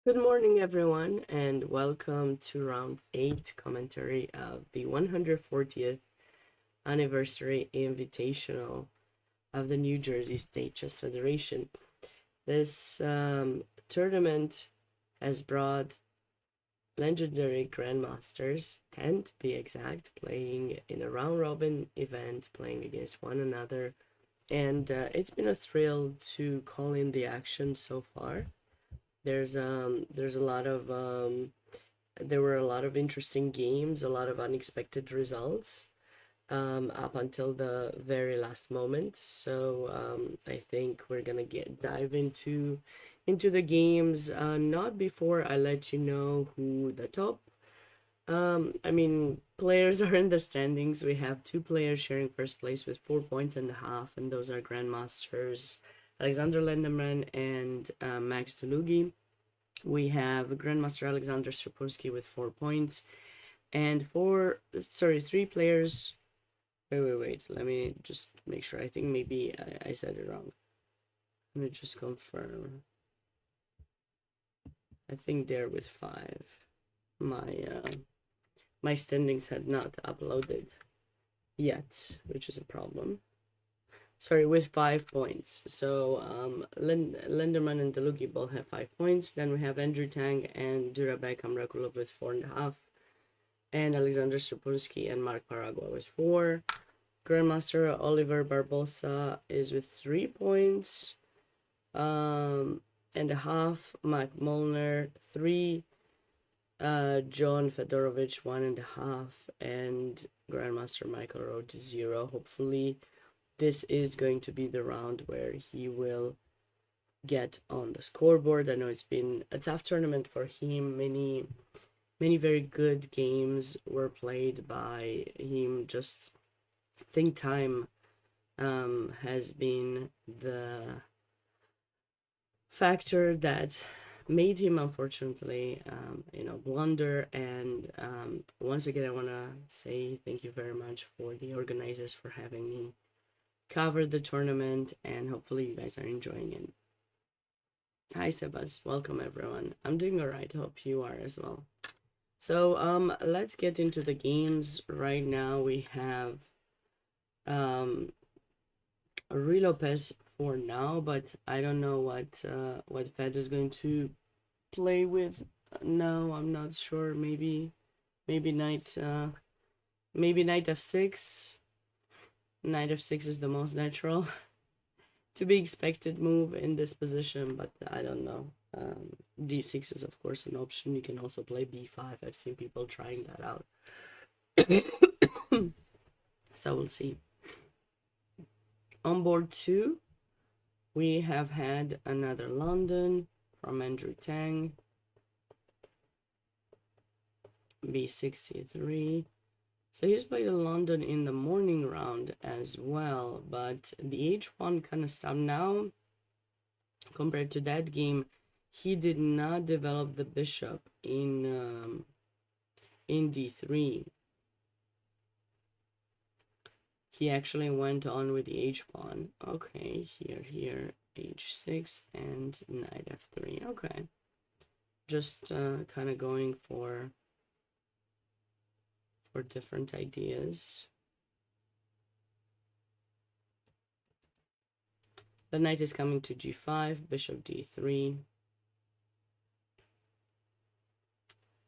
Good morning, everyone, and welcome to round 8 commentary of the 140th Anniversary Invitational of the New Jersey State Chess Federation. This tournament has brought legendary Grandmasters, 10 to be exact, playing in a round-robin event, playing against one another, and it's been a thrill to call in the action so far. There's a lot of there were a lot of interesting games, a lot of unexpected results up until the very last moment. So I think we're gonna dive into the games. Not before I let you know who the top. Players are in the standings. We have two players sharing first place with 4.5 points, and those are Grandmasters Alexander Lenderman and Max Dulugi. We have Grandmaster Alexander Srpolsky with 4 points, and three players. Wait. Let me just make sure. I think maybe I said it wrong. Let me just confirm. I think they're with 5. My standings had not uploaded yet, which is a problem. Sorry, with 5 points. So Linderman and Delugi both have 5 points. Then we have Andrew Tang and Durabek Amrakulov with 4.5, and Alexander Srpolsky and Mark Paragua with 4. Grandmaster Oliver Barbosa is with 3 points and a half. Mike Molnar 3. John Fedorovich 1.5, and Grandmaster Michael Roach 0. Hopefully this is going to be the round where he will get on the scoreboard. I know it's been a tough tournament for him. Many very good games were played by him. Just think time has been the factor that made him, unfortunately, blunder. And once again, I want to say thank you very much for the organizers for having me cover the tournament, and hopefully you guys are enjoying it. Hi Sebas, welcome everyone. I'm doing alright, hope you are as well. So let's get into the games. Right now we have Rui Lopez for now, but I don't know what Fed is going to play with now. I'm not sure. Maybe knight f6. Knight f6 is the most natural to be expected move in this position, but I don't know. D6 is of course an option. You can also play b5. I've seen people trying that out. So we'll see. On board 2, we have had another London from Andrew Tang. b6, c3. So he's played a London in the morning round as well, but the h1 kind of stopped now. Compared to that game, he did not develop the bishop in d3. He actually went on with the h-pawn. Okay, here, h6 and knight f3. Okay, just kind of going for different ideas. The knight is coming to g5, bishop d3.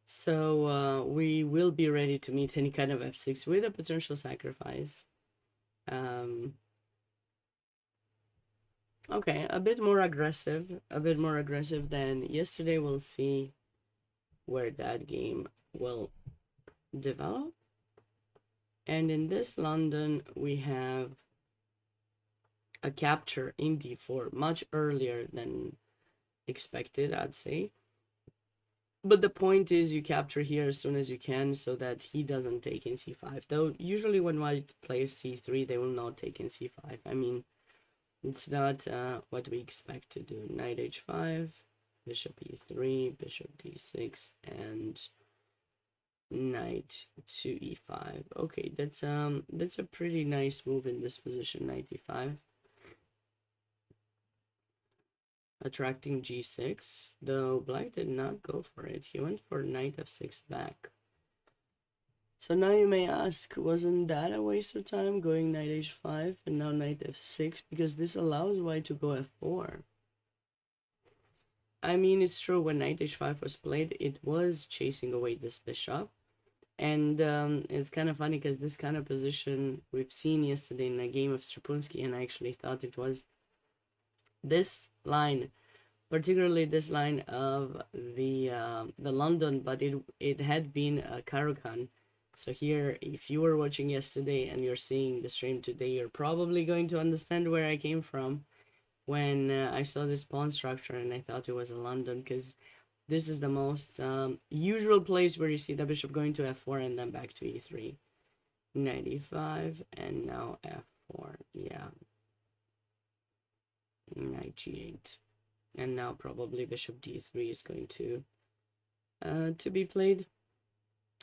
So we will be ready to meet any kind of f6 with a potential sacrifice. Okay, a bit more aggressive than yesterday. We'll see where that game will develop. And in this London, we have a capture in d4 much earlier than expected, I'd say. But the point is you capture here as soon as you can so that he doesn't take in c5. Though usually when white plays c3, they will not take in c5. I mean, it's not what we expect to do. Knight h5, bishop e3, bishop d6, and knight to e5. Okay, that's a pretty nice move in this position, knight e5. attracting g6, though black did not go for it. He went for knight f6 back. So now you may ask, wasn't that a waste of time going knight h5 and now knight f6, because this allows white to go f4? I mean, it's true, when knight h5 was played, it was chasing away this bishop. And it's kind of funny because this kind of position we've seen yesterday in a game of Strapunsky, and I actually thought it was this line, particularly this line of the London, but it had been a Caro-Kann. So here, if you were watching yesterday and you're seeing the stream today, you're probably going to understand where I came from when I saw this pawn structure and I thought it was a London, because this is the most usual place where you see the bishop going to f4 and then back to e3. Knight e5 and now f4. Yeah. Knight g8. And now probably bishop d3 is going to be played,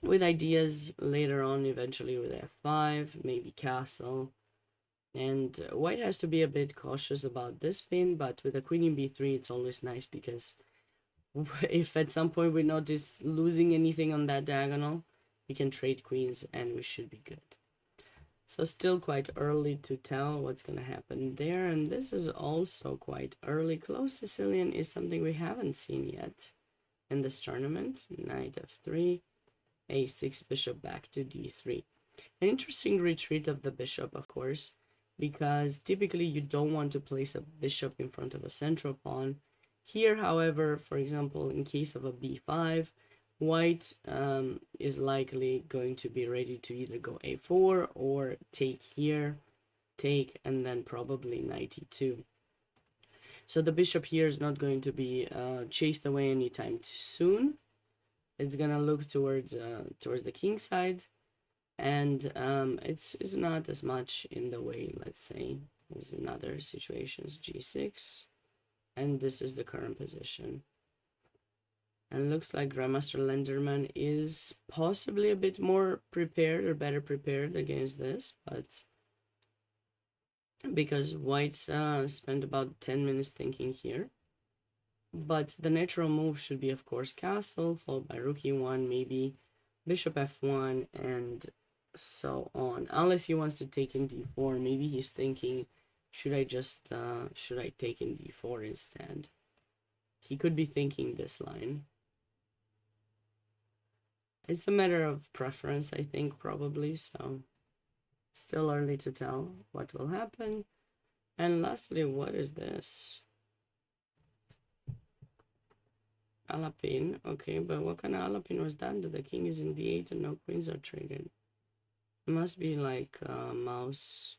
with ideas later on eventually with f5, maybe castle. And white has to be a bit cautious about this pin, but with a queen in b3 it's always nice, because if at some point we notice losing anything on that diagonal, we can trade queens and we should be good. So still quite early to tell what's going to happen there, and this is also quite early. Close Sicilian is something we haven't seen yet in this tournament. Knight f3, a6, bishop back to d3. An interesting retreat of the bishop, of course, because typically you don't want to place a bishop in front of a central pawn. Here, however, for example, in case of a b5, white is likely going to be ready to either go a4 or take here, take, and then probably knight e2. So the bishop here is not going to be chased away anytime soon. It's gonna look towards the king side, and it's not as much in the way, let's say, as in other situations. G6, and this is the current position. And looks like Grandmaster Lenderman is possibly a bit more prepared or better prepared against this, but because white's spent about 10 minutes thinking here. But the natural move should be, of course, castle, followed by rook e1, maybe bishop f1, and so on. Unless he wants to take in d4, maybe he's thinking, should I take in d4 instead? He could be thinking this line. It's a matter of preference, I think, probably, so still early to tell what will happen. And lastly, what is this? Alapin, okay, but what kind of Alapin was that? The king is in d8 and no queens are traded. It must be like mouse,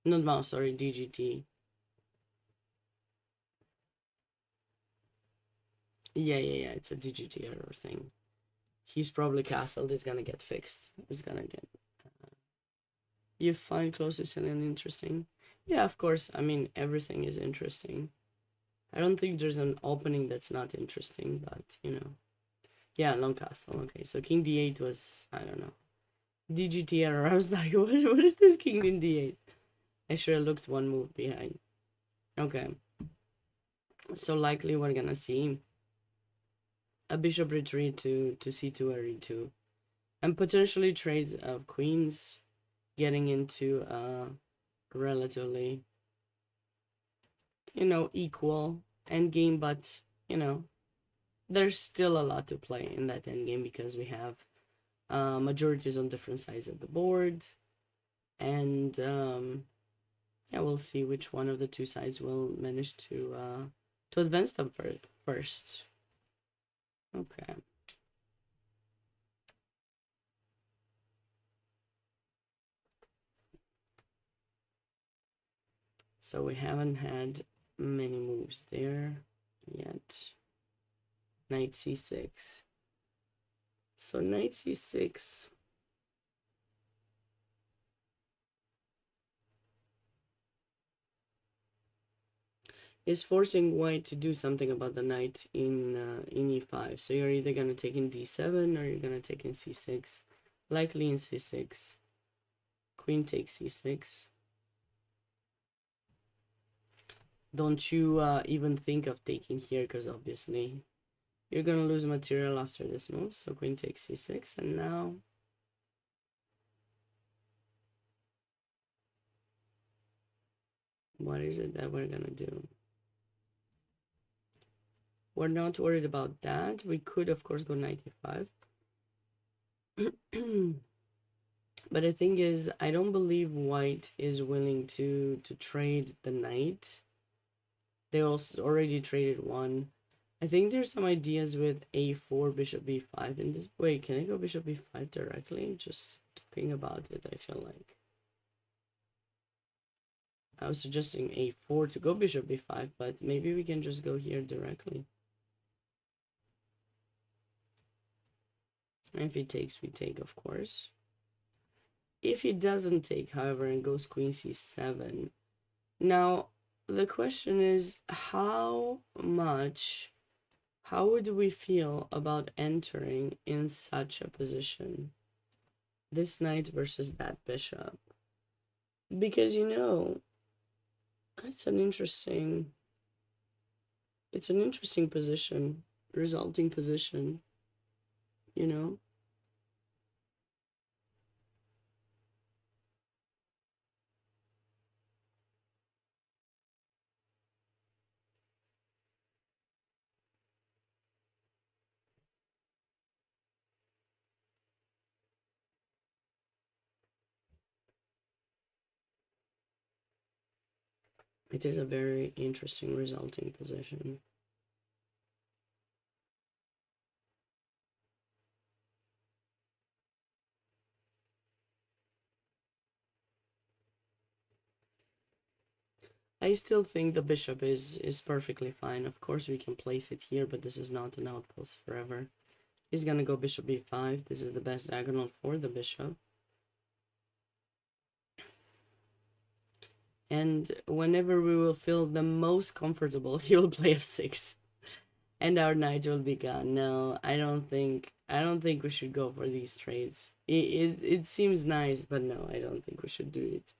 not mouse, sorry, DGT. Yeah, it's a DGT error thing. He's probably castled. It's gonna get fixed. It's gonna get. You find close Sicilian interesting? Yeah, of course. I mean, everything is interesting. I don't think there's an opening that's not interesting, but you know. Yeah, long castle. Okay, so king d8 was, I don't know, DGT error. I was like, what is this king in d8? I should have looked one move behind. Okay. So likely we're gonna see a bishop retreat to c2 or e2, and potentially trades of queens, getting into a relatively, you know, equal endgame, but you know, there's still a lot to play in that endgame because we have majorities on different sides of the board, and yeah, we'll see which one of the two sides will manage to advance them first. Okay. So we haven't had many moves there yet. Knight c6. So knight c6. Is forcing white to do something about the knight in e5. So you're either going to take in d7 or you're going to take in c6. Likely in c6. Queen takes c6. don't you even think of taking here, because obviously you're gonna lose material after this move. So queen takes c6, and now what is it that we're gonna do? We're not worried about that. We could, of course, go knight e5. But the thing is, I don't believe white is willing to trade the knight. They also already traded one. I think there's some ideas with a4, bishop b5 in this. Wait, can I go bishop b5 directly? Just talking about it, I feel like. I was suggesting a4 to go bishop b5, but maybe we can just go here directly. And if he takes, we take, of course. If he doesn't take, however, and goes queen c7. Now, the question is, how would we feel about entering in such a position? This knight versus that bishop. Because, you know, it's an interesting position, resulting position, you know? It is a very interesting resulting position. I still think the bishop is perfectly fine. Of course, we can place it here, but this is not an outpost forever. He's gonna go bishop b5. This is the best diagonal for the bishop. And whenever we will feel the most comfortable, he will play f6. And our knight will be gone. No, I don't think we should go for these trades. It seems nice, but no, I don't think we should do it.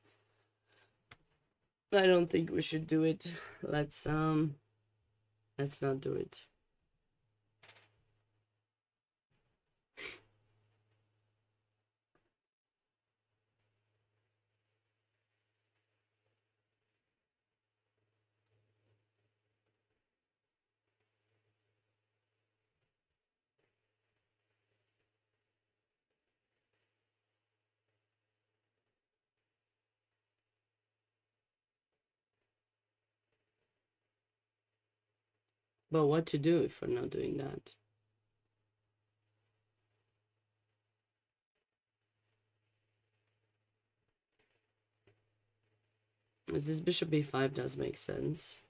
I don't think we should do it. Let's not do it. But what to do if we're not doing that? As this bishop b5 does make sense.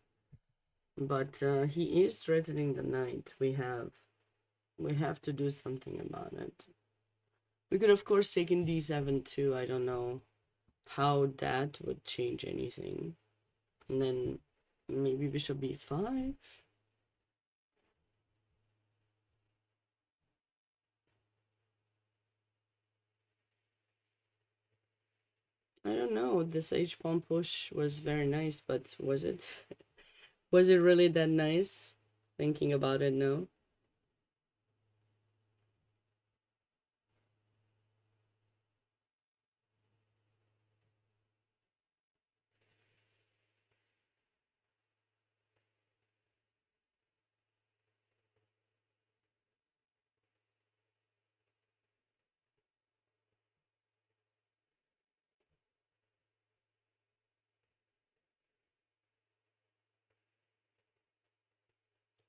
But he is threatening the knight. We have to do something about it. We could, of course, take in d7 too. I don't know how that would change anything. And then maybe bishop b5. I don't know. This h-pawn push was very nice, but was it? Was it really that nice? Thinking about it now.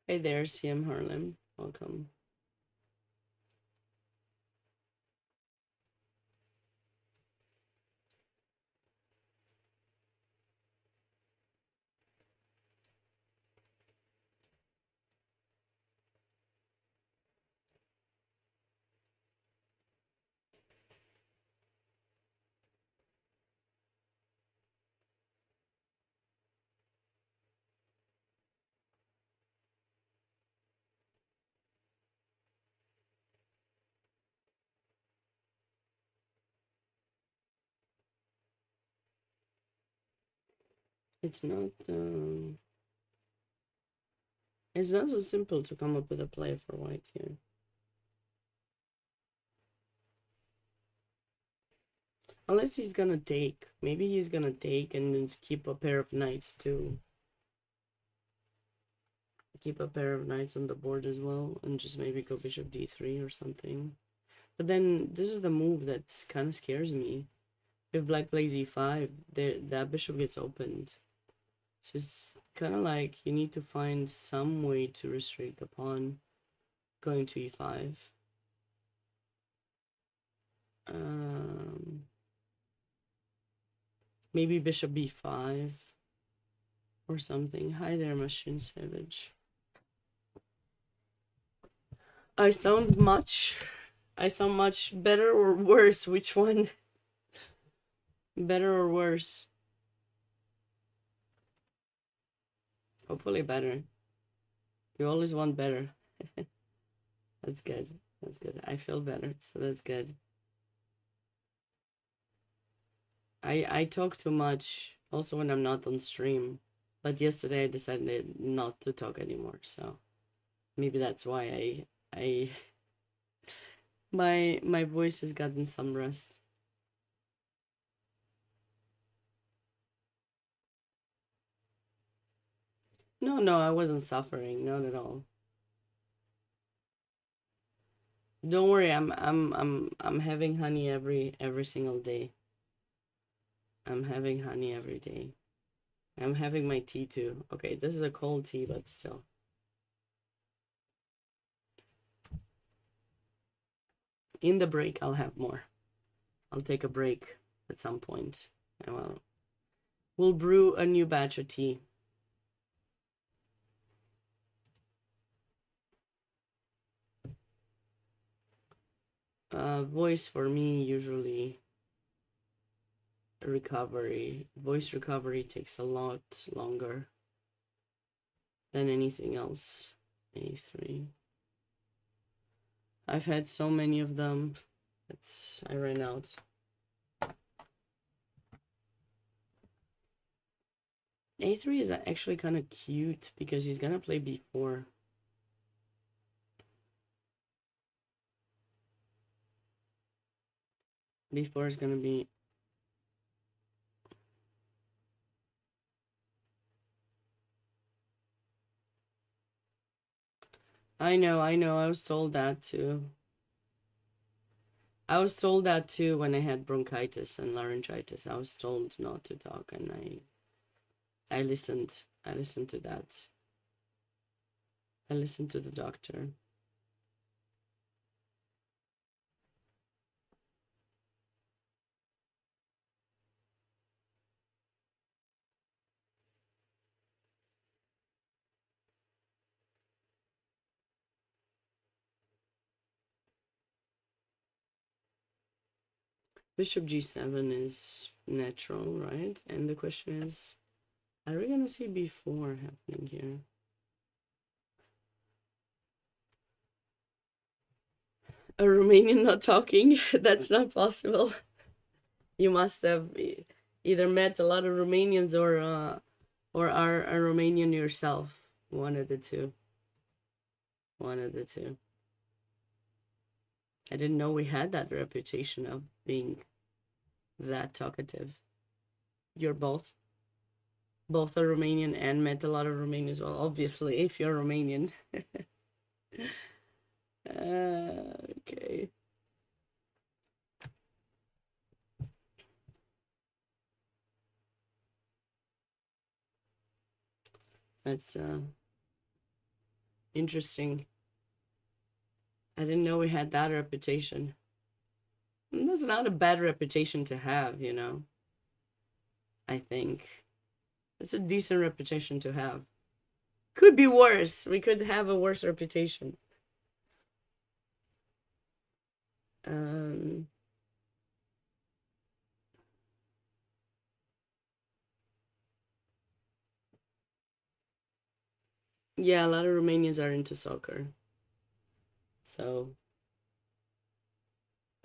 Hey there, CM Harlem. Welcome. It's not. It's not so simple to come up with a play for white here. Unless he's gonna take. Maybe he's gonna take and then keep a pair of knights too. Keep a pair of knights on the board as well, and just maybe go bishop d3 or something. But then this is the move that kind of scares me. If black plays e5, that bishop gets opened. So it's kind of like you need to find some way to restrict the pawn going to e5. Maybe bishop b5 or something. Hi there, Machine Savage. I sound much better or worse? Which one? Better or worse? Hopefully better. You always want better. That's good. That's good. I feel better, so that's good. I talk too much also when I'm not on stream. But yesterday I decided not to talk anymore, so maybe that's why I my voice has gotten some rest. No, I wasn't suffering, not at all. Don't worry, I'm having honey every single day. I'm having honey every day. I'm having my tea too. Okay, this is a cold tea, but still. In the break, I'll have more. I'll take a break at some point. And we'll brew a new batch of tea. Voice for me usually voice recovery takes a lot longer than anything else. A3. I've had so many of them. I ran out. A3 is actually kind of cute because he's gonna play b4. B4 is gonna be I know, I was told that too. I was told that too when I had bronchitis and laryngitis. I was told not to talk, and I listened. I listened to that. I listened to the doctor. Bishop g7 is natural, right? And the question is, are we gonna see b4 happening here? A Romanian not talking? That's not possible. You must have either met a lot of Romanians or are a Romanian yourself. One of the two. One of the two. I didn't know we had that reputation of being that talkative. You're both a Romanian and met a lot of Romanians. Well, obviously, if you're Romanian. Okay. That's interesting. I didn't know we had that reputation. And that's not a bad reputation to have, you know. I think it's a decent reputation to have. Could be worse. We could have a worse reputation. Yeah, a lot of Romanians are into soccer, so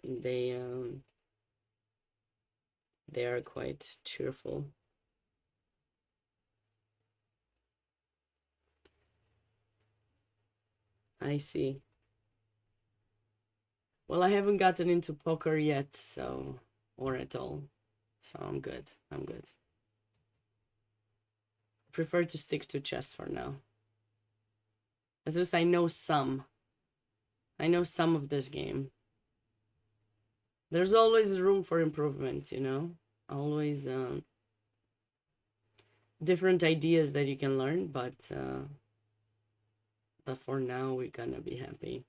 they are quite cheerful. I see. Well, I haven't gotten into poker yet, so, or at all. So I'm good. I'm good. Prefer to stick to chess for now. At least I know some. I know some of this game. There's always room for improvement, you know? Always different ideas that you can learn, but for now we're gonna be happy.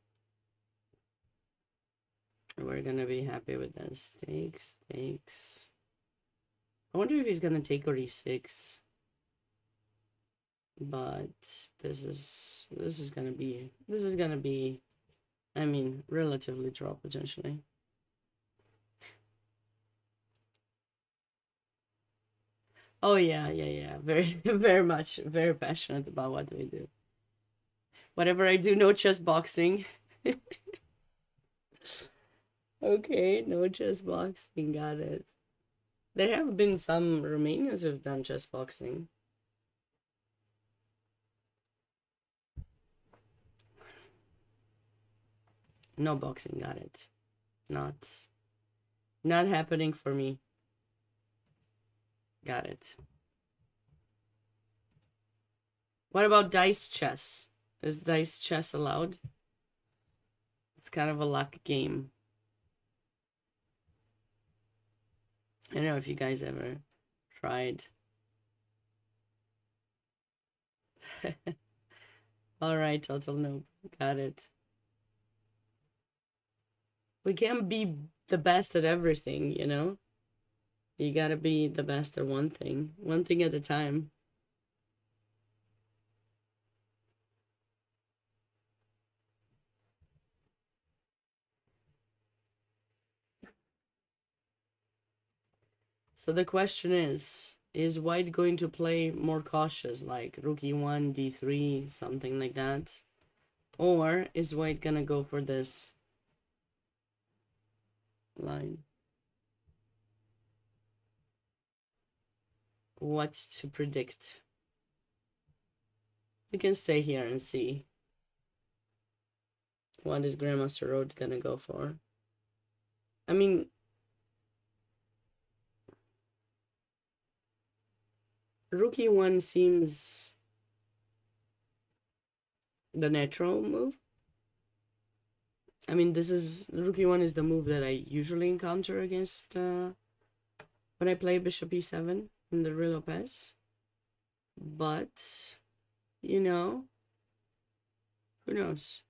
We're gonna be happy with this. Takes. I wonder if he's gonna take or e6. But this is gonna be, I mean, relatively draw potentially. Oh yeah. Very very much, very passionate about what we do. Whatever I do, no chess boxing. Okay, no chess boxing, got it. There have been some Romanians who've done chess boxing. No boxing, got it. Not happening for me. Got it. What about dice chess? Is dice chess allowed? It's kind of a luck game. I don't know if you guys ever tried. All right, total noob. Got it. We can't be the best at everything, you know? You gotta be the best at one thing at a time. So the question is white going to play more cautious, like rook e1, d3, something like that? Or is white gonna go for this line? What to predict? We can stay here and see. What is Grandmaster Road gonna go for? I mean, rook e1 seems the natural move. I mean, this is rook e1 is the move that I usually encounter against when I play bishop e7 in the real Lopez. But, you know, who knows?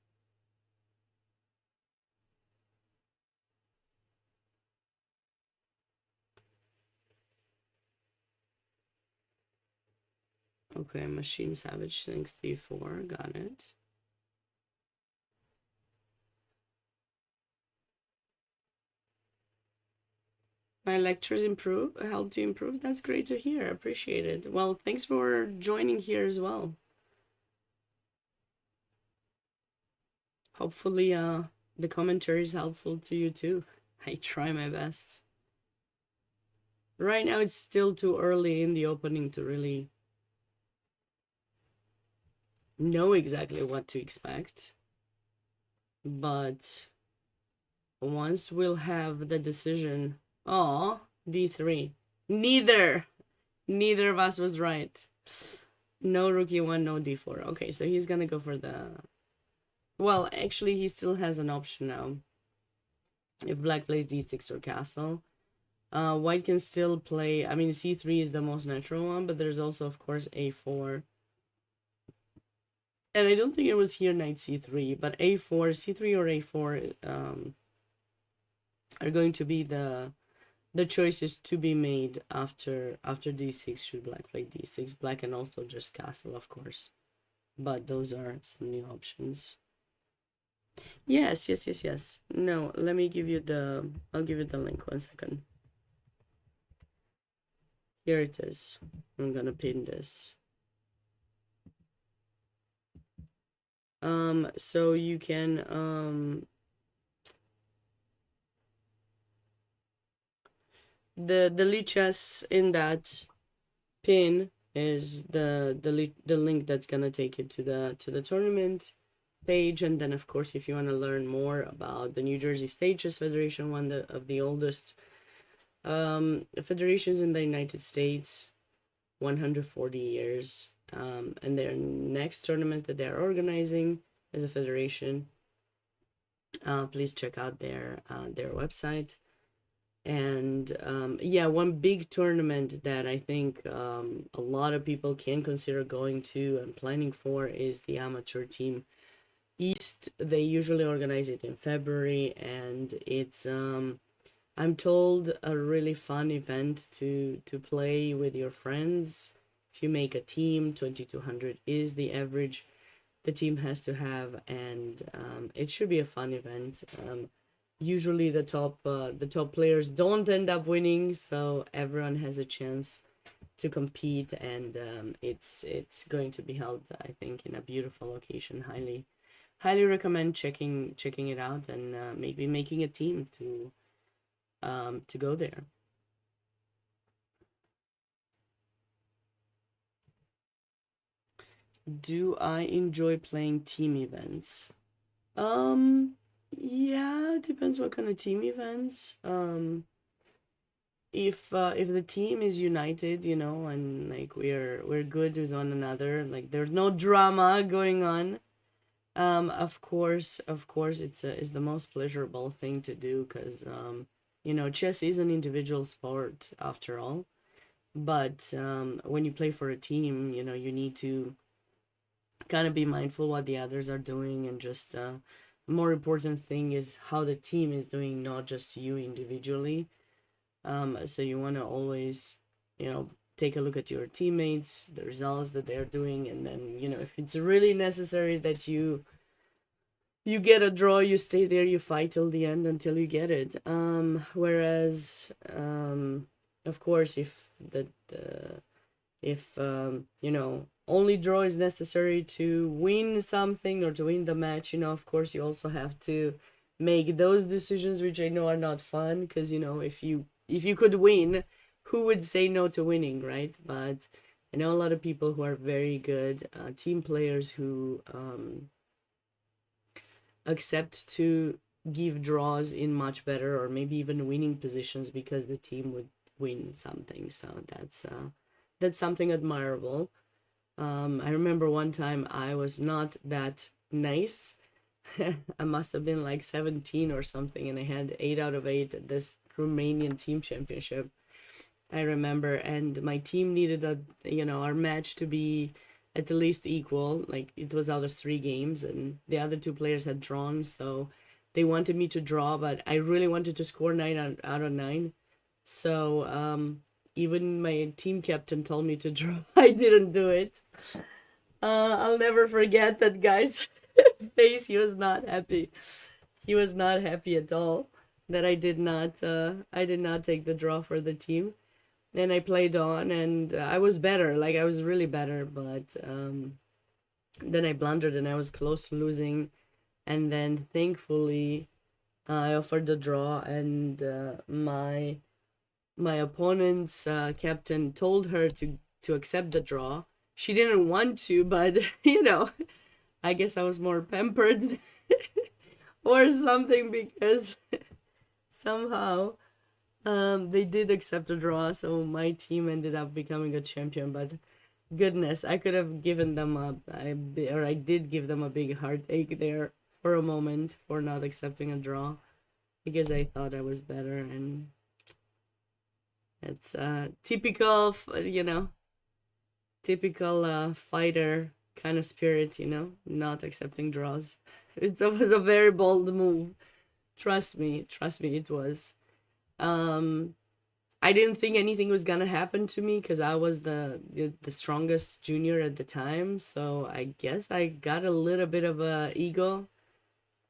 Okay, Machine Savage thinks d4, got it. My lectures helped you improve? That's great to hear, appreciate it. Well, thanks for joining here as well. Hopefully the commentary is helpful to you too. I try my best. Right now it's still too early in the opening to really know exactly what to expect, but once we'll have the decision. Oh, d3. Neither of us was right. No rook e1, no d4. Okay, so he's gonna go for the, well, actually he still has an option now. If black plays d6 or castle, white can still play, I mean, c3 is the most natural one, but there's also, of course, a4. And I don't think it was here knight c3, but a4, c3 or a4 are going to be the choices to be made after d6. Should black play d6? Black can also just castle, of course, but those are some new options. Yes. No, let me give you the, I'll give you the link, 1 second. Here it is. I'm gonna pin this. So you can the lead chess in that pin is the link that's gonna take you to the tournament. page. And then, of course, if you want to learn more about the New Jersey State Chess Federation, one of the oldest federations in the United States, 140 years. And their next tournament that they're organizing as a federation, please check out their website. And yeah, one big tournament that I think a lot of people can consider going to and planning for is the Amateur Team East. They usually organize it in February, and it's I'm told a really fun event to play with your friends. If you make a team, 2200 is the average the team has to have, and it should be a fun event. Usually the top players don't end up winning, so everyone has a chance to compete, and it's going to be held, I think, in a beautiful location. Highly recommend checking it out, and maybe making a team to go there. Do I enjoy playing team events? Yeah, it depends what kind of team events. If the team is united, and like we're good with one another, like there's no drama going on, of course it's the most pleasurable thing to do, because chess is an individual sport after all. But when you play for a team, you need to kind of be mindful what the others are doing, and just more important thing is how the team is doing, not just you individually. So you want to always take a look at your teammates, the results that they're doing, and then if it's really necessary that you get a draw, you stay there, you fight till the end until you get it. Whereas of course, if only draw is necessary to win something or to win the match, of course you also have to make those decisions, which I know are not fun, because if you could win, who would say no to winning, right? But I know a lot of people who are very good team players who accept to give draws in much better or maybe even winning positions because the team would win something. So that's something admirable. I remember one time I was not that nice. I must have been like 17 or something, and I had 8 out of 8 at this Romanian team championship, I remember, and my team needed our match to be at least equal. Like, it was out of 3 games, and the other 2 players had drawn, so they wanted me to draw, but I really wanted to score 9 out of 9. So even my team captain told me to draw. I didn't do it. I'll never forget that guy's face. He was not happy. He was not happy at all that I did not take the draw for the team. And I played on, and I was better. Like, I was really better, but then I blundered and I was close to losing. And then thankfully I offered the draw, and my opponent's captain told her to accept the draw. She didn't want to, but I guess I was more pampered or something, because somehow they did accept a draw, so my team ended up becoming a champion. But goodness, I could have given them I did give them a big heartache there for a moment for not accepting a draw, because I thought I was better. And it's typical fighter kind of spirit, not accepting draws. It was a very bold move. Trust me, it was. I didn't think anything was gonna happen to me, because I was the strongest junior at the time. So I guess I got a little bit of a ego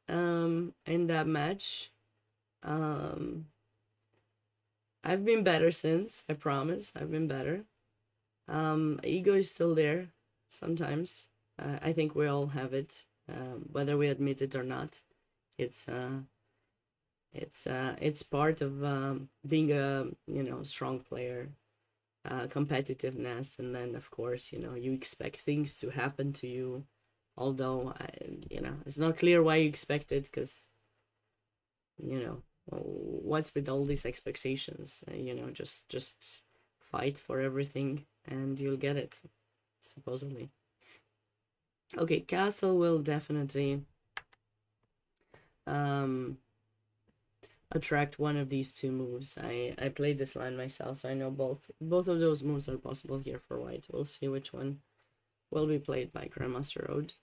in that match. I've been better since, I promise. I've been better. Ego is still there sometimes. I think we all have it, whether we admit it or not. It's part of being a strong player, competitiveness, and then of course you expect things to happen to you Although, it's not clear why you expect it, because, what's with all these expectations? Just fight for everything and you'll get it, supposedly. Okay, castle will definitely attract one of these two moves. I played this line myself, so I know both of those moves are possible here for white. We'll see which one will be played by Grandmaster Road.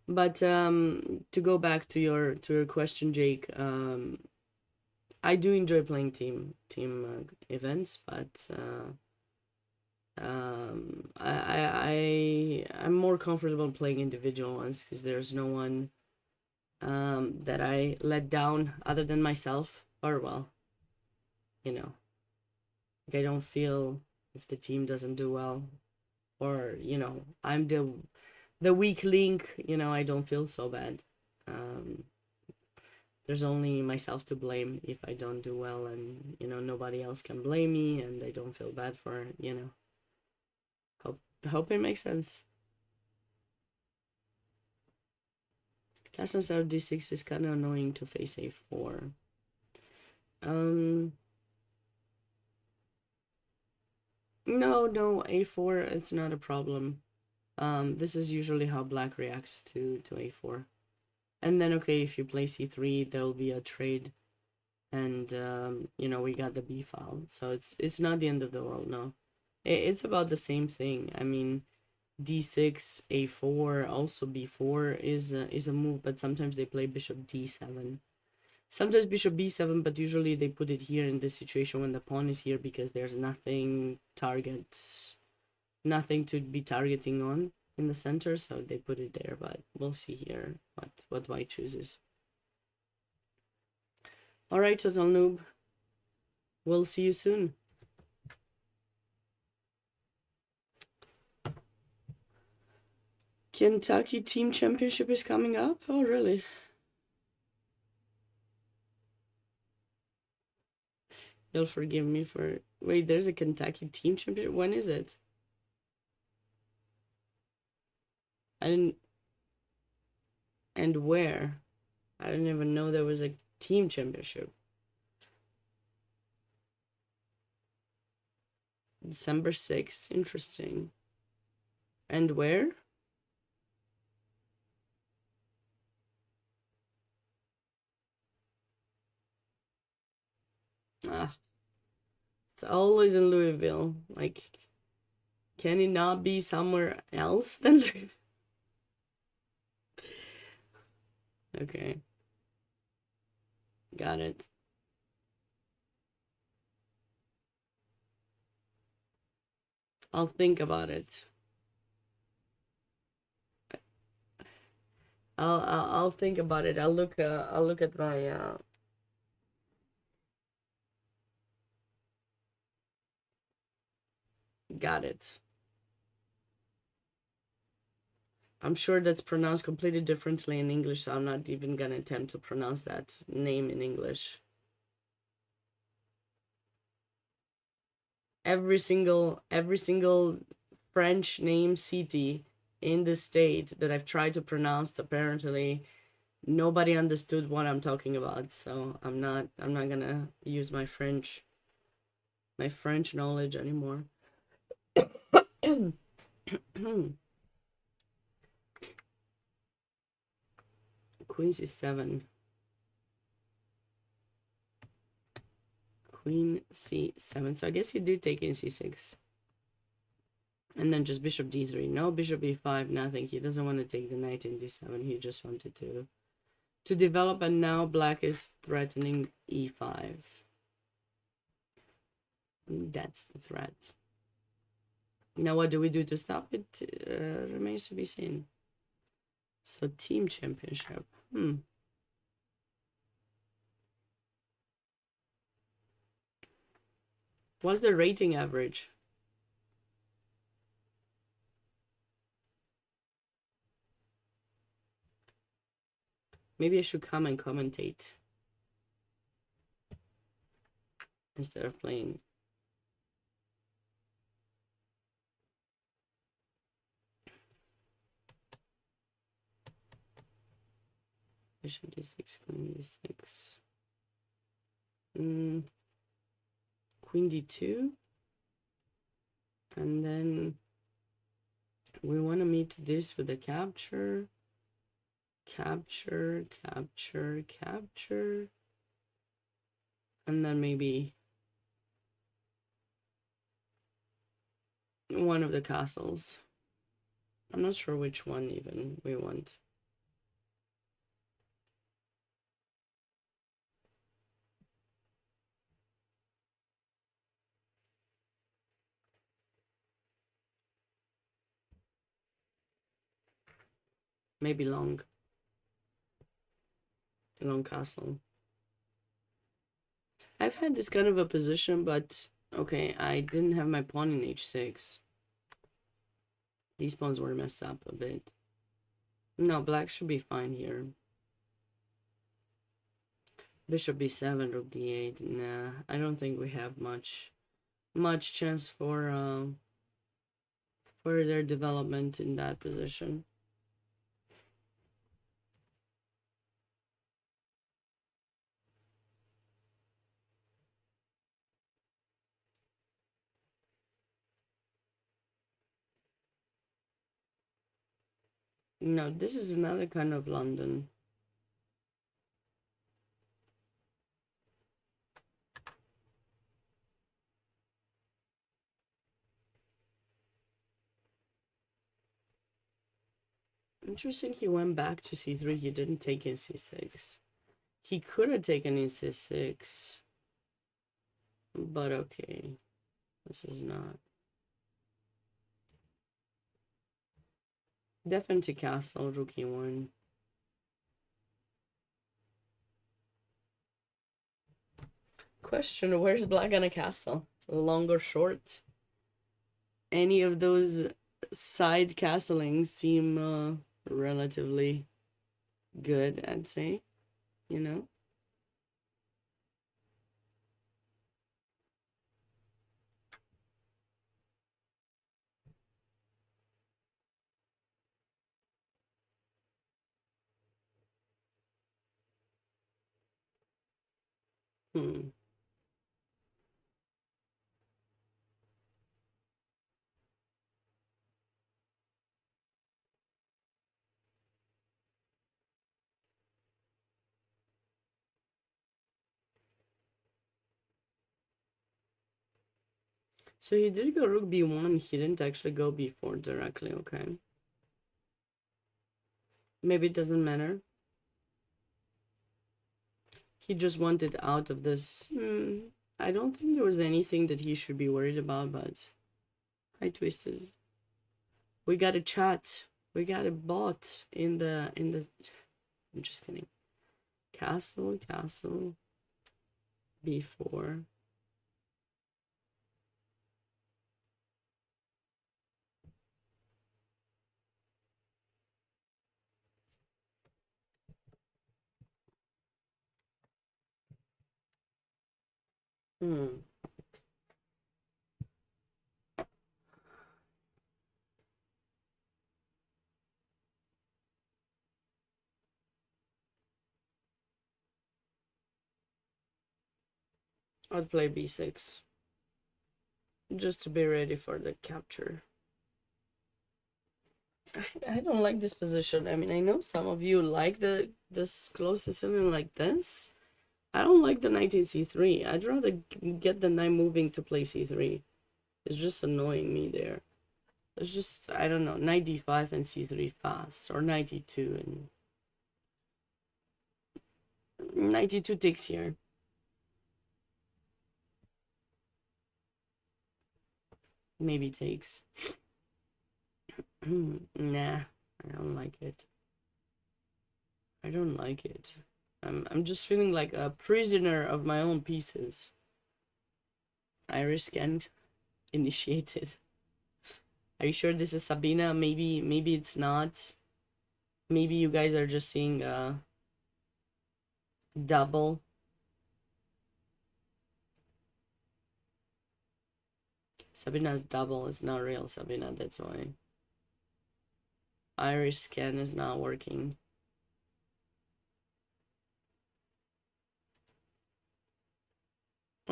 But to go back to your question, Jake, I do enjoy playing team events, but I'm more comfortable playing individual ones, because there's no one that I let down other than myself, or well, like I don't feel if the team doesn't do well, or I'm the weak link, I don't feel so bad. There's only myself to blame if I don't do well, and nobody else can blame me, and I don't feel bad for hope it makes sense. Castle star d6 is kind of annoying to face a4. No, a4, it's not a problem. This is usually how black reacts to a4. And then, okay, if you play c3, there'll be a trade, and we got the b file, so it's not the end of the world. No, it's about the same thing. I mean, d6, a4, also b4 is a move, but sometimes they play bishop d7. Sometimes bishop b7, but usually they put it here in this situation when the pawn is here, because there's nothing to be targeting on in the center, so they put it there. But we'll see here what white chooses. All right, Total Noob. We'll see you soon. Kentucky Team Championship is coming up? Oh, really? You'll forgive me for... Wait, there's a Kentucky Team Championship? When is it? I didn't... And where? I didn't even know there was a team championship. December 6th. Interesting. And where? Ah. It's always in Louisville. Like, can it not be somewhere else than Louisville? Okay. Got it. I'll think about it. I'll think about it. I'll look at my got it. I'm sure that's pronounced completely differently in English, so I'm not even gonna attempt to pronounce that name in English. Every single French name city in the state that I've tried to pronounce, apparently nobody understood what I'm talking about. So I'm not gonna use my French knowledge anymore. Queen c7. Queen c7. So I guess he did take in c6. And then just bishop d3. No, bishop e5, nothing. He doesn't want to take the knight in d7. He just wanted to develop, and now black is threatening e5. That's the threat. Now what do we do to stop it? Remains to be seen. So team championship. What's the rating average? Maybe I should come and commentate instead of playing. Bishop d6, queen d6. Queen d2. And then we want to meet this with a capture. Capture, capture, capture. And then maybe one of the castles. I'm not sure which one even we want. Maybe long castle. I've had this kind of a position, but okay, I didn't have my pawn in h6. These pawns were messed up a bit. No, black should be fine here. Bishop b7, rook d8. Nah, I don't think we have much chance for further development in that position. No, this is another kind of London. Interesting, he went back to c3. He didn't take in c6. He could have taken in c6. But okay. This is not. Definitely castle, rook e1. Question, where's black gonna castle? Long or short? Any of those side castlings seem relatively good, I'd say. You know? So he did go rook b1. He didn't actually go b4 directly, okay. Maybe it doesn't matter. He just wanted out of this. I don't think there was anything that he should be worried about, but I twisted. We got a chat. We got a bot in the I'm just kidding. Castle, castle, b4. I'd play b6 just to be ready for the capture. I don't like this position. I mean, I know some of you like this closest in like this. I don't like the knight in c3. I'd rather get the knight moving to play c3. It's just annoying me there. It's just, I don't know, knight d5 and c3 fast, or knight e2 and knight e2 takes here. Maybe takes. Nah, I don't like it. I don't like it. I'm just feeling like a prisoner of my own pieces. Iris scan initiated. Are you sure this is Sabina? Maybe it's not. Maybe you guys are just seeing double. Sabina's double is not real Sabina, that's why. Iris scan is not working.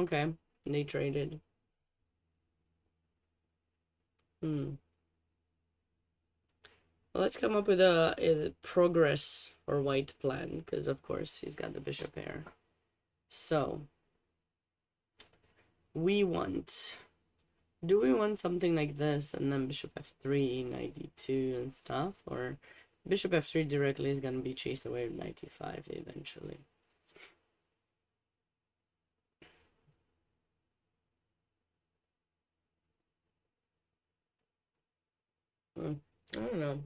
Okay, they traded. Well, let's come up with a progress for white plan, because of course he's got the bishop pair. So we want, do we want something like this and then bishop f3, knight d2 and stuff, or bishop f3 directly is gonna be chased away with knight e5 eventually? I don't know.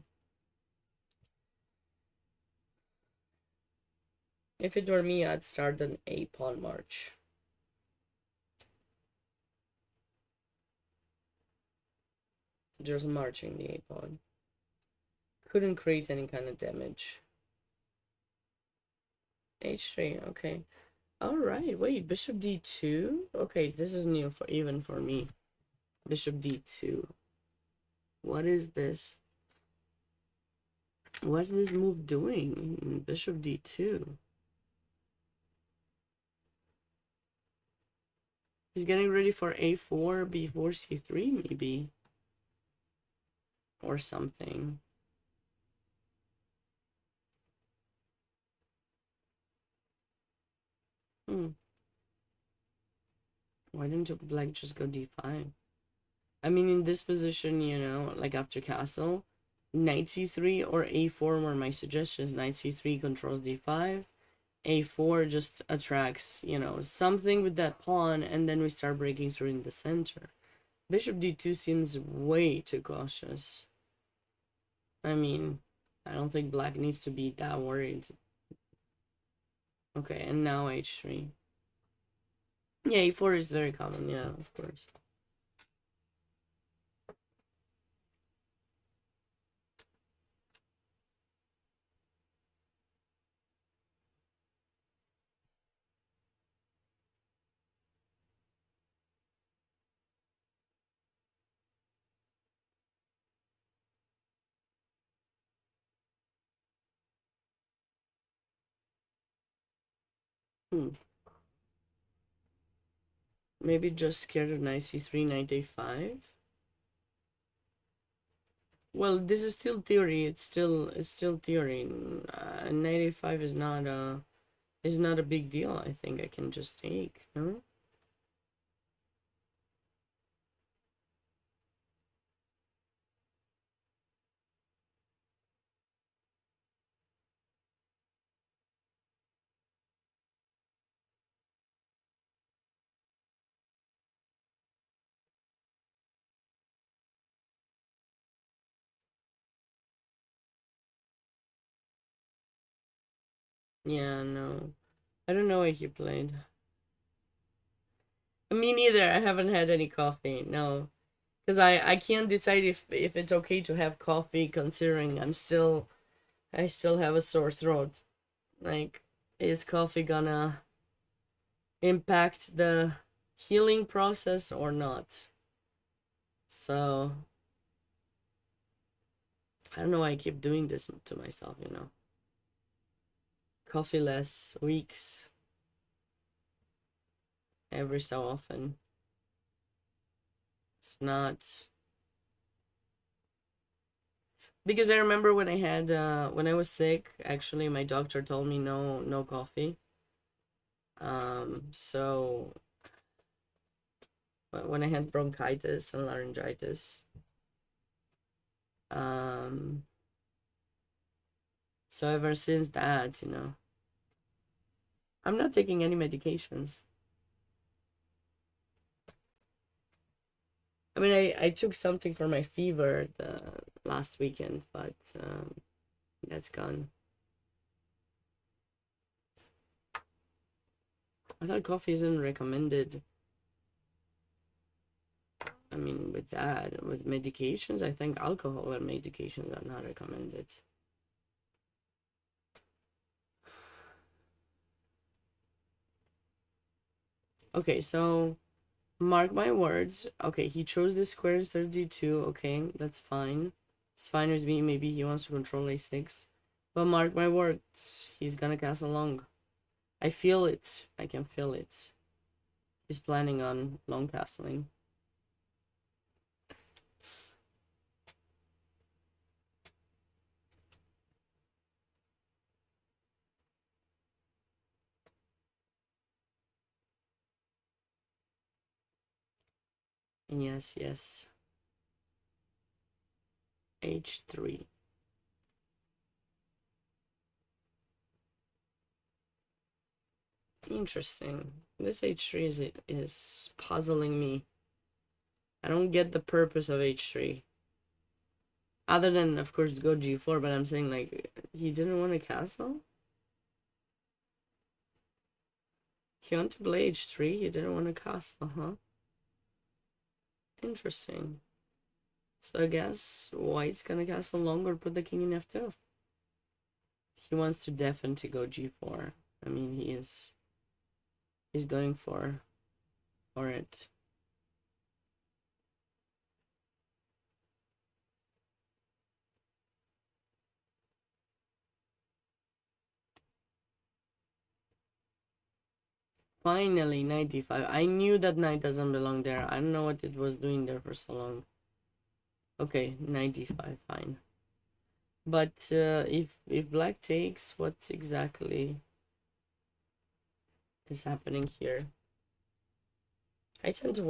If it were me, I'd start an a-pawn march. Just marching the a-pawn. Couldn't create any kind of damage. h3, okay. Alright, wait, bishop d2? Okay, this is new for even for me. Bishop d2. What is this? What's this move doing? Bishop d2. He's getting ready for a4, b4, c3 maybe. Or something. Why didn't you black just go d5? I mean, in this position, you know, like after castle, knight c3 or a4 were my suggestions. Knight c3 controls d5. a4 just attracts, you know, something with that pawn, and then we start breaking through in the center. Bishop d2 seems way too cautious. I mean, I don't think black needs to be that worried. Okay, and now h3. Yeah, a4 is very common, yeah, of course. Maybe just scared of knight c3, knight a5. Well, this is still theory. It's still theory. Knight a5 is not a big deal. I think I can just take. No. Yeah, no. I don't know what he played. Me neither. I haven't had any coffee. No, because I can't decide if it's okay to have coffee, considering I still have a sore throat. Like, is coffee gonna impact the healing process or not? So I don't know why I keep doing this to myself, you know. Coffee-less weeks every so often. It's not, because I remember when I had when I was sick, actually my doctor told me no coffee. So when I had bronchitis and laryngitis, so ever since that, you know, I'm not taking any medications. I mean, I took something for my fever the last weekend, but that's gone. I thought coffee isn't recommended. I mean, with that, with medications, I think alcohol and medications are not recommended. Okay, so mark my words. Okay, he chose the squares 32. Okay, that's fine. It's fine with me. Maybe he wants to control a6. But mark my words, he's gonna castle long. I feel it. I can feel it. He's planning on long castling. Yes, yes. H3. Interesting. This H3 is puzzling me. I don't get the purpose of H3. Other than, of course, go G4, but I'm saying, like, he didn't want a castle? He wanted to play H3, he didn't want a castle, huh? Interesting. So I guess White's gonna castle longer, put the king in F2. He wants to definitely go G4. I mean, he's going for it. Finally, 95. I knew that knight doesn't belong there. I don't know what it was doing there for so long. Okay, 95, fine. But if black takes, what exactly is happening here? I tend to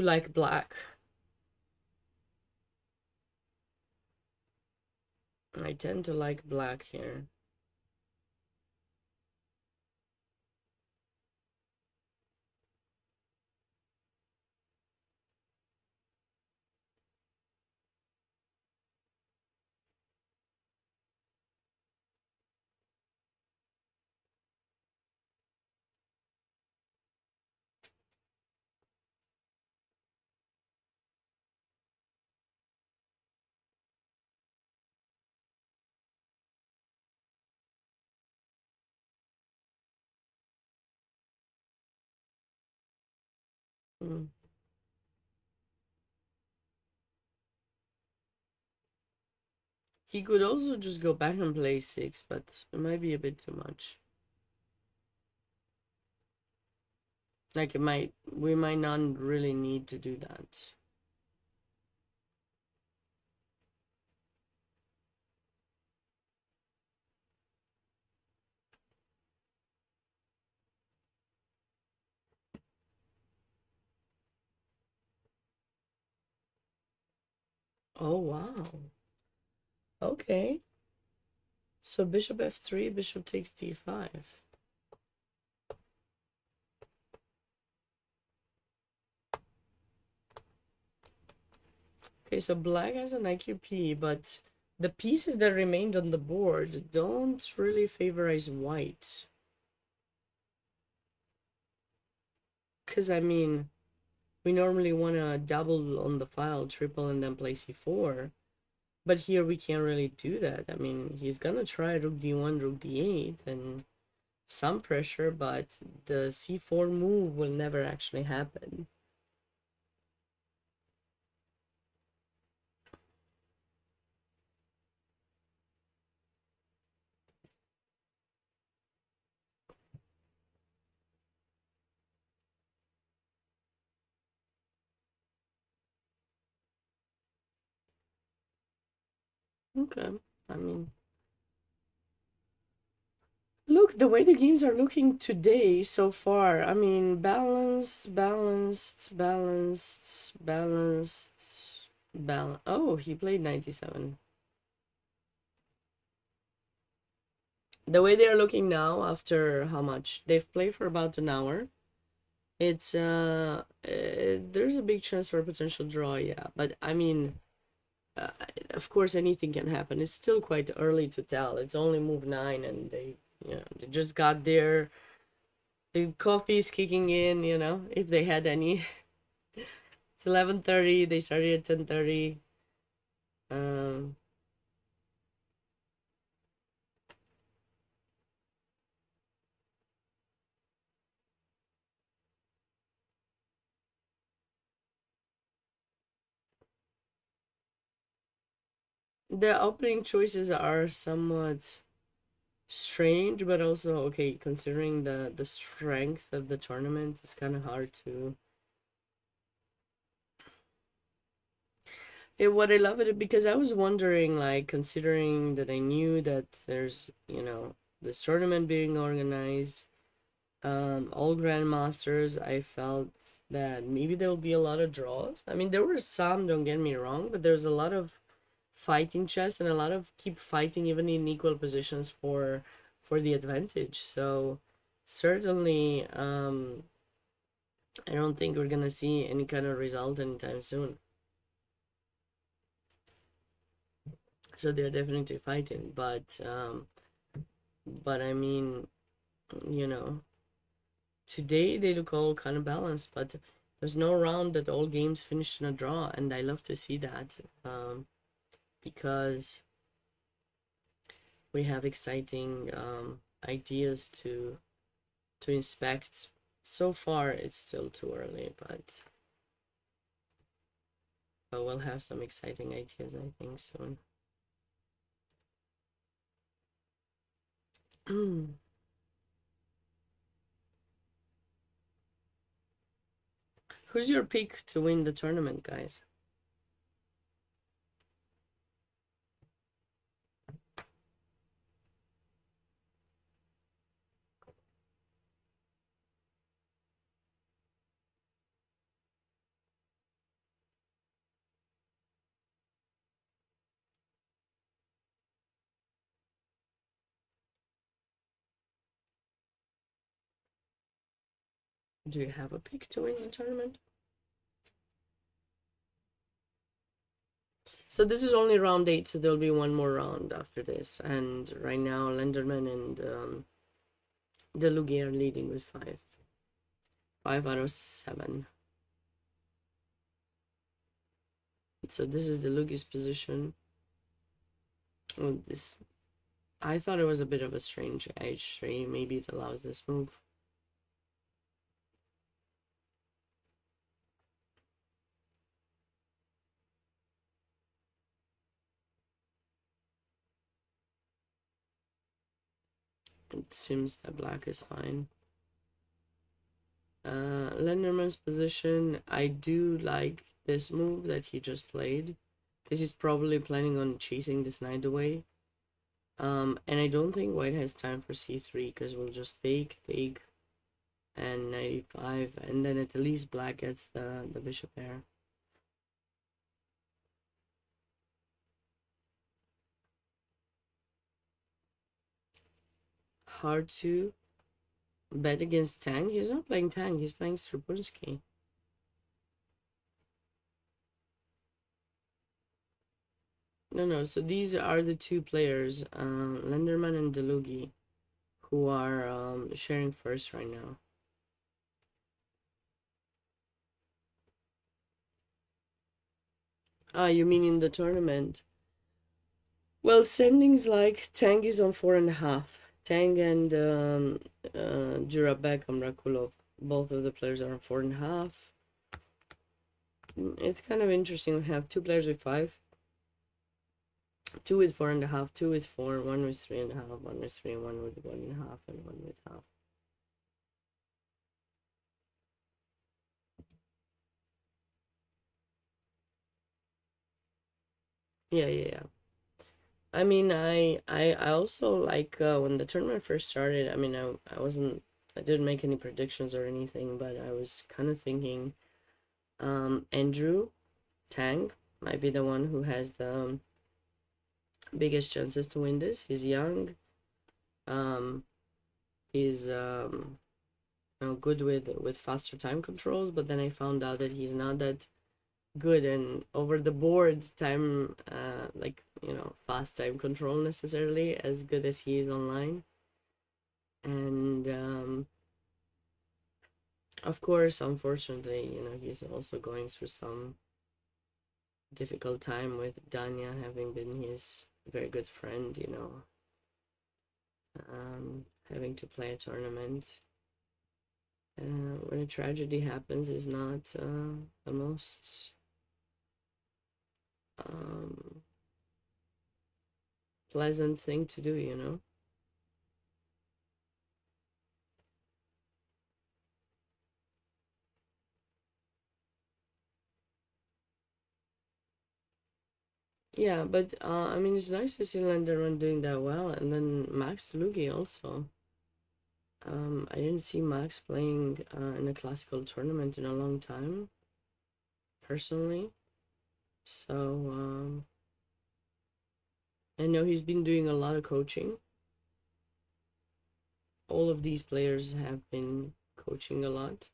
like black. I tend to like black here. Hmm. He could also just go back and play 6, but it might be a bit too much. Like, we might not really need to do that. Oh, wow. Okay. So bishop f3, bishop takes d5. Okay, so black has an IQP, but the pieces that remained on the board don't really favorize white. Because, I mean, we normally want to double on the file, triple, and then play c4. But here we can't really do that. I mean, he's gonna try rook d1, rook d8, and some pressure, but the c4 move will never actually happen. Okay, I mean, look, the way the games are looking today so far, I mean, balanced. Oh, he played 97. The way they're looking now, after how much? They've played for about an hour. It's, there's a big chance for a potential draw, yeah. But, I mean, uh, of course, anything can happen. It's still quite early to tell. It's only move 9, and they just got there. The coffee is kicking in, if they had any. It's 11:30. They started at 10:30. Um, the opening choices are somewhat strange, but also okay, considering the strength of the tournament, it's kind of hard to. What I love it because I was wondering, like, considering that I knew that there's, this tournament being organized, all Grandmasters, I felt that maybe there will be a lot of draws. I mean, there were some, don't get me wrong, but there's a lot of fighting chess and a lot of keep fighting even in equal positions for the advantage. So certainly, I don't think we're gonna see any kind of result anytime soon. So they're definitely fighting, but I mean, you know, today they look all kind of balanced, but there's no round that all games finished in a draw, and I love to see that, because we have exciting ideas to inspect. So far, it's still too early, but we'll have some exciting ideas, I think, soon. Who's your pick to win the tournament, guys? Do you have a pick to win the tournament? So this is only round 8, so there'll be one more round after this. And right now, Lenderman and Delugi are leading with 5. 5 out of 7. So this is Delugi's position. Well, this, I thought it was a bit of a strange h3. Maybe it allows this move. It seems that black is fine. Lenderman's position, I do like this move that he just played, because he's probably planning on chasing this knight away. And I don't think white has time for c3, because we'll just take, and 95, and then at least black gets the bishop pair. Hard to bet against Tang. He's not playing Tang, he's playing Stravinsky. No, so these are the two players, Lenderman and Delugi, who are sharing first right now. Ah, you mean in the tournament? Well, standings like Tang is on 4.5. Tang and Jurabek Amrakulov, both of the players are on 4.5. It's kind of interesting. We have two players with 5, 2 with 4.5, 2 with 4, 1 with 3.5, 1 with 3, 1 with 1.5, and 1 with half. Yeah. I mean, I also like when the tournament first started. I mean, I didn't make any predictions or anything, but I was kind of thinking, Andrew Tang might be the one who has the biggest chances to win this. He's young, he's good with faster time controls, but then I found out that he's not that good and over the board time, fast time control necessarily as good as he is online. And of course, unfortunately, he's also going through some difficult time with Danya having been his very good friend, having to play a tournament when a tragedy happens is not the most pleasant thing to do. Yeah, but I mean, it's nice to see Lenderman doing that well, and then Max Lugi also. I didn't see Max playing in a classical tournament in a long time, personally. So I know he's been doing a lot of coaching. All of these players have been coaching a lot.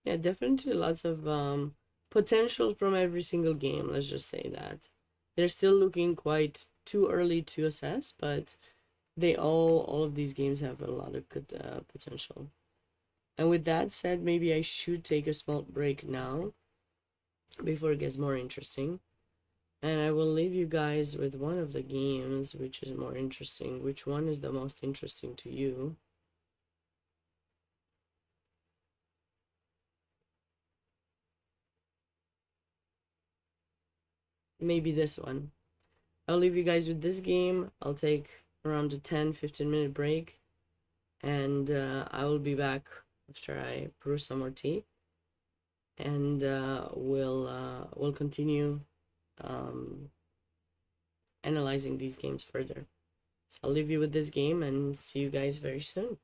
Yeah, definitely lots of potential from every single game. Let's just say that they're still looking quite too early to assess, but they all of these games have a lot of good potential. And with that said, maybe I should take a small break now before it gets more interesting. And I will leave you guys with one of the games which is more interesting. Which one is the most interesting to you? Maybe this one. I'll leave you guys with this game. I'll take around a 10-15 minute break, and I will be back after I brew some more tea, and we'll continue um, analyzing these games further. So I'll leave you with this game and see you guys very soon.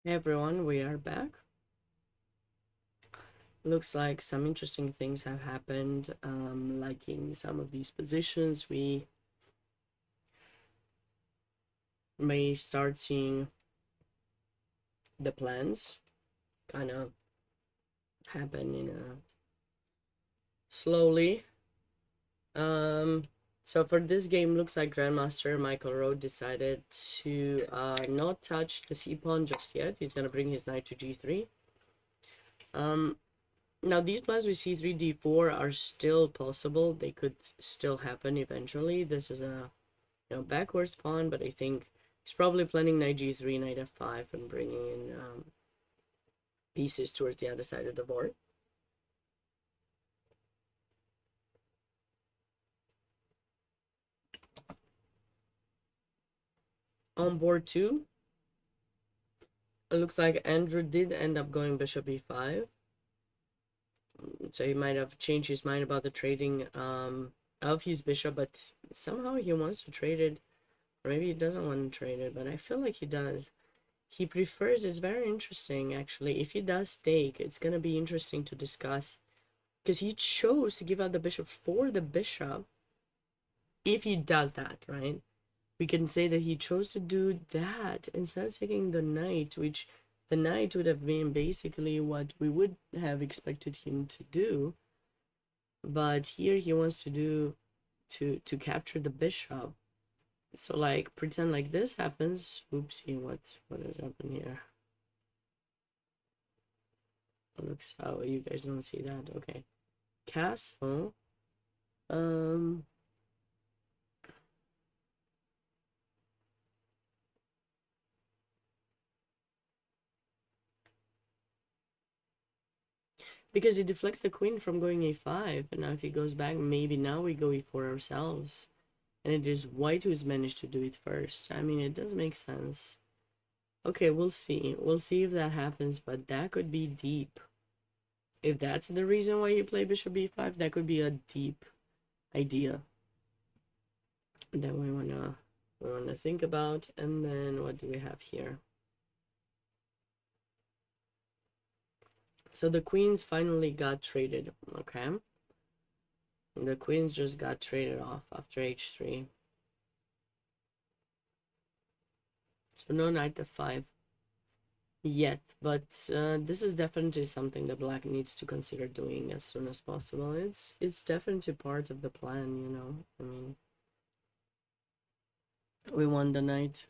Hey everyone, we are back. Looks like some interesting things have happened. Like in some of these positions, we may start seeing the plans kind of happen in a slowly. So for this game, looks like Grandmaster Michael Rowe decided to not touch the c pawn just yet. He's gonna bring his knight to g3. Now these plans with c3, d4 are still possible. They could still happen eventually. This is a backwards pawn, but I think he's probably planning knight g3, knight f5, and bringing in pieces towards the other side of the board. On board 2, it looks like Andrew did end up going bishop e5. So he might have changed his mind about the trading of his bishop, but somehow he wants to trade it. Or maybe he doesn't want to trade it, but I feel like he does. He prefers, it's very interesting actually. If he does take, it's going to be interesting to discuss. Because he chose to give out the bishop for the bishop. If he does that, right? We can say that he chose to do that instead of taking the knight, which the knight would have been basically what we would have expected him to do. But here he wants to do to capture the bishop. So like pretend like this happens. Oopsie, what has happened here? It looks, oh, you guys don't see that. Okay. Castle. Because it deflects the queen from going a5, and now if he goes back, maybe now we go e4 ourselves. And it is white who's managed to do it first. I mean, it does make sense. Okay, we'll see. We'll see if that happens, but that could be deep. If that's the reason why you play bishop b5, that could be a deep idea that we wanna think about. And then what do we have here? So the queens finally got traded, okay? The queens just got traded off after h3. So no knight f5 yet, but this is definitely something that black needs to consider doing as soon as possible. It's definitely part of the plan, you know. I mean, we won the knight.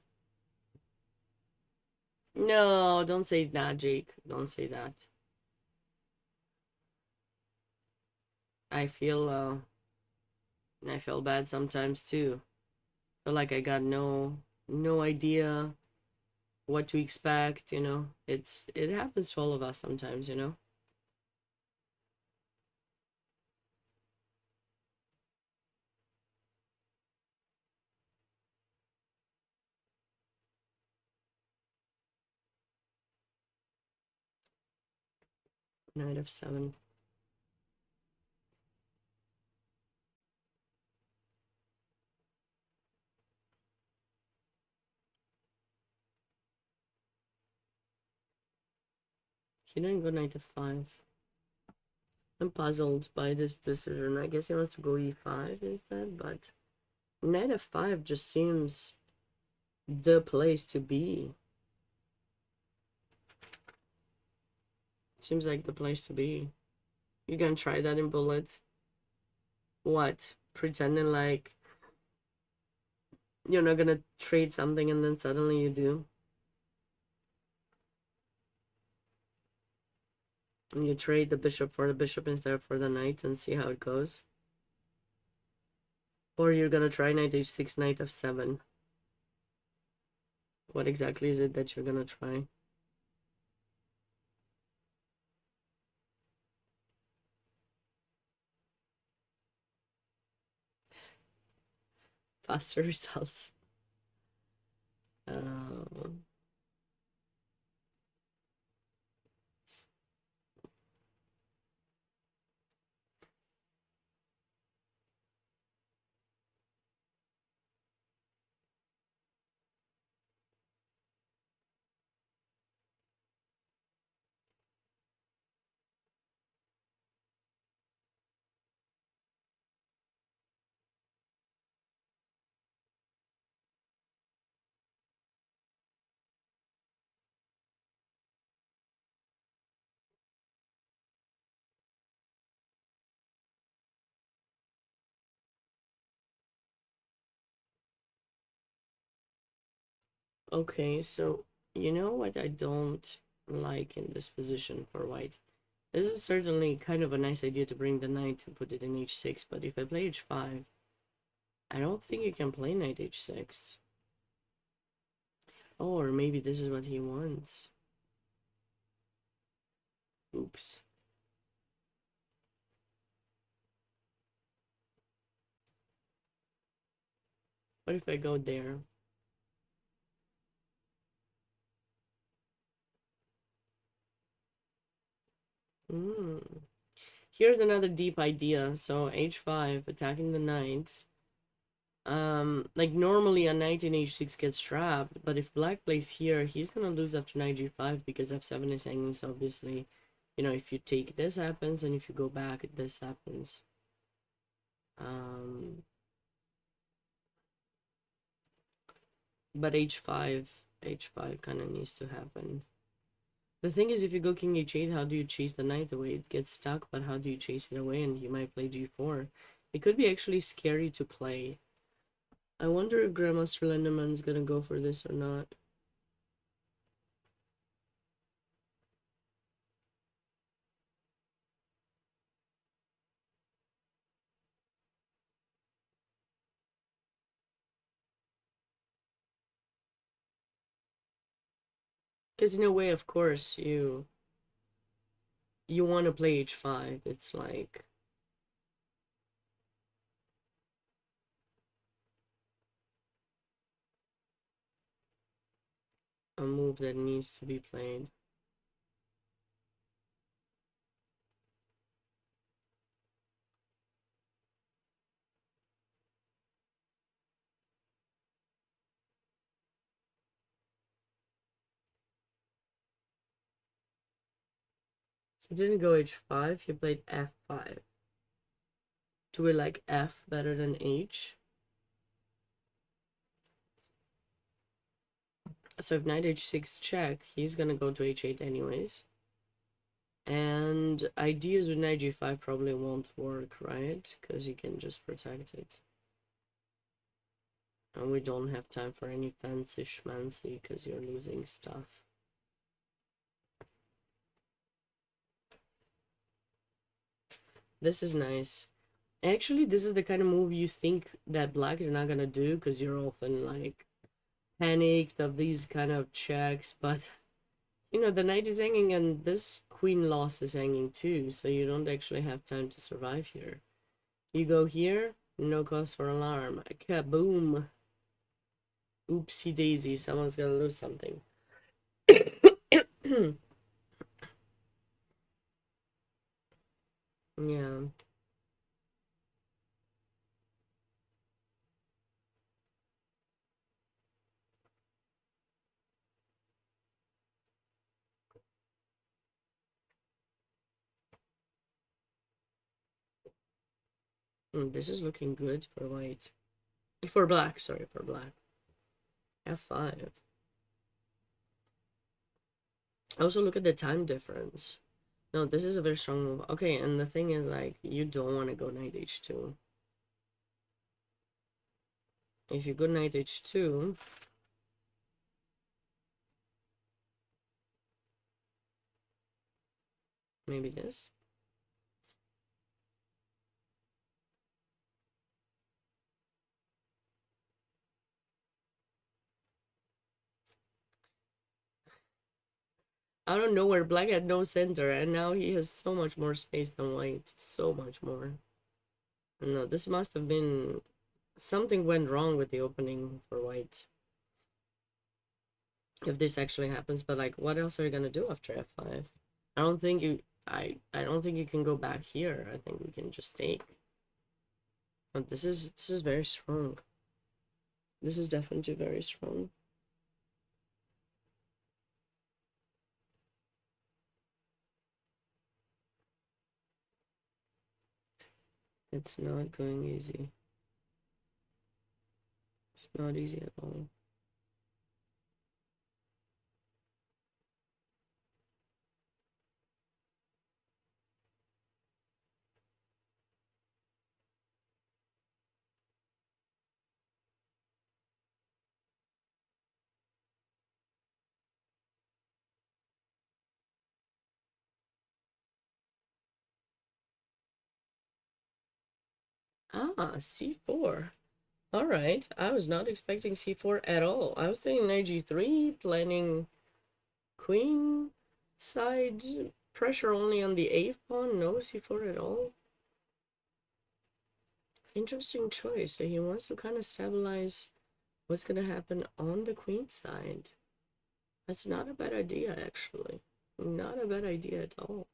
No, don't say that, Jake. Don't say that. I feel bad sometimes too. Feel like I got no idea what to expect, you know. It happens to all of us sometimes, you know. Knight f7. He didn't go knight f5. I'm puzzled by this decision. I guess he wants to go e5 instead, but knight f5 just seems the place to be. Seems like the place to be. You gonna try that in bullet? What? Pretending like you're not gonna trade something and then suddenly you do? And you trade the bishop for the bishop instead of for the knight and see how it goes? Or you're gonna try knight h6, knight f7. What exactly is it that you're gonna try? Faster results. Okay, so you know what I don't like in this position for white? This is certainly kind of a nice idea to bring the knight to put it in h6, but if I play h5, I don't think you can play knight h6. Oh, or maybe this is what he wants. Oops. What if I go there? Hmm. Here's another deep idea. So h5, attacking the knight. Like normally a knight in h6 gets trapped, but if black plays here, he's gonna lose after knight g5 because f7 is hanging, so obviously, you know, if you take this happens, and if you go back, this happens. But h5 kind of needs to happen. The thing is, if you go king h8, how do you chase the knight away? It gets stuck, but how do you chase it away? And you might play g4. It could be actually scary to play. I wonder if Grandmaster Lindeman's gonna go for this or not. Because in a way, of course, you want to play h5. It's like a move that needs to be played. He didn't go h5, he played f5. Do we like f better than h? So if knight h6 check, he's gonna go to h8 anyways. And ideas with knight g5 probably won't work, right? Because you can just protect it. And we don't have time for any fancy schmancy because you're losing stuff. This is nice. Actually, this is the kind of move you think that black is not gonna do because you're often like panicked of these kind of checks, but you know, the knight is hanging and this queen loss is hanging too, so you don't actually have time to survive here. You go here, no cause for alarm. Kaboom! Oopsie daisy, someone's gonna lose something. Yeah. This is looking good for white. For black, sorry, for black. F5. Also, look at the time difference. No, this is a very strong move. Okay, and the thing is, like, you don't want to go knight h2. If you go knight h2, maybe this. I don't know where black had no center, and now he has so much more space than white. So much more. No, this must have been... Something went wrong with the opening for white. If this actually happens, but like, what else are you gonna do after f5? I don't think you... I don't think you can go back here. I think we can just take. But this is very strong. This is definitely very strong. It's not going easy. It's not easy at all. Ah, c4. All right. I was not expecting c4 at all. I was thinking knight g3, planning queen side pressure only on the a pawn. No c4 at all. Interesting choice. So he wants to kind of stabilize what's going to happen on the queen side. That's not a bad idea, actually. Not a bad idea at all.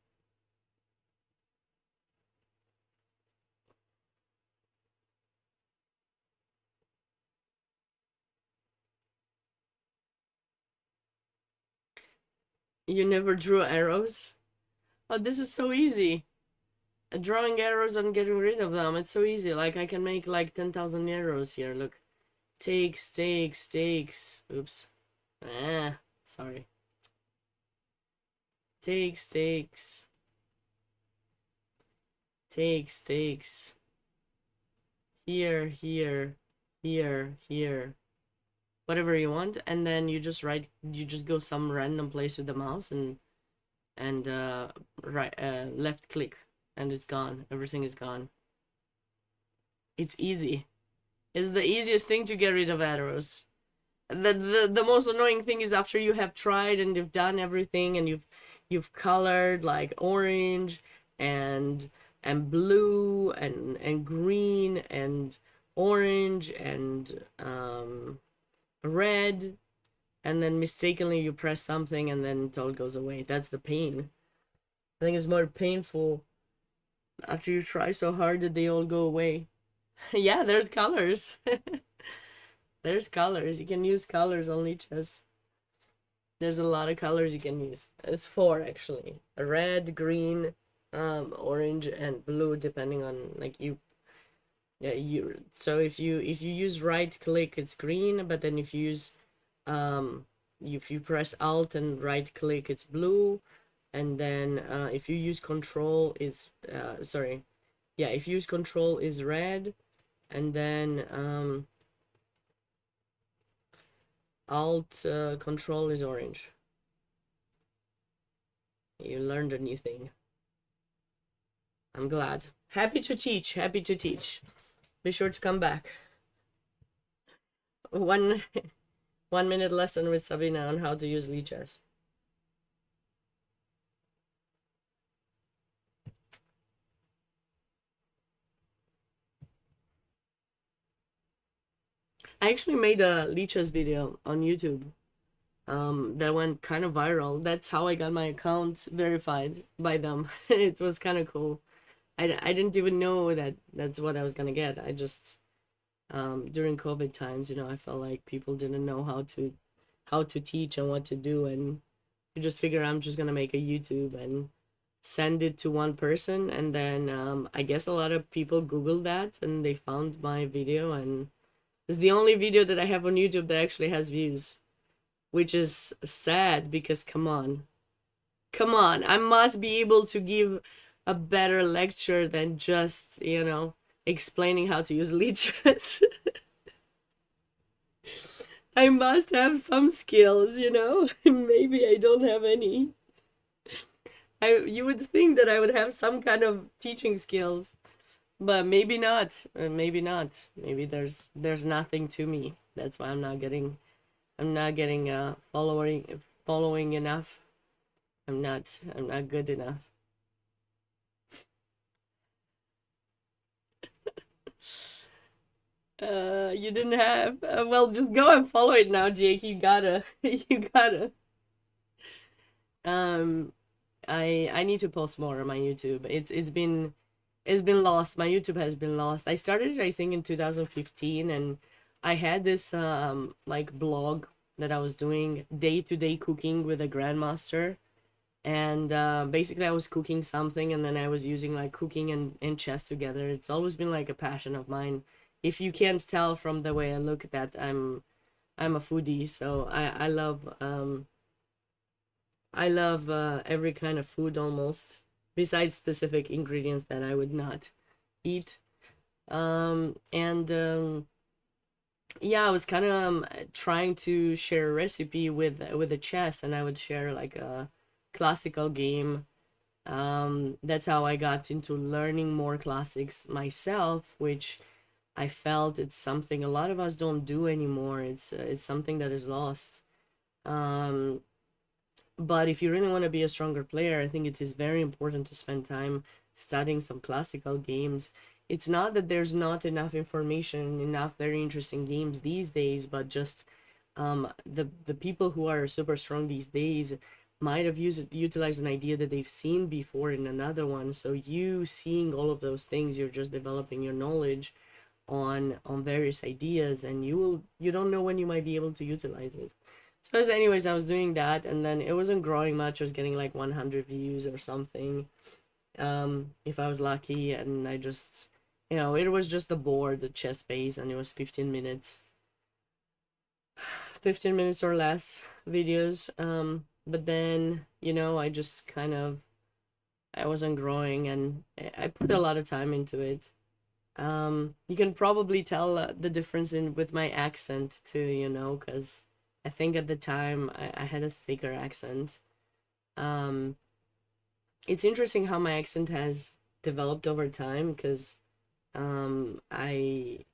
You never drew arrows? Oh, this is so easy. Drawing arrows and getting rid of them. It's so easy. Like, I can make like 10,000 arrows here. Look. Takes, takes, takes. Oops. Ah, sorry. Takes, takes. Takes, takes. Here, here, here, here. Whatever you want. And then you just go some random place with the mouse and left click. And it's gone. Everything is gone. It's easy. It's the easiest thing to get rid of arrows. The most annoying thing is after you have tried and you've done everything and you've colored like orange and blue and green and orange and red, and then mistakenly you press something and then it all goes away. That's the pain. I think it's more painful after you try so hard that they all go away. Yeah, there's colors. There's colors. You can use colors on leeches. There's a lot of colors you can use. It's 4 actually. Red, green, orange, and blue, depending on like you. Yeah, so if you use right click, it's green, but then if you use if you press Alt and right click, it's blue, and then if you use Control, it's sorry, yeah, if you use Control is red, and then Alt Control is orange. You learned a new thing. I'm glad. Happy to teach. Happy to teach. Be sure to come back. 1 minute lesson with Sabina on how to use leeches. I actually made a leeches video on YouTube that went kind of viral. That's how I got my account verified by them. It was kind of cool. I didn't even know that that's what I was gonna get. I just during COVID times, you know, I felt like people didn't know how to teach and what to do, and you just figure I'm just gonna make a YouTube and send it to one person, and then I guess a lot of people Googled that and they found my video, and it's the only video that I have on YouTube that actually has views, which is sad because come on, I must be able to give a better lecture than just, you know, explaining how to use leeches. I must have some skills, you know? Maybe I don't have any. You would think that I would have some kind of teaching skills, but maybe not. Maybe not. Maybe there's nothing to me. That's why I'm not getting following enough. I'm not good enough. You didn't have well, just go and follow it now, Jake. You gotta. You gotta. I need to post more on my YouTube. It's been lost. My YouTube has been lost. I started it, I think, in 2015, and I had this like blog that I was doing day-to-day cooking with a grandmaster, and basically I was cooking something, and then I was using like cooking and chess together. It's always been like a passion of mine. If you can't tell from the way I look at that, I'm a foodie, so I love every kind of food almost, besides specific ingredients that I would not eat. Yeah, I was kind of trying to share a recipe with the chess, and I would share like a classical game That's how I got into learning more classics myself, which I felt it's something a lot of us don't do anymore. It's something that is lost. Um, but if you really want to be a stronger player, I think it is very important to spend time studying some classical games. It's not that there's not enough information, enough very interesting games these days, but just the people who are super strong these days might have utilized an idea that they've seen before in another one. So you seeing all of those things, you're just developing your knowledge on various ideas, and you don't know when you might be able to utilize it. So as anyways, I was doing that, and then it wasn't growing much. I was getting like 100 views or something, if I was lucky, and I just, it was just the board, the chess base, and it was 15 minutes, 15 minutes or less videos. But then, I just kind of, I wasn't growing, and I put a lot of time into it. You can probably tell the difference in with my accent too, because I think at the time I had a thicker accent. Um, it's interesting how my accent has developed over time because I,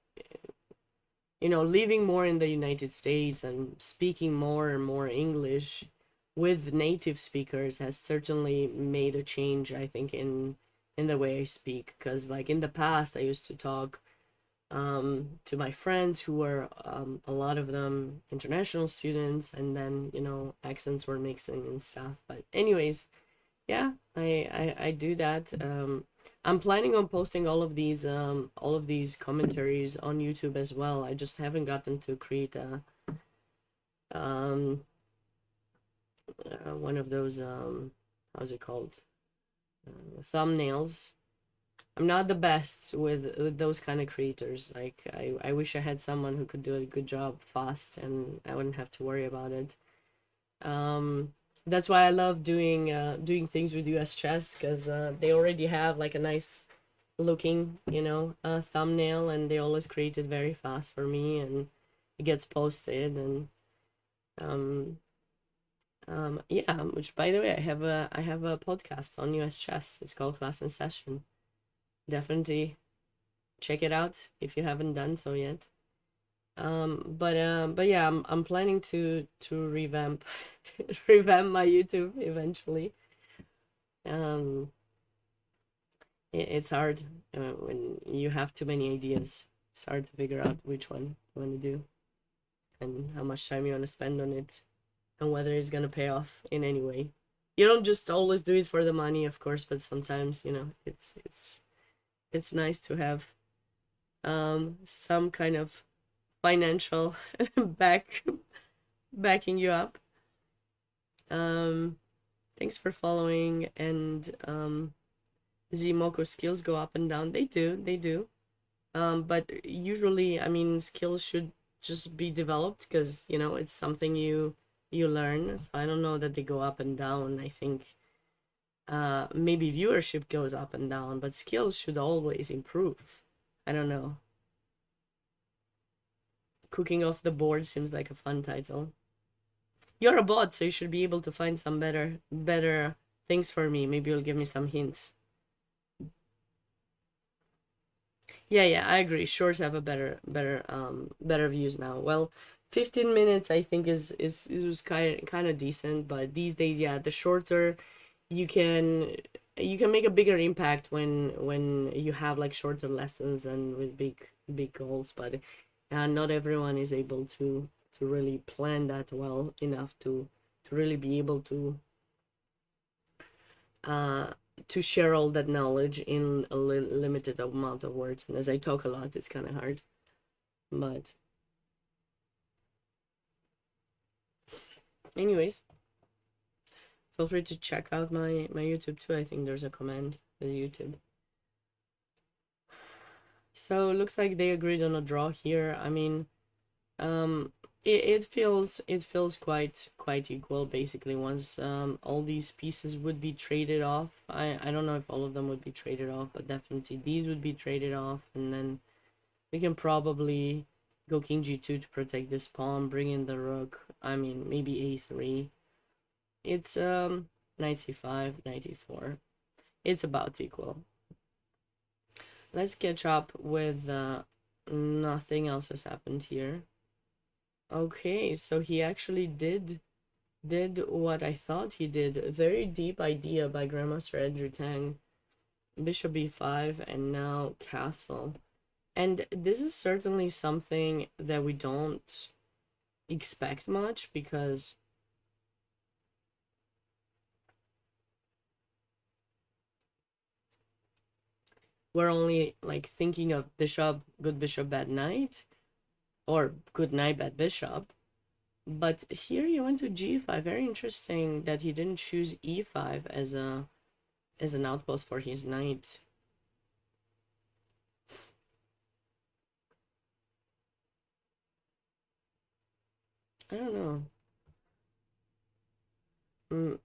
living more in the United States and speaking more and more English with native speakers has certainly made a change, I think, in the way I speak. Because like in the past, I used to talk to my friends who were a lot of them international students, and then accents were mixing and stuff. But anyways, yeah, I do that. I'm planning on posting all of these commentaries on YouTube as well. I just haven't gotten to create a um one of those how's it called, thumbnails. I'm not the best with those kind of creators. Like I wish I had someone who could do a good job fast and I wouldn't have to worry about it. That's why I love doing things with US Chess, because they already have like a nice looking, thumbnail, and they always create it very fast for me, and it gets posted. And um yeah, which by the way, I have a podcast on US Chess. It's called Class in Session. Definitely check it out if you haven't done so yet. But yeah, I'm planning to revamp revamp my YouTube eventually. Um, it's hard when you have too many ideas. It's hard to figure out which one you want to do and how much time you want to spend on it and whether it's gonna pay off in any way. You don't just always do it for the money, of course, but sometimes it's nice to have some kind of financial back backing you up. Um, Thanks for following. And Zmoko, skills go up and down. They do. But usually, I mean, skills should just be developed because it's something you learn. So I don't know that they go up and down. I think maybe viewership goes up and down, but skills should always improve. I don't know. Cooking off the board seems like a fun title. You're a bot, so you should be able to find some better things for me. Maybe you'll give me some hints. Yeah, I agree. Shorts have a better views now. Well, 15 minutes I think is kind of decent, but these days, yeah, the shorter you can you can make a bigger impact when you have like shorter lessons and with big goals, but not everyone is able to really plan that well enough to really be able uh to share all that knowledge in a limited amount of words. And as I talk a lot, it's kind of hard. But anyways, feel free to check out my YouTube too. I think there's a command with YouTube. So it looks like they agreed on a draw here. I mean, it feels quite equal basically once all these pieces would be traded off. I don't know if all of them would be traded off, but definitely these would be traded off, and then we can probably go king g2 to protect this pawn, bring in the rook. I mean, maybe a3. It's knight c5, knight e4. It's about equal. Let's catch up with nothing else has happened here. Okay, so he actually did what I thought he did. A very deep idea by Grandmaster Andrew Tang. Bishop e5 and now castle. And this is certainly something that we don't expect much because we're only like thinking of bishop, good bishop, bad knight, or good knight, bad bishop. But here he went to g5. Very interesting that he didn't choose e5 as an outpost for his knight. I don't know.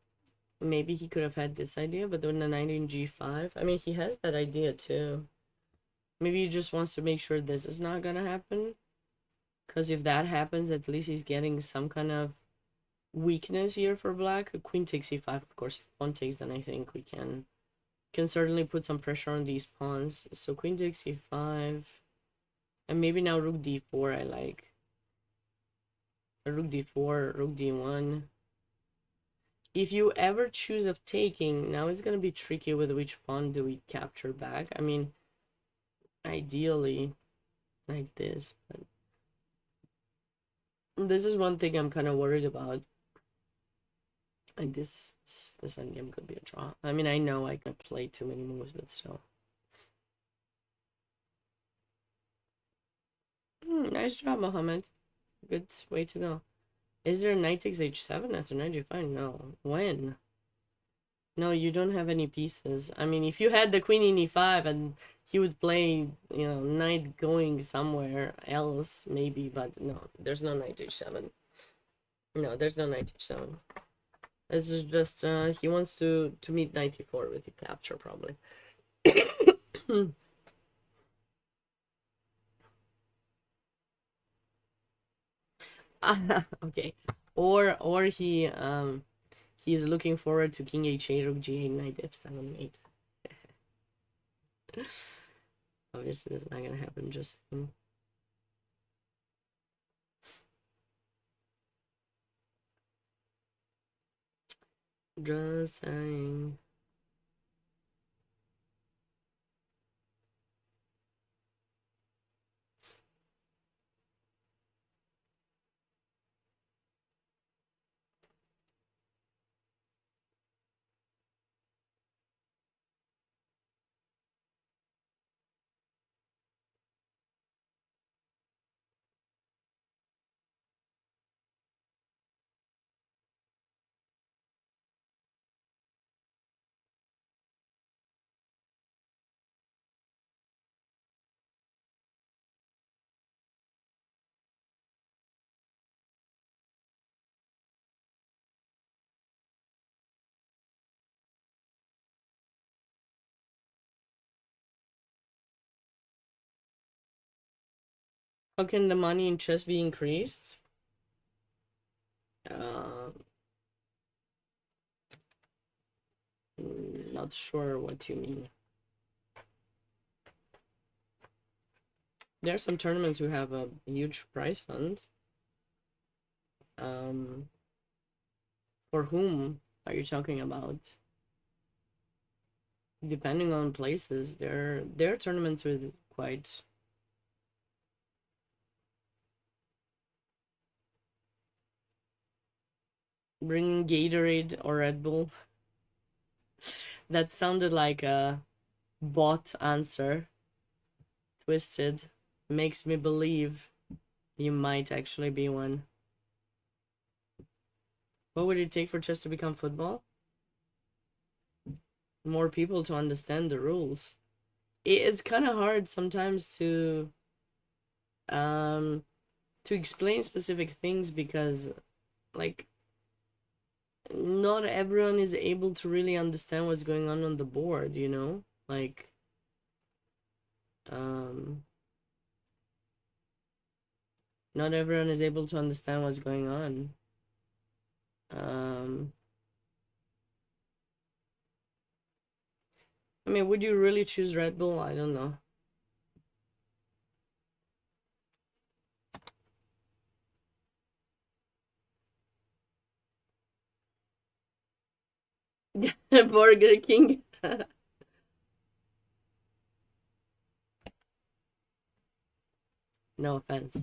Maybe he could have had this idea, but then the knight in g5. I mean, he has that idea too. Maybe he just wants to make sure this is not gonna happen. Because if that happens, at least he's getting some kind of weakness here for black. Queen takes e5, of course. If pawn takes, then I think we can certainly put some pressure on these pawns. So queen takes e5. And maybe now rook d4 I like. Rook d4, rook d1. If you ever choose of taking, now it's going to be tricky with which pawn do we capture back. I mean, ideally, like this. But this is one thing I'm kind of worried about. Like this endgame could be a draw. I mean, I know I can play too many moves, but still. Nice job, Mohammed. Good way to go. Is there knight takes h7 after knight g5? No. When? No, you don't have any pieces. I mean, if you had the queen in e5 and he would play, you know, knight going somewhere else, maybe, but no, there's no knight h7. No, there's no knight h7. This is just, he wants to meet knight e4 with the capture, probably. Okay. Or he's looking forward to king h8, rook g8, knight f7, mate. Obviously, that's not gonna happen. Just saying. Just saying. How can the money in chess be increased? Not sure what you mean. There are some tournaments who have a huge prize fund. For whom are you talking about? Depending on places, there are tournaments with quite. Bringing Gatorade or Red Bull. That sounded like a bot answer. Twisted. Makes me believe you might actually be one. What would it take for chess to become football? More people to understand the rules. It's kind of hard sometimes to explain specific things because, like, not everyone is able to really understand what's going on the board, you know? Like, not everyone is able to understand what's going on. I mean, would you really choose Red Bull? I don't know. Burger King. No offense.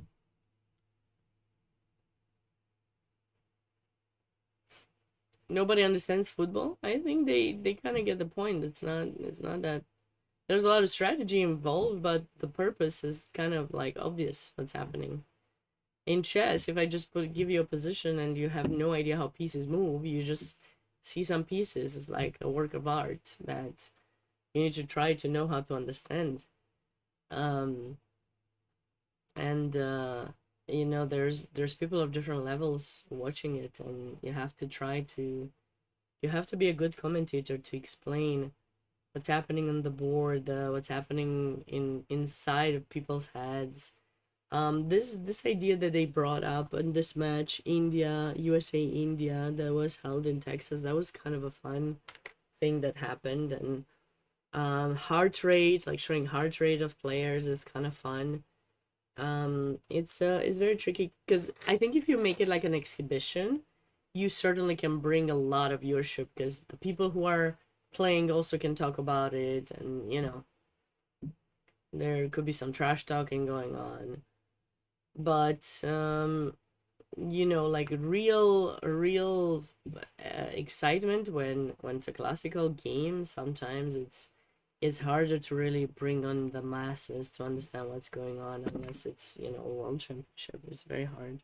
Nobody understands football. I think they kind of get the point. It's not that there's a lot of strategy involved, but the purpose is kind of like obvious what's happening. In chess, if I just give you a position and you have no idea how pieces move, you just see some pieces. It's like a work of art that you need to try to know how to understand. Um, and you know, there's people of different levels watching it, and you have to be a good commentator to explain what's happening on the board, what's happening inside of people's heads. This idea that they brought up in this match, USA India, that was held in Texas, that was kind of a fun thing that happened. And heart rate, like showing heart rate of players, is kind of fun. It's very tricky because I think if you make it like an exhibition, you certainly can bring a lot of viewership because the people who are playing also can talk about it, and you know, there could be some trash talking going on. But you know, like real excitement when it's a classical game, sometimes it's harder to really bring on the masses to understand what's going on unless it's, you know, a world championship. It's very hard.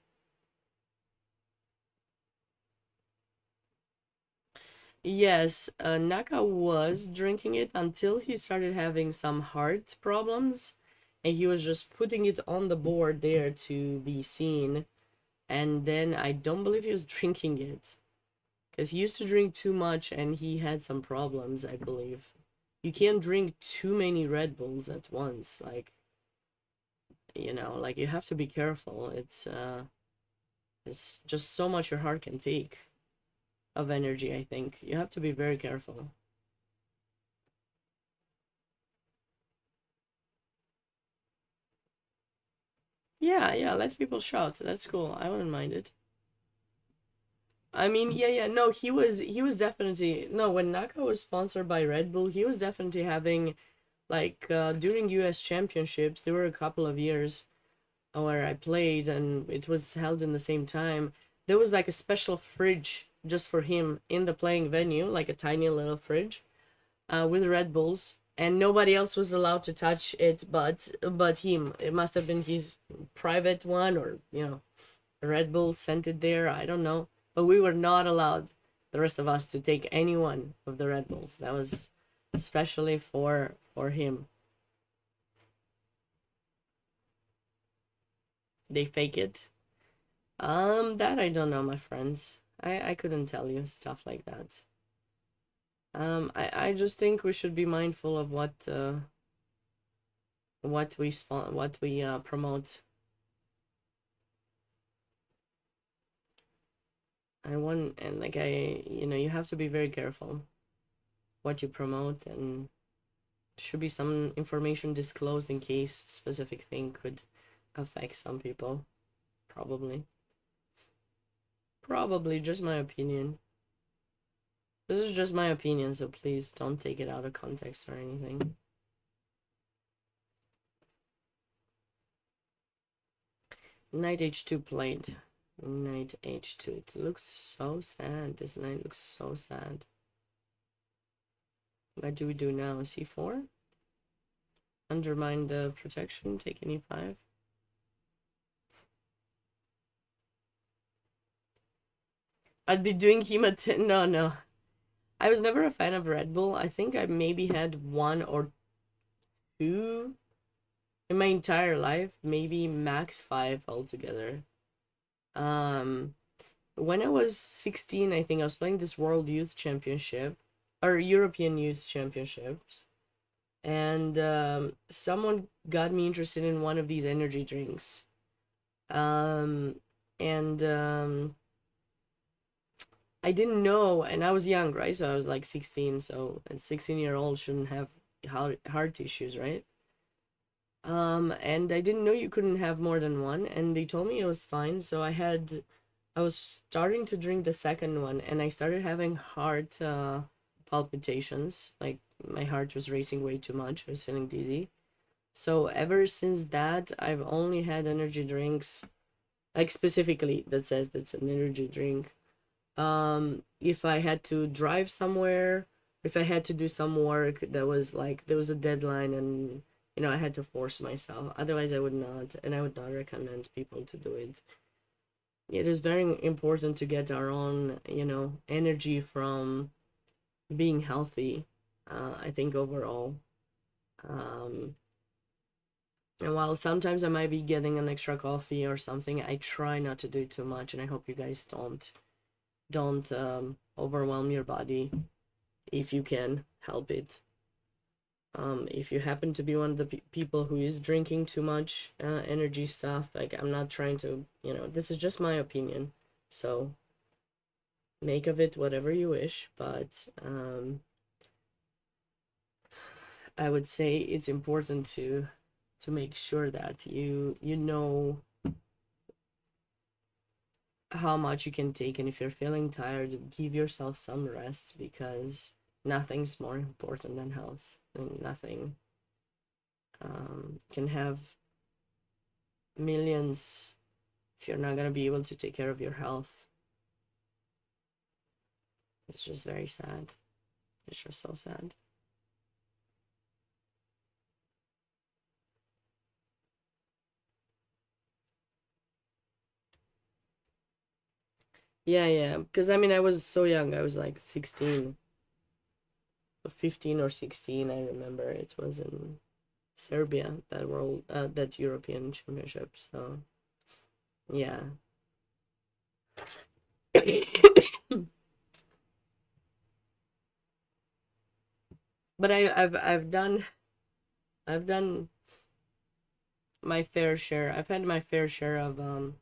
Yes, Naka was drinking it until he started having some heart problems, and he was just putting it on the board there to be seen. And then I don't believe he was drinking it because he used to drink too much and he had some problems, I believe. You can't drink too many Red Bulls at once. Like, you know, like you have to be careful. It's just so much your heart can take of energy, I think. You have to be very careful. Yeah, yeah, let people shout. That's cool. I wouldn't mind it. I mean, yeah, yeah, no, he was definitely no, when Naka was sponsored by Red Bull, he was definitely having like during US championships, there were a couple of years where I played and it was held in the same time. There was like a special fridge just for him in the playing venue, like a tiny little fridge, with Red Bulls, and nobody else was allowed to touch it but him. It must have been his private one, or you know, Red Bull sent it there. I don't know, but we were not allowed, the rest of us, to take any one of the Red Bulls. That was especially for him. They fake it. That I don't know, my friends. I couldn't tell you stuff like that. I just think we should be mindful of what we promote. I want, and like you know, you have to be very careful what you promote, and should be some information disclosed in case specific thing could affect some people. Probably. Probably just my opinion. This is just my opinion, so please don't take it out of context or anything. Knight h2 played. Knight h2. It looks so sad. This knight looks so sad. What do we do now? c4? Undermine the protection. Take an e5. I'd be doing Hema. No, no. I was never a fan of Red Bull. I think I maybe had one or two in my entire life. Maybe max 5 altogether. When I was 16, I think I was playing this World Youth Championship or European Youth Championships, and someone got me interested in one of these energy drinks. Um, and I didn't know, and I was young, right? So I was like 16, so a 16-year-old shouldn't have heart issues, right? And I didn't know you couldn't have more than one, and they told me it was fine. So I was starting to drink the second one, and I started having heart palpitations. Like my heart was racing way too much. I was feeling dizzy. So ever since that, I've only had energy drinks, like specifically that says that's an energy drink. If I had to drive somewhere, if I had to do some work that was like there was a deadline and I had to force myself. Otherwise, I would not, and I would not recommend people to do it. It is very important to get our own, energy from being healthy. I think overall. Um, and while sometimes I might be getting an extra coffee or something, I try not to do too much, and I hope you guys don't overwhelm your body if you can help it. If you happen to be one of the people who is drinking too much energy stuff, like I'm not trying to, this is just my opinion. So make of it whatever you wish, but I would say it's important to make sure that you know how much you can take, and if you're feeling tired, give yourself some rest, because nothing's more important than health, and nothing can have millions if you're not going to be able to take care of your health. It's just very sad. It's just so sad. Yeah, because I mean I was so young. I was like 16, 15 or 16. I remember it was in Serbia, that European Championship. So yeah. But I've done my fair share. I've had my fair share of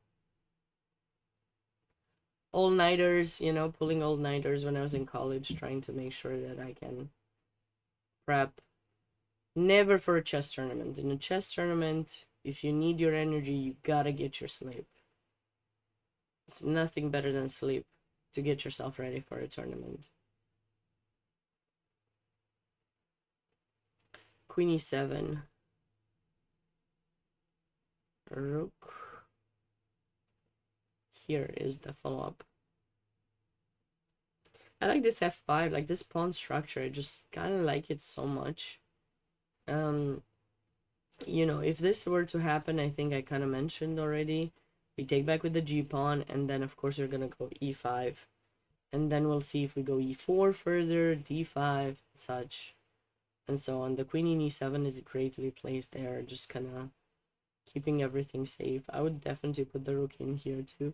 all-nighters, pulling all-nighters when I was in college, trying to make sure that I can prep. Never for a chess tournament. In a chess tournament, if you need your energy, you gotta get your sleep. It's nothing better than sleep to get yourself ready for a tournament. Queen e7. Rook. Here is the follow-up. I like this f5, like this pawn structure. I just kind of like it so much. If this were to happen, I think I kind of mentioned already, we take back with the g-pawn, and then of course we're gonna go e5, and then we'll see if we go e4 further, d5, such, and so on. The queen in e7 is great to be placed there, just kind of keeping everything safe. I would definitely put the rook in here too.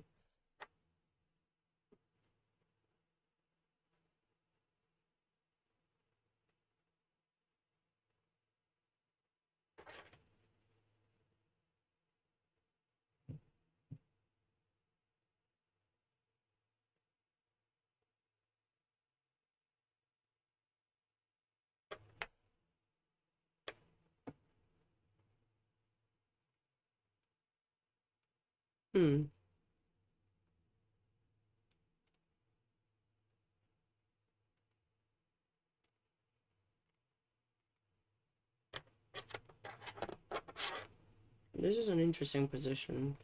This is an interesting position.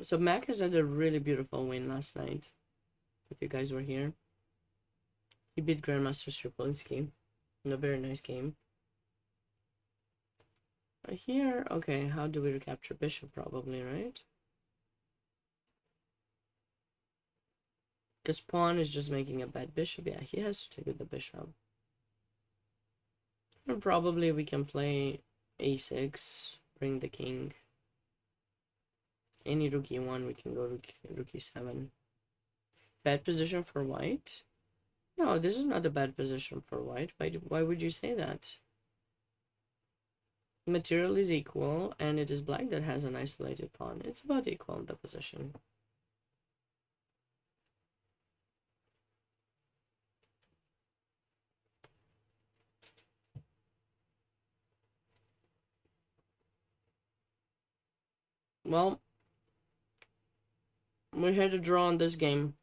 So Mac has had a really beautiful win last night, if you guys were here. He beat Grandmaster Strapolsky in a very nice game. Here, okay, how do we recapture bishop? Probably, right? Because pawn is just making a bad bishop. Yeah, he has to take with the bishop. And probably we can play a6, bring the king. Any rook e1, we can go rook e7. Bad position for white? No, this is not a bad position for white. Why would you say that? Material is equal, and it is black that has an isolated pawn. It's about equal in the position. Well, we had a draw in this game.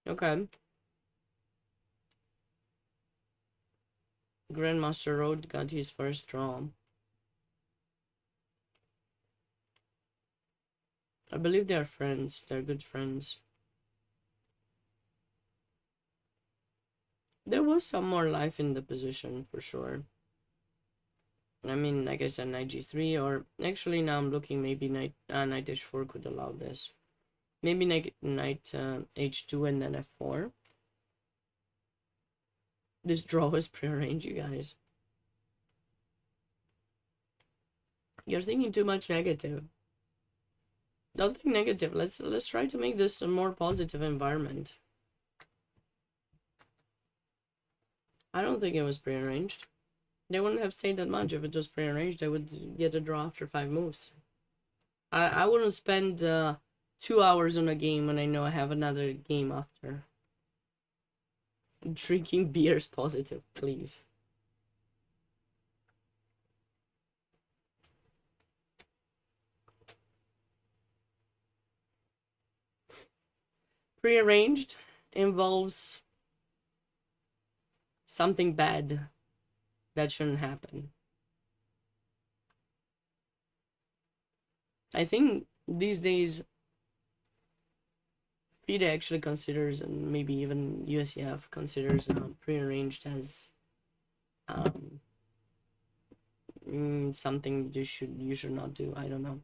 Okay. Grandmaster Road got his first draw. I believe they are friends. They're good friends. There was some more life in the position for sure. I mean, like I said, knight g3, or actually now I'm looking, maybe knight h4 could allow this. Maybe knight h2 and then f4. This draw was prearranged, you guys. You're thinking too much negative. Don't think negative. Let's try to make this a more positive environment. I don't think it was prearranged. They wouldn't have stayed that much if it was prearranged. They would get a draw after 5 moves. I wouldn't spend 2 hours on a game when I know I have another game after. Drinking beers positive, please. Prearranged involves something bad that shouldn't happen. I think these days FIDE actually considers, and maybe even USCF considers prearranged as something you should not do. I don't know,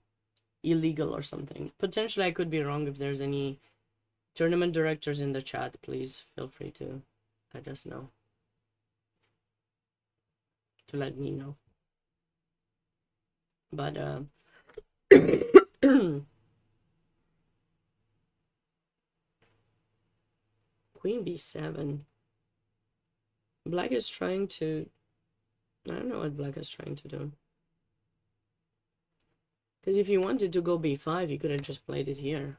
illegal or something. Potentially I could be wrong. If there's any tournament directors in the chat, please feel free to let us know. To let me know. But Queen b7. Black is trying to... I don't know what black is trying to do. Because if he wanted to go b5, he could have just played it here.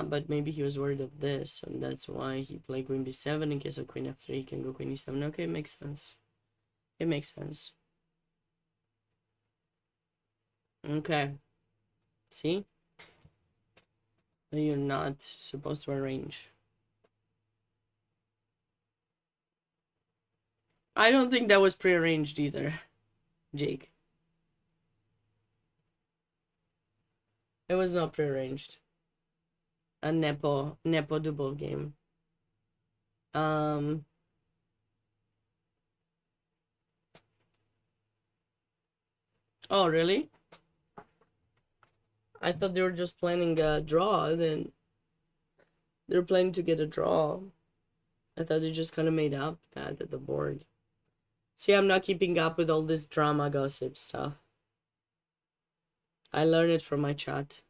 But maybe he was worried of this, and that's why he played queen b7 in case of queen f3. He can go queen e7. Okay, it makes sense. It makes sense. Okay. See? So you're not supposed to arrange. I don't think that was prearranged either, Jake. It was not prearranged. A Nepo double game. Oh, really? I thought they were just planning a draw, then they were planning to get a draw. I thought they just kind of made up that at the board. See, I'm not keeping up with all this drama gossip stuff. I learned it from my chat.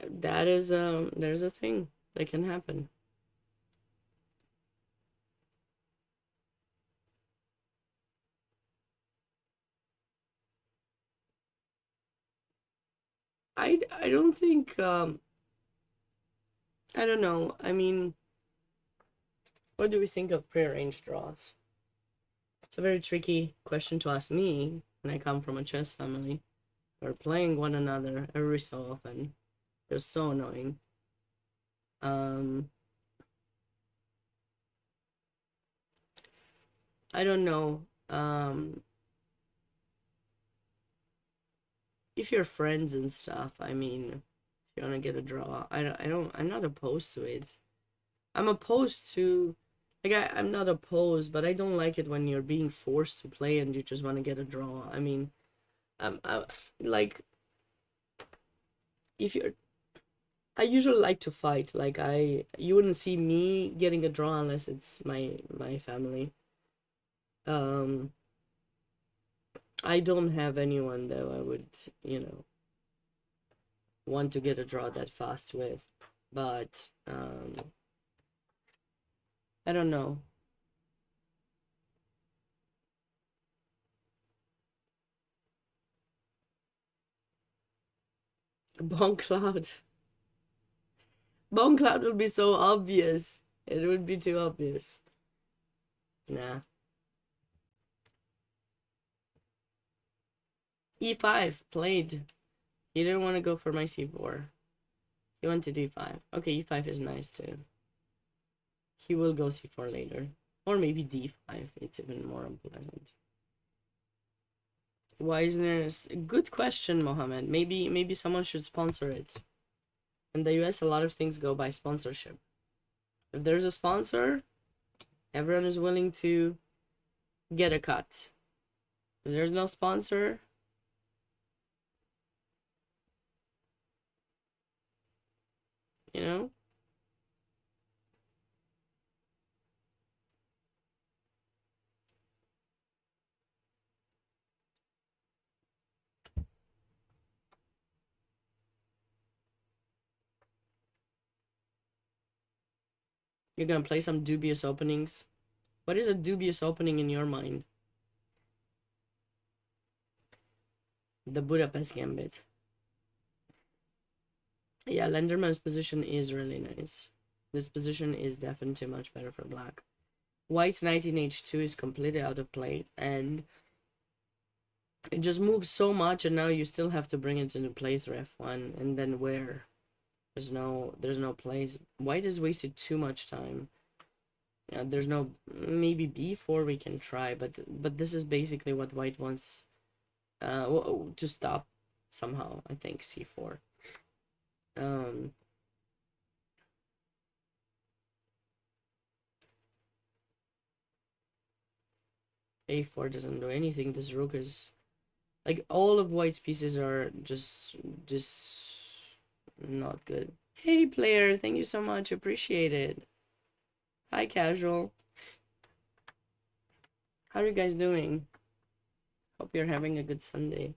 That is, there's a thing that can happen. I don't think, I don't know. I mean, what do we think of prearranged draws? It's a very tricky question to ask me when I come from a chess family. We're playing one another every so often. They're so annoying. I don't know. If you're friends and stuff, I mean, if you want to get a draw, I'm not opposed to it. I'm opposed to, like, I'm not opposed, but I don't like it when you're being forced to play and you just want to get a draw. I mean, like, if you're, I usually like to fight. Like, you wouldn't see me getting a draw unless it's my family. I don't have anyone that I would, want to get a draw that fast with, but I don't know. Bone Cloud. Bone Cloud would be so obvious. It would be too obvious. Nah. E5 played. He didn't want to go for my C4. He went to D5. Okay, E5 is nice too. He will go C4 later. Or maybe D5. It's even more unpleasant. Wiseness. Good question, Mohammed. Maybe someone should sponsor it. In the US, a lot of things go by sponsorship. If there's a sponsor, everyone is willing to get a cut. If there's no sponsor, you know? You're gonna play some dubious openings. What is a dubious opening in your mind? The Budapest Gambit. Yeah, Lenderman's position is really nice. This position is definitely much better for black. White's knight in h2 is completely out of play, and it just moves so much, and now you still have to bring it into play through f1, and then where? There's no place. White has wasted too much time. There's no, maybe b4 we can try, but this is basically what white wants to stop somehow. I think c4. A4 doesn't do anything. This rook is like, all of white's pieces are just not good. Hey player, thank you so much, appreciate it. Hi casual. How are you guys doing? Hope you're having a good Sunday.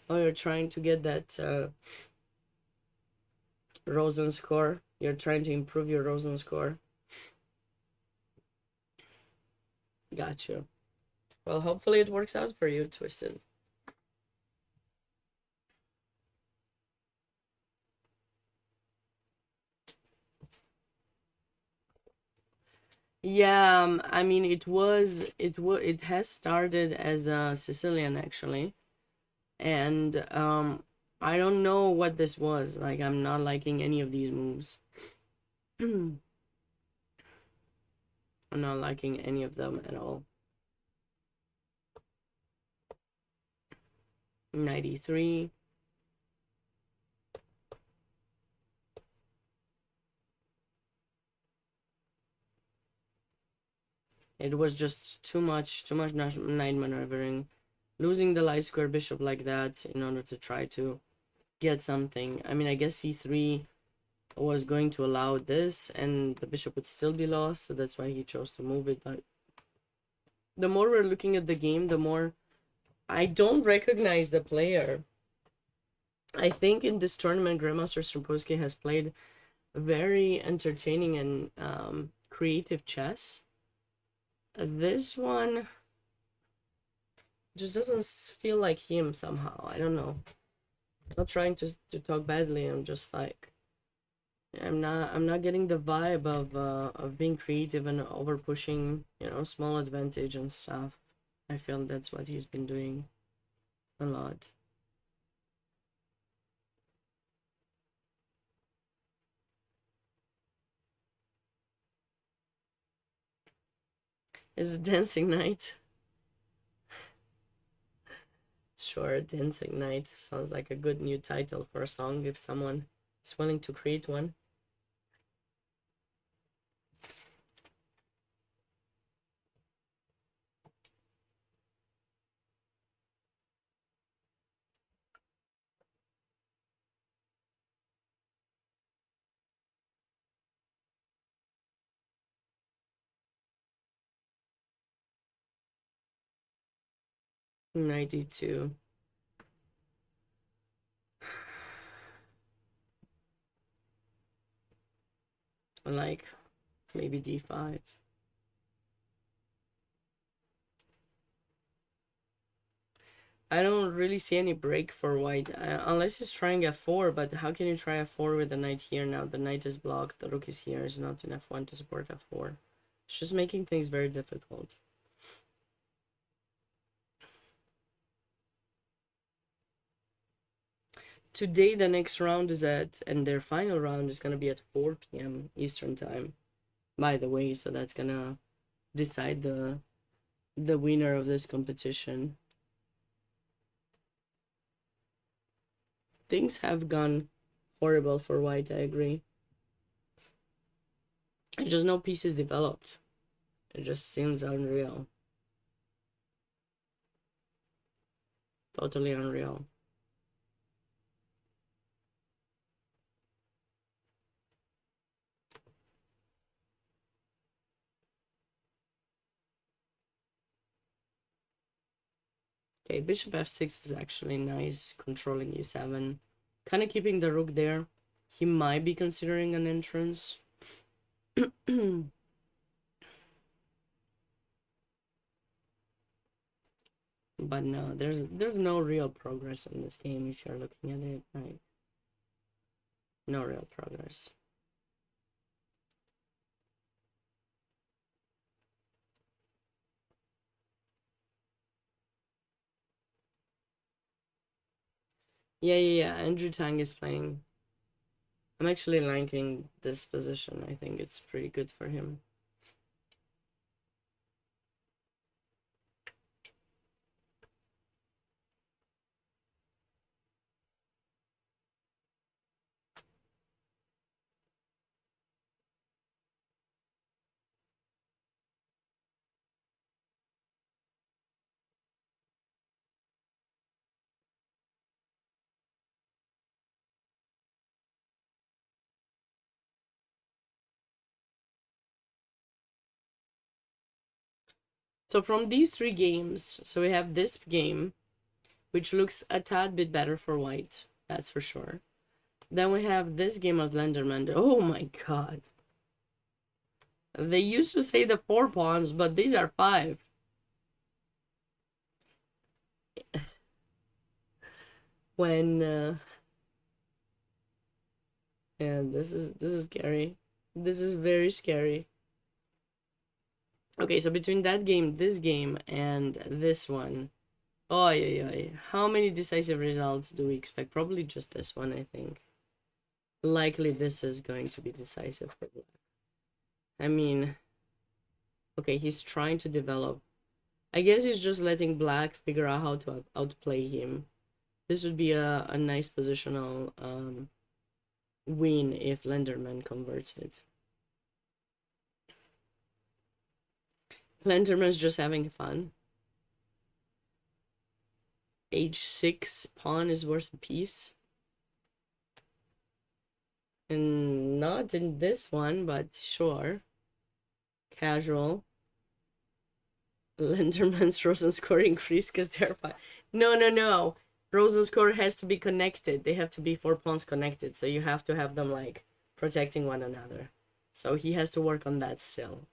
Oh, you're trying to get that Rosen score. You're trying to improve your Rosen score. Got you. Well, hopefully it works out for you, Twisted. Yeah, I mean, it has started as a Sicilian actually, and I don't know what this was. Like, I'm not liking any of these moves. I'm not liking any of them at all. 93. It was just too much knight maneuvering. Losing the light square bishop like that in order to try to get something. I mean, I guess c3 was going to allow this and the bishop would still be lost, so that's why he chose to move it. But the more we're looking at the game, the more I don't recognize the player. I think in this tournament, Grandmaster Stropolsky has played very entertaining and creative chess. This one just doesn't feel like him somehow. I don't know. I'm not trying to talk badly. I'm just like, I'm not getting the vibe of being creative and over pushing, small advantage and stuff. I feel that's what he's been doing a lot. Is it Dancing Night? Sure, Dancing Night sounds like a good new title for a song if someone is willing to create one. 92. Like maybe d5. I don't really see any break for white, unless he's trying f4, but how can you try f4 with the knight here now? The knight is blocked, the rook is here, is not in f1 to support f4. It's just making things very difficult. Today, the next round is and their final round is going to be at 4 p.m. Eastern time, by the way, so that's going to decide the winner of this competition. Things have gone horrible for white, I agree. I just no pieces developed. It just seems unreal. Totally unreal. Okay, bishop f6 is actually nice, controlling e7. Kind of keeping the rook there. He might be considering an entrance. But no, there's no real progress in this game if you're looking at it. Like, no real progress. Yeah. Andrew Tang is playing. I'm actually liking this position. I think it's pretty good for him. So from these three games, so we have this game, which looks a tad bit better for white, that's for sure. Then we have this game of Lenderman. Oh my god. They used to say the 4 pawns, but these are 5. When yeah, this is scary. This is very scary. Okay, so between that game, this game, and this one, oh yeah. How many decisive results do we expect? Probably just this one, I think. Likely this is going to be decisive for black. I mean, okay, he's trying to develop. I guess he's just letting black figure out how to outplay him. This would be a nice positional win if Lenderman converts it. Lenderman's just having fun. H6 pawn is worth a piece. And not in this one, but sure. Casual. Lenderman's Rosen score increased because they're fine. No. Rosen score has to be connected. They have to be 4 pawns connected. So you have to have them like protecting one another. So he has to work on that still.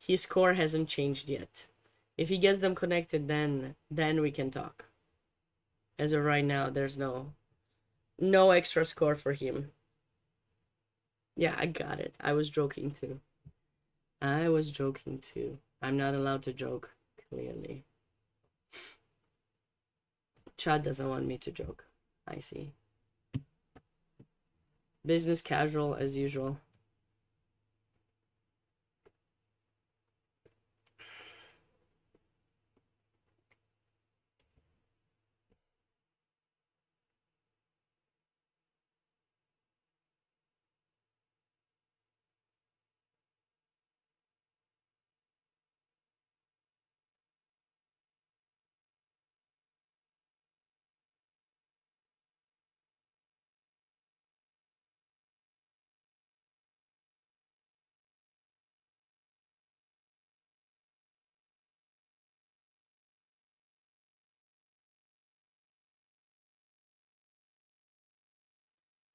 His score hasn't changed yet. If he gets them connected, then we can talk. As of right now, there's no extra score for him. Yeah, I got it. I was joking too. I'm not allowed to joke, clearly. Chad doesn't want me to joke. I see. Business casual as usual.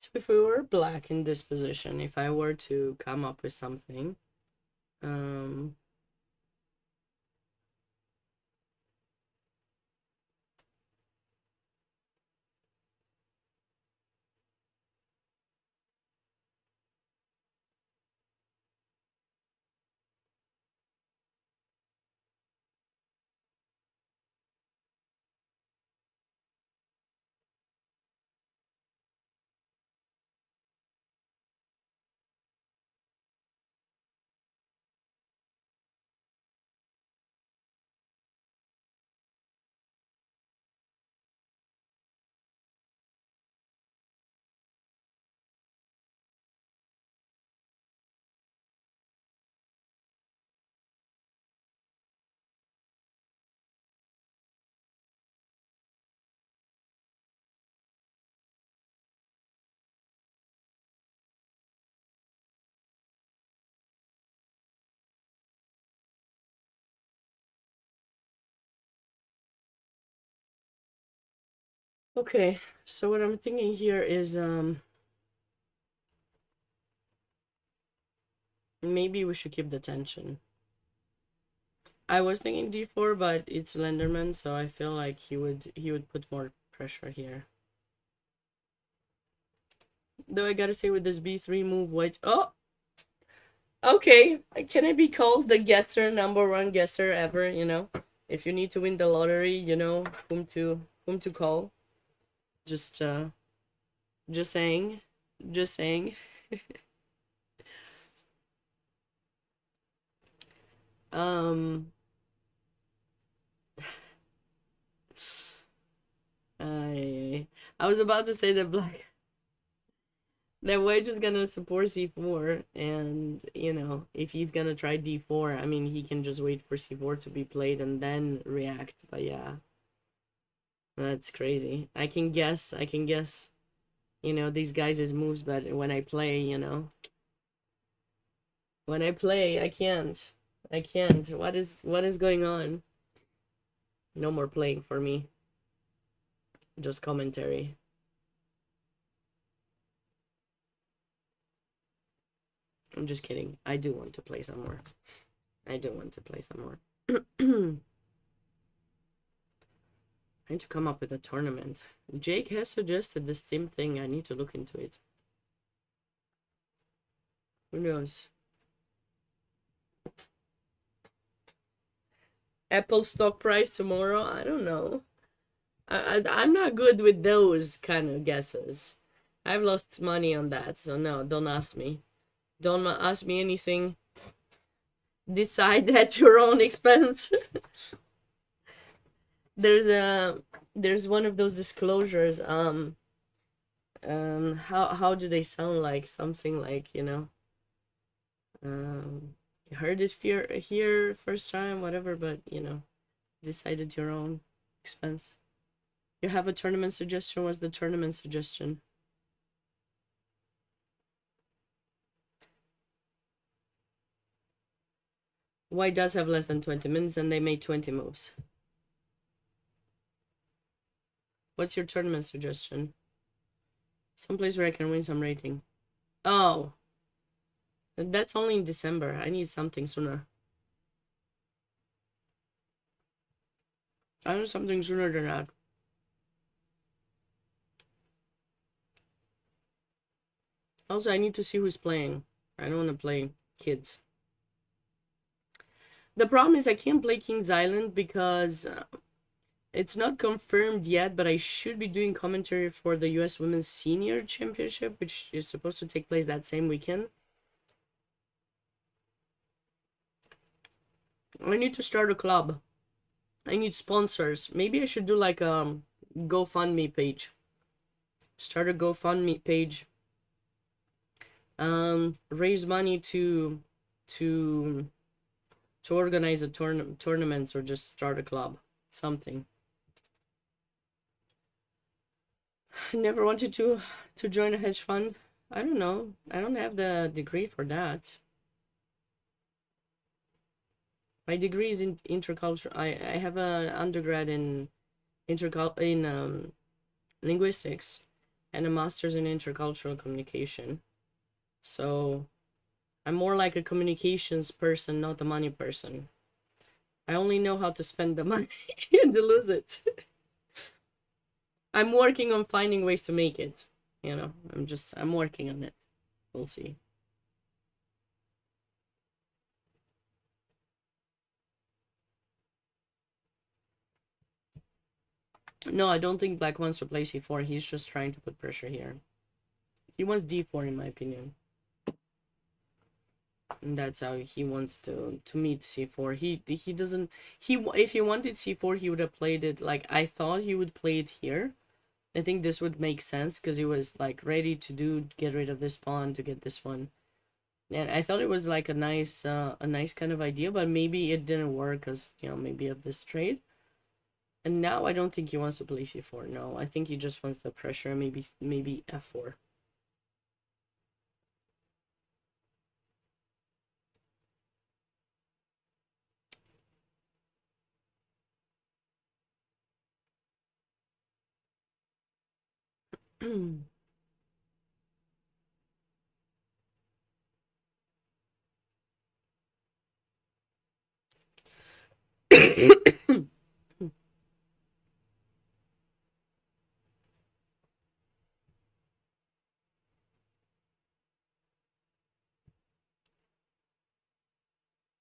So if we were black in this position, if I were to come up with something, okay, so what I'm thinking here is maybe we should keep the tension. I was thinking d4, but it's Lenderman, so I feel like he would put more pressure here. Though I gotta say with this b3 move, white. Oh, okay. Can I be called the guesser, #1 guesser ever? You know, if you need to win the lottery, you know whom to call. Just saying, just saying. um. I was about to say that white is gonna support c4, and you know, if he's gonna try d4, I mean, he can just wait for c4 to be played and then react. But yeah, that's crazy. I can guess, you know, these guys' moves, but when I play, you know, I can't. What is going on? No more playing for me. Just commentary. I'm just kidding. I do want to play some more. I need to come up with a tournament. Jake has suggested this team thing. I need to look into it. Who knows? Apple stock price tomorrow? I don't know. I'm not good with those kind of guesses. I've lost money on that, so no, don't ask me. Don't ask me anything. Decide at your own expense. There's one of those disclosures. How do they sound like? Something like, you know, you heard it here first time, whatever, but you know, decide at your own expense. You have a tournament suggestion? What's the tournament suggestion? White does have less than 20 minutes and they made 20 moves. What's your tournament suggestion? Someplace where I can win some rating. Oh. That's only in December. I need something sooner. I need something sooner than that. Also, I need to see who's playing. I don't want to play Kiedes. The problem is I can't play King's Island because it's not confirmed yet, but I should be doing commentary for the US Women's Senior Championship, which is supposed to take place that same weekend. I need to start a club. I need sponsors. Maybe I should do like a GoFundMe page. Start a GoFundMe page. Raise money to organize a tournaments or just start a club. Something. I never wanted to join a hedge fund. I don't know. I don't have the degree for that. My degree is in intercultural. I have an undergrad in linguistics, and a master's in intercultural communication. So I'm more like a communications person, not a money person. I only know how to spend the money and to lose it. I'm working on finding ways to make it. You know, I'm working on it. We'll see. No, I don't think Black wants to play c4. He's just trying to put pressure here. He wants d4 in my opinion. And that's how he wants to meet c4. He doesn't if he wanted c4 he would have played it like I thought he would play it here. I think this would make sense because he was like ready to get rid of this pawn to get this one. And I thought it was like a nice kind of idea, but maybe it didn't work because, you know, maybe of this trade. And now I don't think he wants to play c4. No, I think he just wants the pressure. Maybe f4.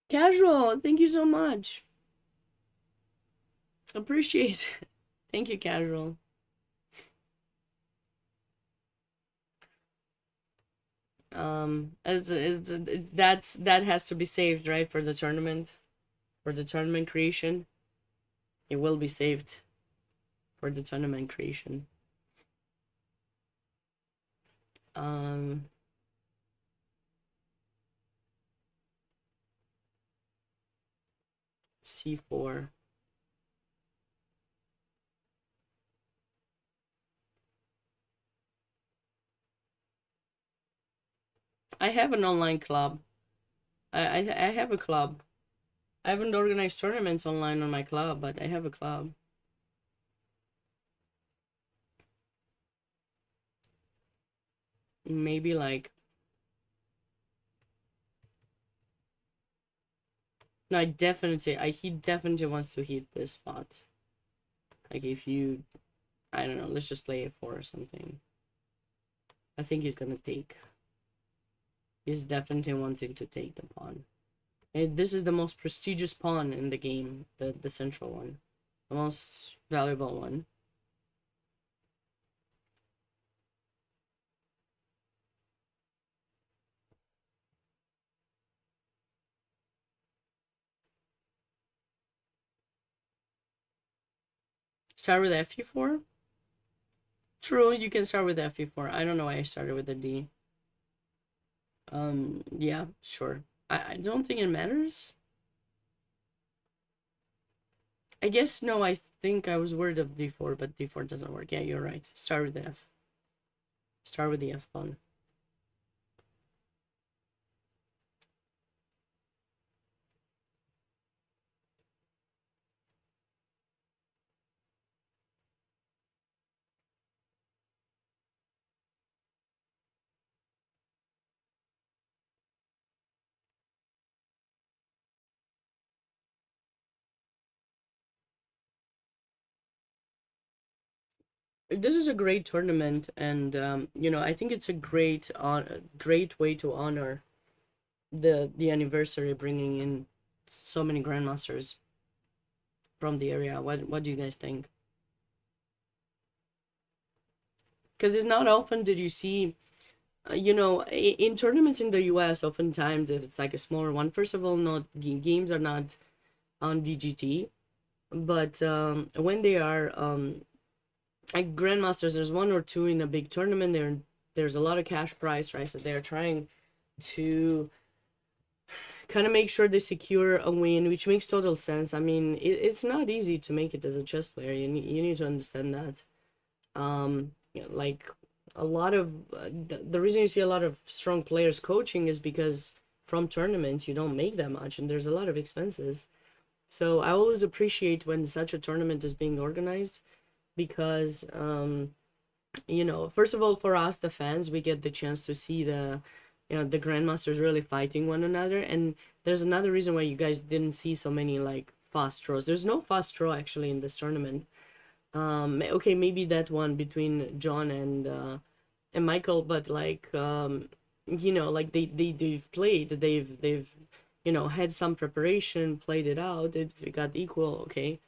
Casual, thank you so much. Appreciate it. Thank you, Casual. That has to be saved, right, for the tournament, creation. It will be saved for the tournament creation. C4. I have an online club. I have a club. I haven't organized tournaments online on my club, but I have a club. Maybe like... No, he definitely wants to hit this spot. Like if you... I don't know, let's just play a 4 or something. I think he's gonna take. He's definitely wanting to take the pawn. And this is the most prestigious pawn in the game, the central one. The most valuable one. Start with fe4? True, you can start with fe4. I don't know why I started with the d. Yeah, sure. I don't think it matters. I guess, no, I think I was worried of d4, but d4 doesn't work. Yeah, you're right. Start with the f. Start with the f pawn. This is a great tournament, and you know, I think it's a great way to honor the anniversary, bringing in so many grandmasters from the area. What do you guys think? Because it's not often did you see, you know, in tournaments in the US, oftentimes if it's like a smaller one, first of all, not games are not on DGT, but when they are like grandmasters, there's one or two in a big tournament. There's a lot of cash prize, right? So they're trying to kind of make sure they secure a win, which makes total sense. I mean, it's not easy to make it as a chess player. You need to understand that. You know, like a lot of the reason you see a lot of strong players coaching is because from tournaments you don't make that much, and there's a lot of expenses. So I always appreciate when such a tournament is being organized, because you know, first of all, for us, the fans, we get the chance to see the, you know, the Grandmasters really fighting one another. And there's another reason why you guys didn't see so many like fast draws. There's no fast draw actually in this tournament. Okay, maybe that one between John and Michael, but like you know, like they've played, they've you know, had some preparation, played it out, it got equal, okay,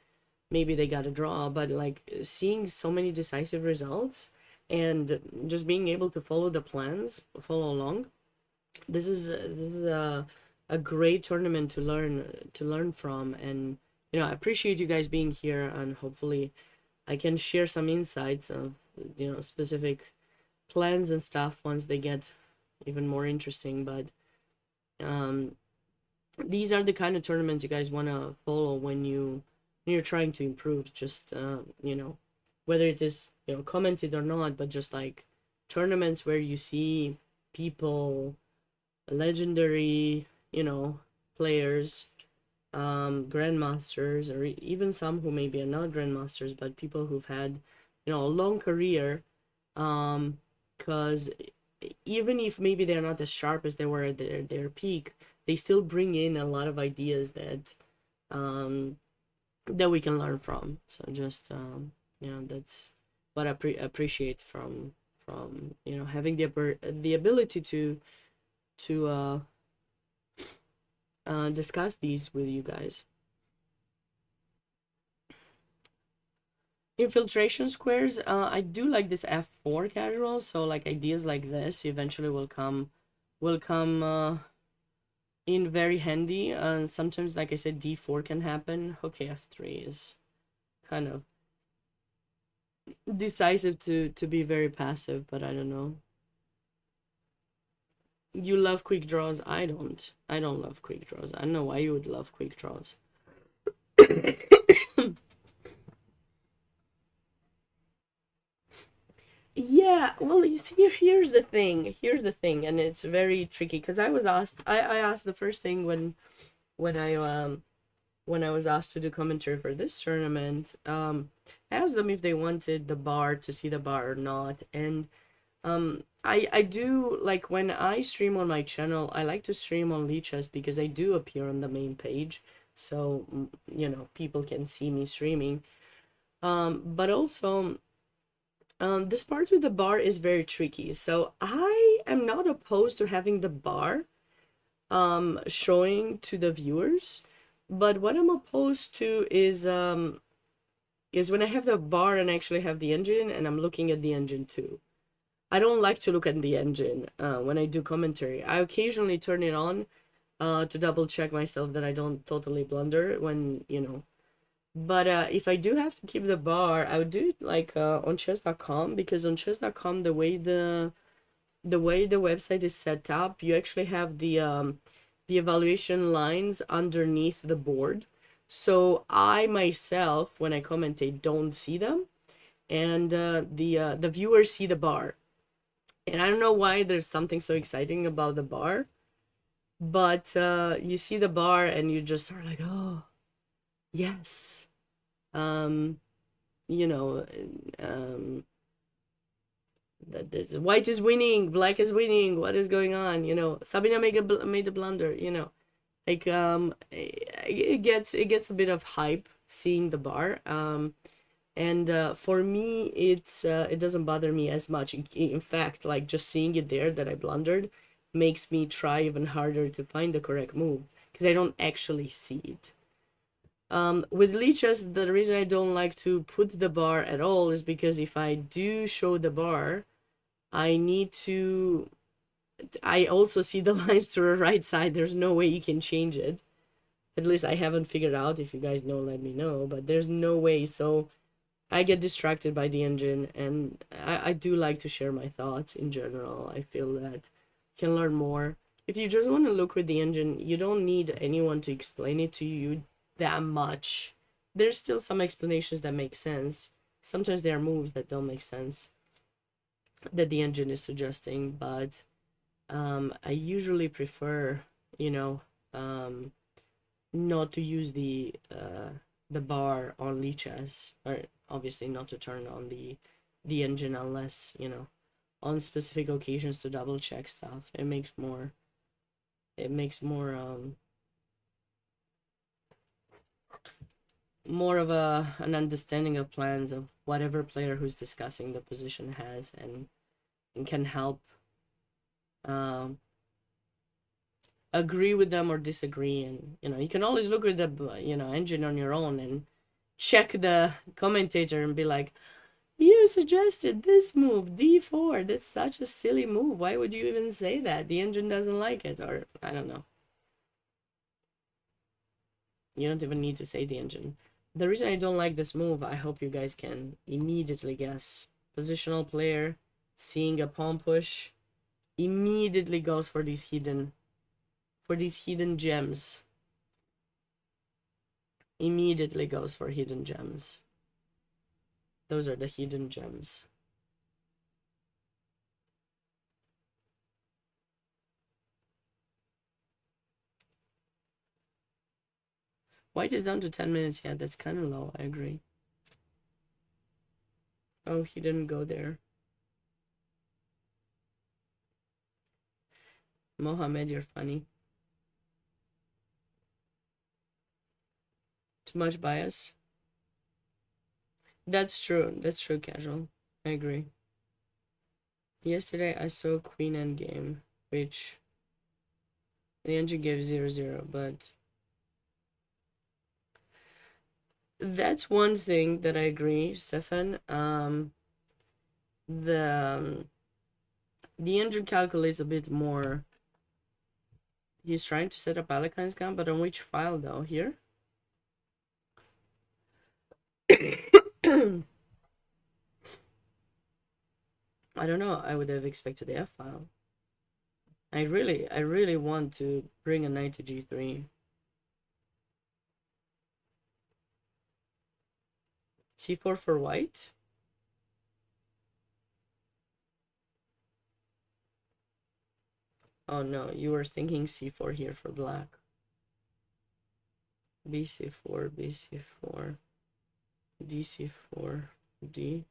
maybe they got a draw, but like seeing so many decisive results and just being able to follow the plans, follow along, this is a great tournament to learn from. And you know, I appreciate you guys being here, and hopefully I can share some insights of, you know, specific plans and stuff once they get even more interesting. But um these are the kind of tournaments you guys want to follow when you're trying to improve. Just you know, whether it is, you know, commented or not, but just like tournaments where you see people, legendary, you know, players, grandmasters, or even some who maybe are not grandmasters, but people who've had, you know, a long career, because even if maybe they're not as sharp as they were at their peak, they still bring in a lot of ideas that um that we can learn from. So just you know, that's what I appreciate from, you know, having the ability to discuss these with you guys. Infiltration squares, I do like this F4 casual, so like ideas like this eventually will come in very handy. And sometimes, like I said, D4 can happen. Okay, F3 is kind of decisive to be very passive, but I don't know. You love quick draws. I don't love quick draws. I don't know why you would love quick draws. Yeah, well, you see, here's the thing, and it's very tricky because I asked the first thing when I when I was asked to do commentary for this tournament, I asked them if they wanted the bar, to see the bar or not. And I do, like, when I stream on my channel, I like to stream on Lichess because I do appear on the main page, so you know, people can see me streaming. But also, this part with the bar is very tricky. So I am not opposed to having the bar showing to the viewers, but what I'm opposed to is when I have the bar and I actually have the engine and I'm looking at the engine too. I don't like to look at the engine when I do commentary. I occasionally turn it on to double check myself that I don't totally blunder when, you know. But if I do have to keep the bar, I would do it like on chess.com, because on chess.com, the way the website is set up, you actually have the evaluation lines underneath the board. So I myself, when I commentate, don't see them, and the viewers see the bar. And I don't know why there's something so exciting about the bar, but you see the bar and you just are like, oh, yes. Um, you know, um, that white is winning, black is winning. What is going on? You know, Sabina made a blunder. You know, like it gets a bit of hype seeing the bar. And for me, it doesn't bother me as much. In fact, like just seeing it there that I blundered makes me try even harder to find the correct move because I don't actually see it. With leeches, the reason I don't like to put the bar at all is because if I do show the bar, I need to. I also see the lines to the right side. There's no way you can change it. At least I haven't figured out. If you guys know, let me know. But there's no way. So I get distracted by the engine, and I do like to share my thoughts in general. I feel that you can learn more. If you just want to look with the engine, you don't need anyone to explain it to you that much. There's still some explanations that make sense. Sometimes there are moves that don't make sense that the engine is suggesting, but I usually prefer, you know, not to use the bar on leeches, or obviously not to turn on the engine unless, you know, on specific occasions to double check stuff. It makes more more of an understanding of plans of whatever player who's discussing the position has, and can help agree with them or disagree. And you know, you can always look at the, you know, engine on your own and check the commentator and be like, you suggested this move, d4, that's such a silly move, why would you even say that? The engine doesn't like it. Or I don't know, you don't even need to say the engine. The reason I don't like this move, I hope you guys can immediately guess. Positional player seeing a pawn push immediately goes for these hidden gems. Immediately goes for hidden gems. Those are the hidden gems. White is down to 10 minutes. Yeah, that's kind of low. I agree. Oh, he didn't go there. Mohammed, you're funny. Too much bias. That's true. That's true, casual. I agree. Yesterday I saw Queen Endgame, which the engine gave 0-0, but that's one thing that I agree, Stefan. The engine calculates a bit more. He's trying to set up Alekine's gun, but on which file though? Here? I don't know. I would have expected the F file. I really want to bring a knight to G3. C4 for white. Oh no, you were thinking C4 here for black. BC4, BC4, DC4, D,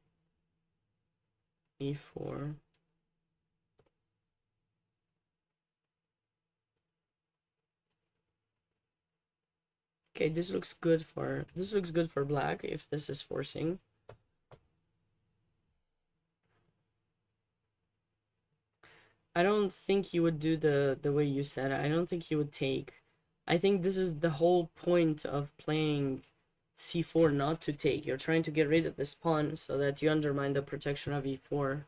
E4. Okay, this looks good for black if this is forcing. I don't think he would do the way you said it. I don't think he would take. I think this is the whole point of playing C4, not to take. You're trying to get rid of this pawn so that you undermine the protection of E4.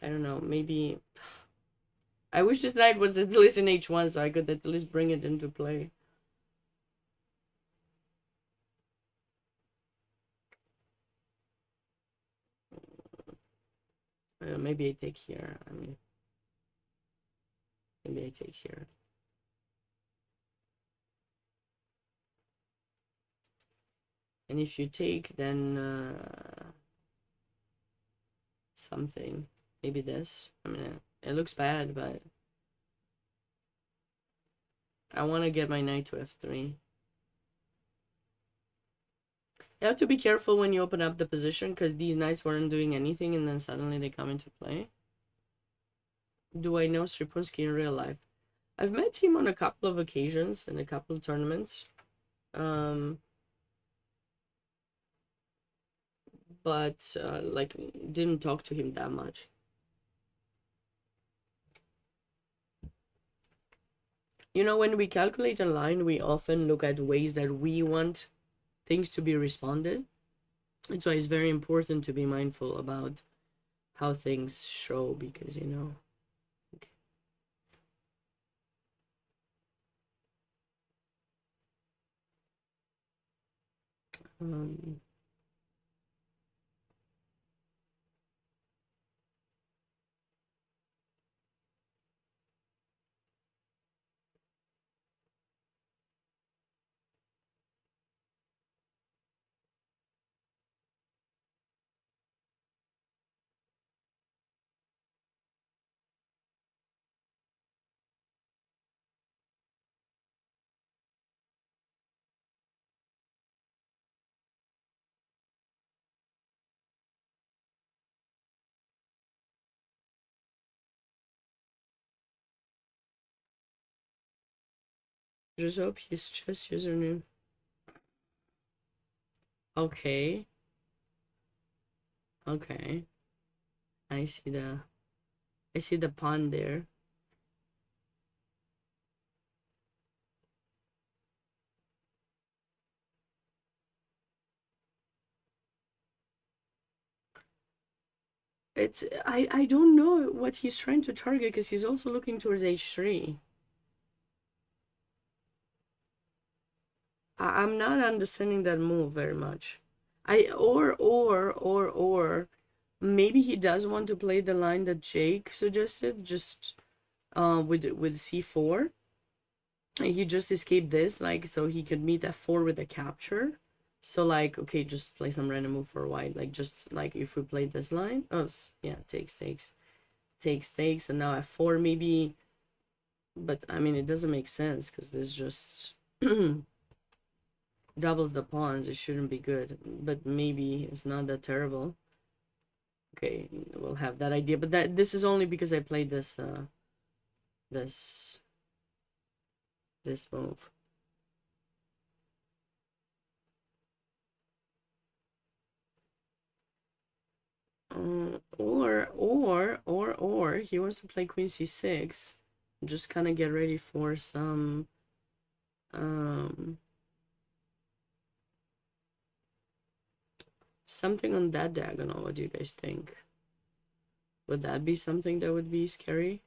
I don't know, maybe I wish this knight was at least in H1 so I could at least bring it into play. Maybe I take here. I mean, maybe I take here. And if you take, then something. Maybe this. I mean, it looks bad, but I want to get my knight to F3. You have to be careful when you open up the position, because these knights weren't doing anything and then suddenly they come into play. Do I know Sripunsky in real life? I've met him on a couple of occasions in a couple of tournaments. But like, didn't talk to him that much. You know, when we calculate a line, we often look at ways that we want things to be responded. And so it's very important to be mindful about how things show, because, you know. Okay. Just hope his chess username. Okay. Okay. I see the pawn there. It's I don't know what he's trying to target because he's also looking towards h3. I'm not understanding that move very much. Or maybe he does want to play the line that Jake suggested, just with c4. And he just escaped this, like, so he could meet f4 with a capture. So like, okay, just play some random move for white. Like, just like if we played this line. Oh, yeah, takes, and now f4 maybe. But I mean, it doesn't make sense because this just doubles the pawns. It shouldn't be good, but maybe it's not that terrible. Okay, we'll have that idea, but this is only because I played this this move. Or he wants to play queen c6, just kind of get ready for some something on that diagonal. What do you guys think? Would that be something that would be scary?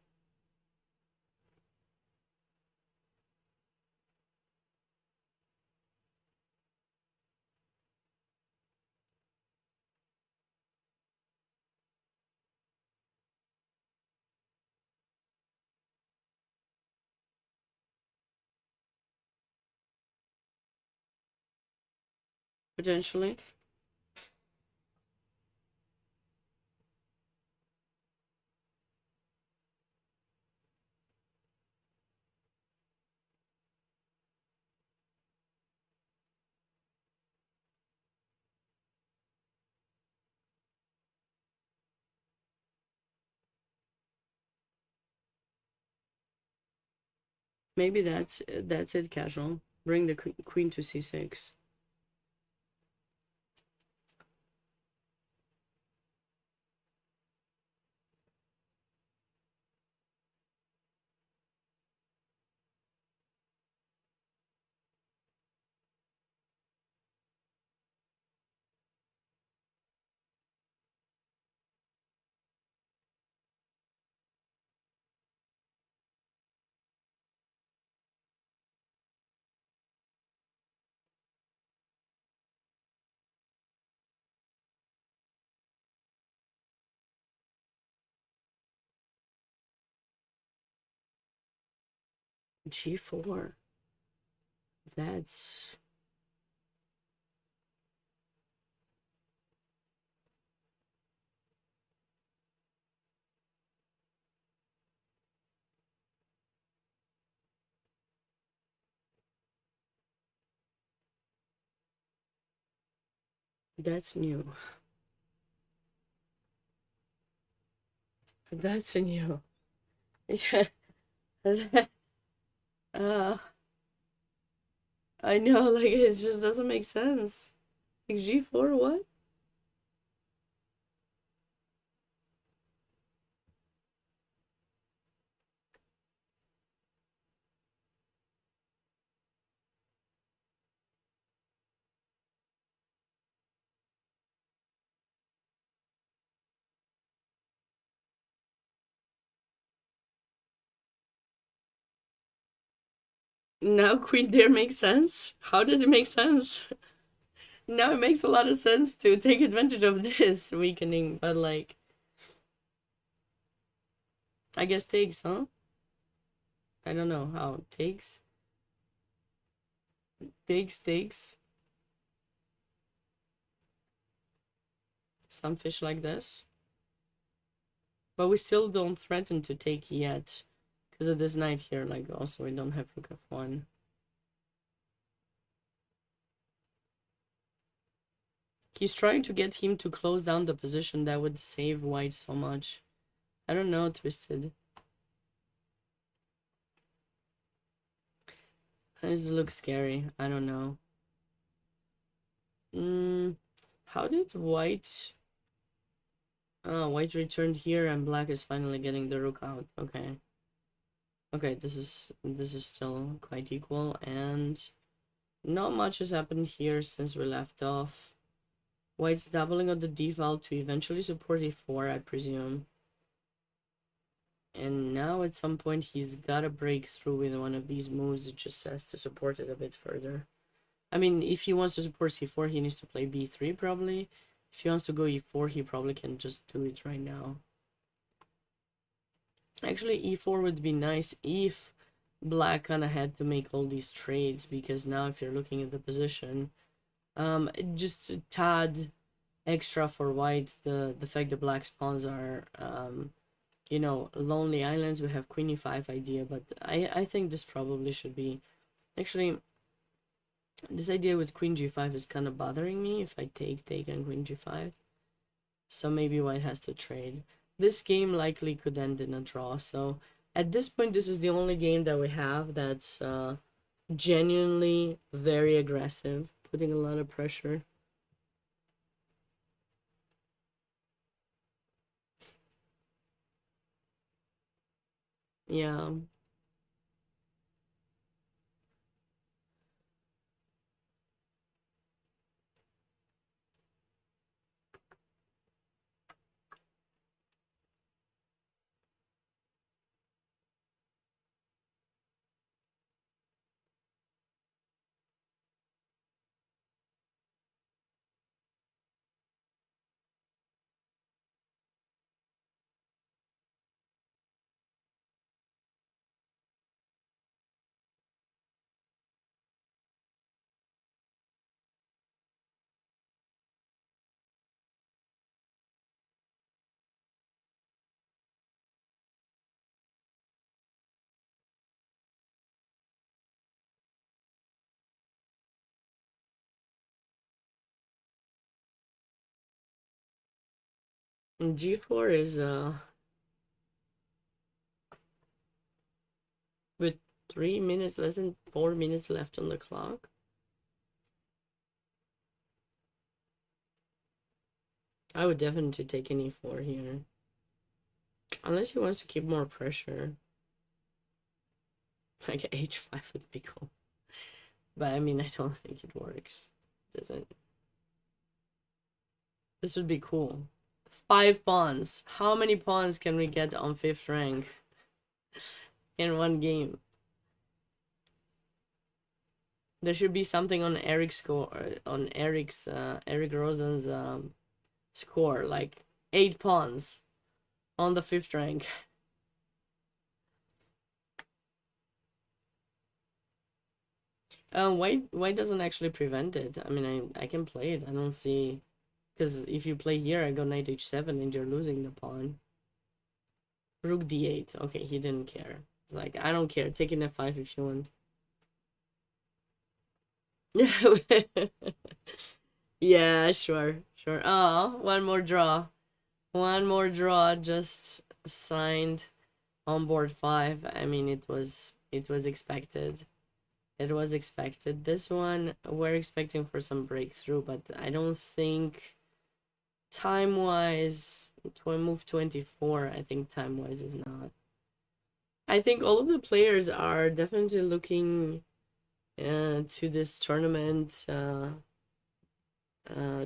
Potentially. Maybe that's it, casual. Bring the queen to c6. g4. That's new. That's new. Yeah. I know, like, it just doesn't make sense. Like, g4, what? Now queen there makes sense? How does it make sense? Now it makes a lot of sense to take advantage of this weakening, but like, I guess takes, huh? I don't know how. Takes? Takes. Some fish like this. But we still don't threaten to take yet. Because of this knight here, like, also we don't have rook f1. He's trying to get him to close down the position. That would save white so much. I don't know, Twisted. This looks scary. I don't know. How did white... Oh, white returned here and black is finally getting the rook out. Okay. Okay, this is still quite equal, and not much has happened here since we left off. White's doubling on the d file to eventually support a4, I presume. And now at some point he's gotta break through with one of these moves. It just says to support it a bit further. I mean, if he wants to support c4, he needs to play b3 probably. If he wants to go e4, he probably can just do it right now. Actually, e4 would be nice if black kind of had to make all these trades, because now if you're looking at the position, just a tad extra for white, the fact that black's pawns are, you know, lonely islands. We have queen e5 idea, but I think this probably should be... Actually, this idea with queen g5 is kind of bothering me if I take and queen g5. So maybe white has to trade. This game likely could end in a draw, so at this point this is the only game that we have that's genuinely very aggressive, putting a lot of pressure. Yeah. And g4 is with 3 minutes, less than 4 minutes left on the clock. I would definitely take an e4 here. Unless he wants to keep more pressure. Like h5 would be cool. But I mean, I don't think it works. Doesn't. This would be cool. 5 pawns. How many pawns can we get on 5th rank in one game? There should be something on Eric's score, on Eric Rosen's score, like 8 pawns on the 5th rank. White doesn't actually prevent it. I mean, I can play it. I don't see, because if you play here, I go knight h7 and you're losing the pawn. Rook d8. Okay, he didn't care. It's like, I don't care. Take an f5 if you want. Yeah, sure. Oh, one more draw. One more draw just signed on board 5. I mean, it was expected. It was expected. This one, we're expecting for some breakthrough, but I don't think time-wise, to move 24, I think time-wise is not. I think all of the players are definitely looking to this tournament,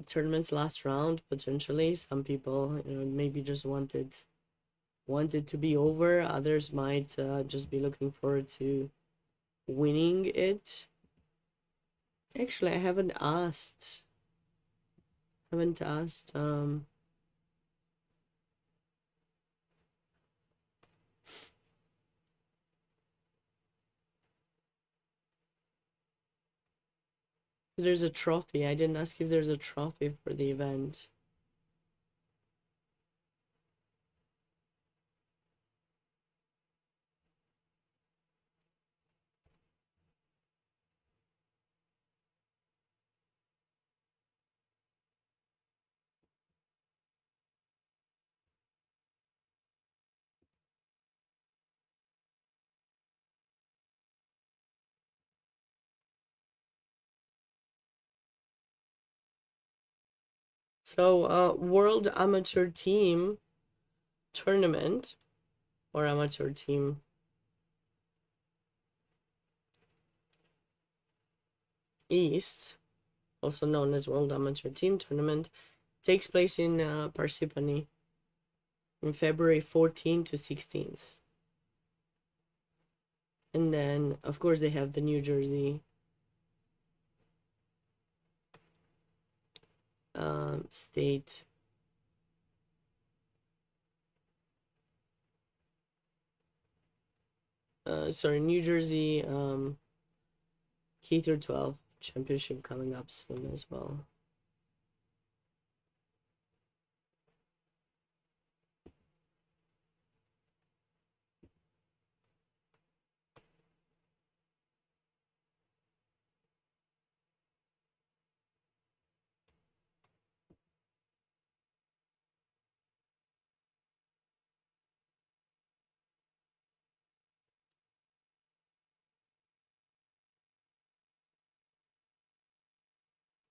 tournament's last round, potentially. Some people, you know, maybe just wanted to be over. Others might just be looking forward to winning it. Actually, I haven't asked. There's a trophy. I didn't ask if there's a trophy for the event. So, World Amateur Team Tournament, or Amateur Team East, also known as World Amateur Team Tournament, takes place in Parsippany in February 14th to 16th. And then, of course, they have the New Jersey state. New Jersey K through 12 championship coming up soon as well.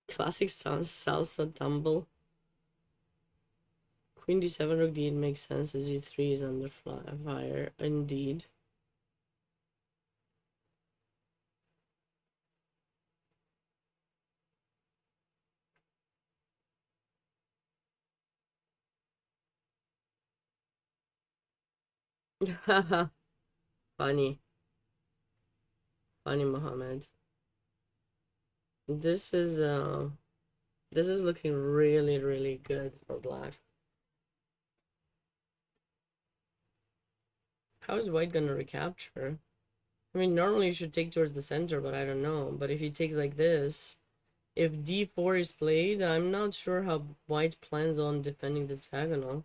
Classic salsa tumble. Queen d7, rook d8 makes sense as e3 is under fire. Indeed. Funny. Funny, Mohammed. This is looking really, really good for black. How is white gonna recapture? I mean, normally you should take towards the center, but I don't know. But if he takes like this, if d4 is played, I'm not sure how white plans on defending this diagonal.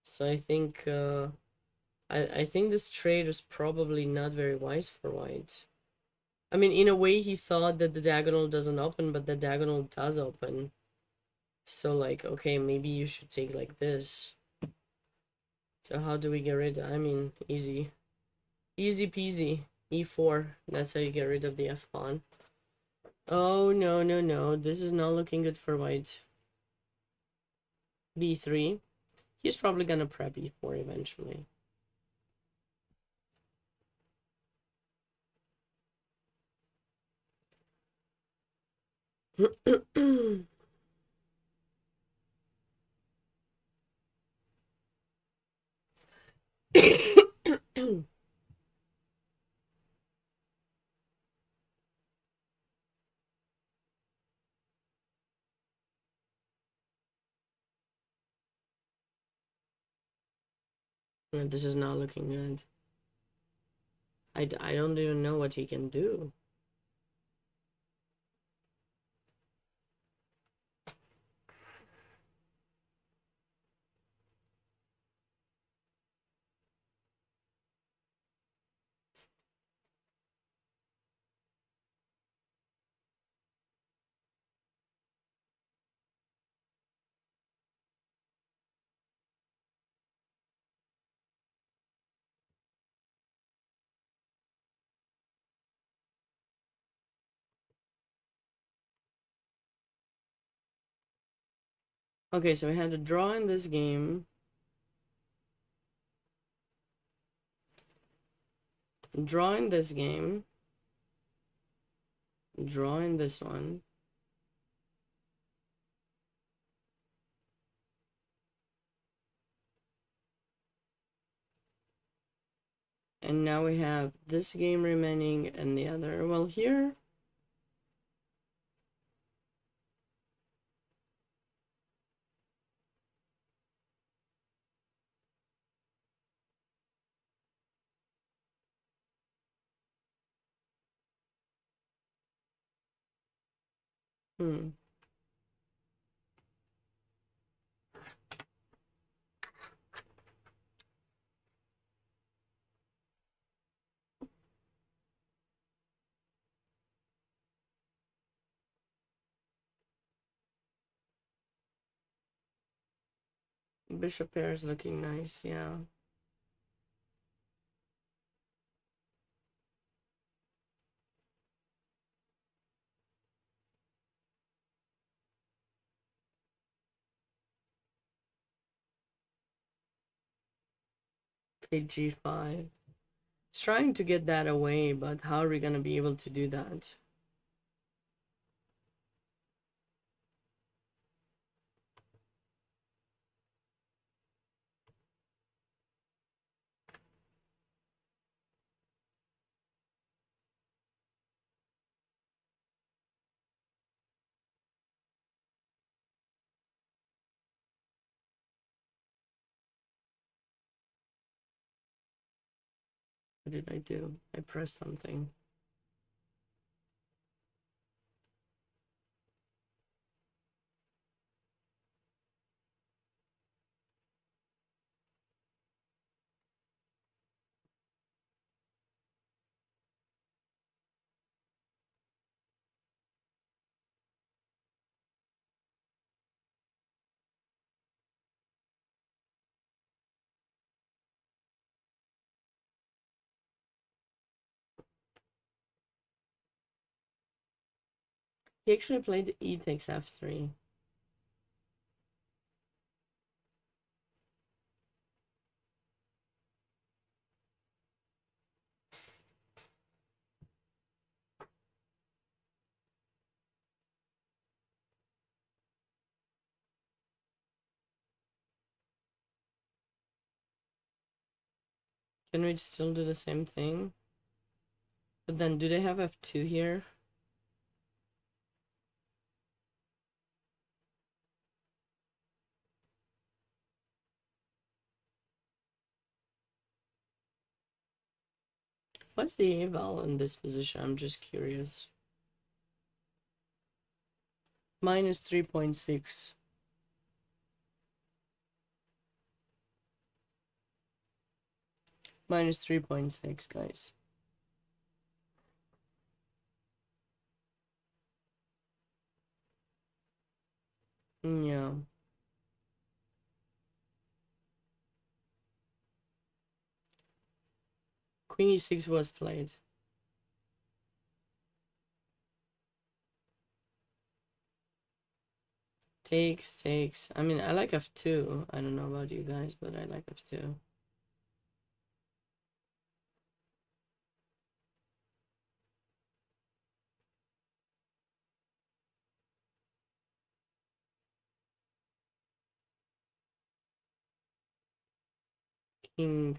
So I think I think this trade is probably not very wise for white. I mean, in a way, he thought that the diagonal doesn't open, but the diagonal does open. So, like, okay, maybe you should take like this. So how do we get rid of, I mean, easy. Easy peasy. E4. That's how you get rid of the f-pawn. Oh, no, no, no. This is not looking good for white. B3. He's probably gonna prep E4 eventually. This is not looking good. I don't even know what he can do. Okay, so we had to draw in this game. Draw in this game. Draw in this one. And now we have this game remaining and the other. Well, here... Bishop pair is looking nice, yeah. Kg5. It's trying to get that away, but how are we gonna be able to do that? What did I do? I pressed something. He actually played E takes F3. Can we still do the same thing? But then, do they have F2 here? What's the eval in this position? I'm just curious. Minus 3.6. Minus 3.6, guys. Yeah. Queen E6 was played. Takes. I mean, I like F2. I don't know about you guys, but I like F2. King.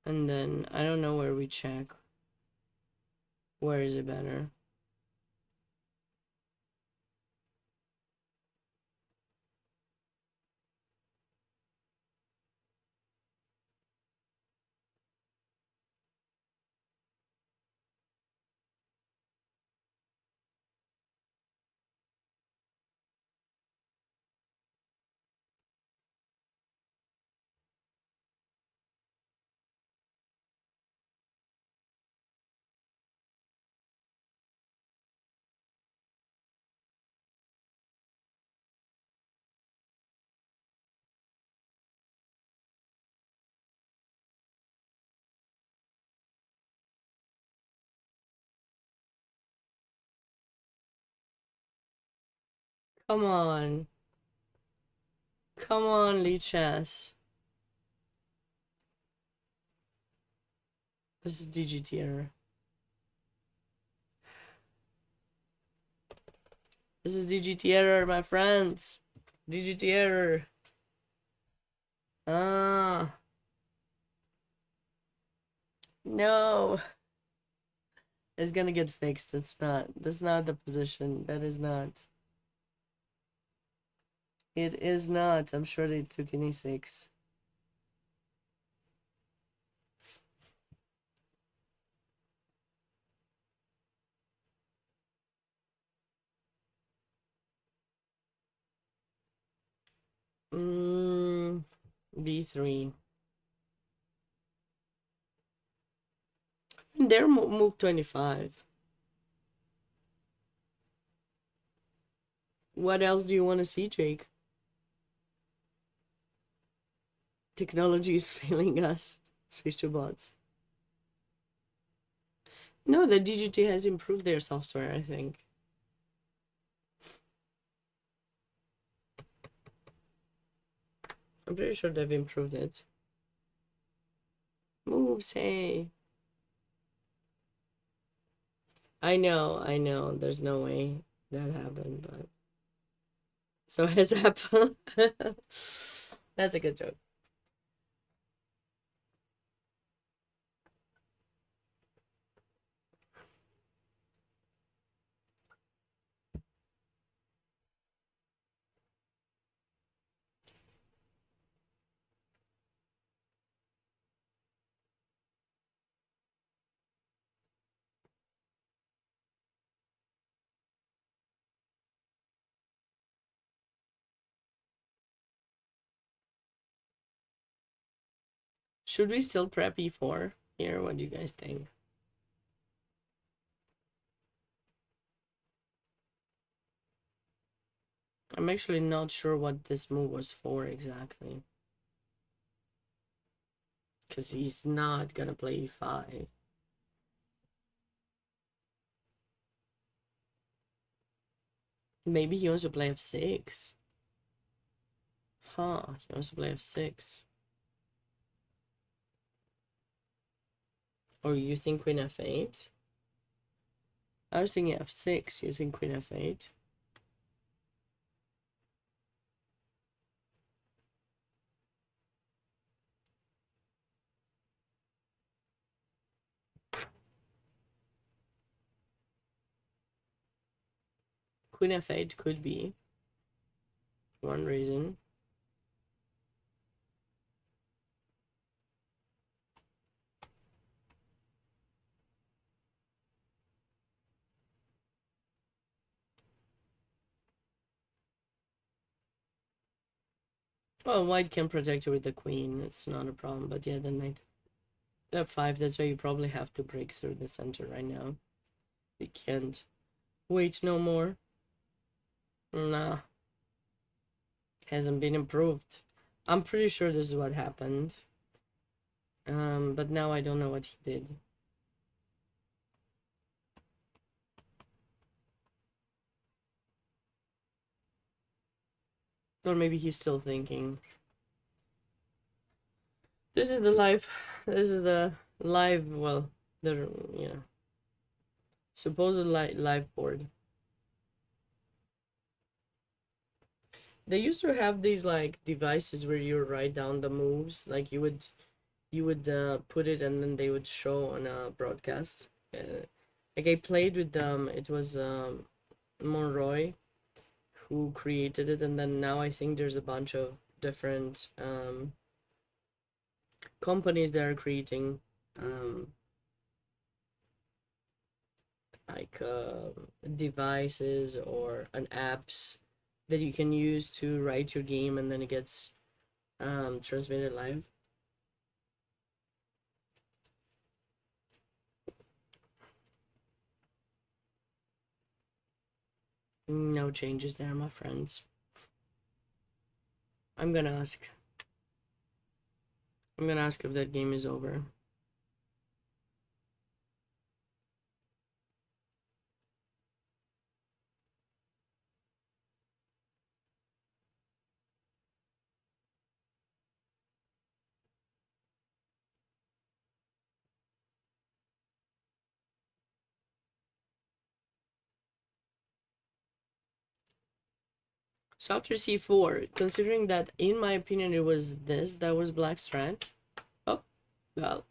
And then, I don't know where we check. Where is it better? Come on. Come on, Lichess. This is DGT error. This is DGT error, my friends. DGT error. Ah. No. It's gonna get fixed. That's not the position. That is not. It is not. I'm sure they took an E6. B3. They're move 25. What else do you want to see, Jake? Technology is failing us. Switch to bots. No, the DGT has improved their software, I think. I'm pretty sure they've improved it. moves, hey. I know, there's no way that happened, but... So has Apple. That's a good joke. Should we still prep e4 here? What do you guys think? I'm actually not sure what this move was for exactly. Because he's not gonna play e5. Maybe he wants to play f6. Huh, he wants to play f6. Or you think queen f8? I was thinking f6, you think queen f8? Queen f8 could be one reason. Well, white can protect you with the queen, it's not a problem, but yeah, the knight f5, that's why you probably have to break through the center right now. You can't wait no more. Nah. Hasn't been improved. I'm pretty sure this is what happened. But now I don't know what he did. Or maybe he's still thinking. This is the live, well, the, you know, supposed live board. They used to have these like devices where you write down the moves, like you would put it and then they would show on a broadcast. Like I played with them, it was Monroy who created it, and then now I think there's a bunch of different companies that are creating like devices or an apps that you can use to write your game and then it gets transmitted live. No changes there, my friends. I'm gonna ask if that game is over. So after c4, considering that in my opinion it was this that was black's strat. Oh, well,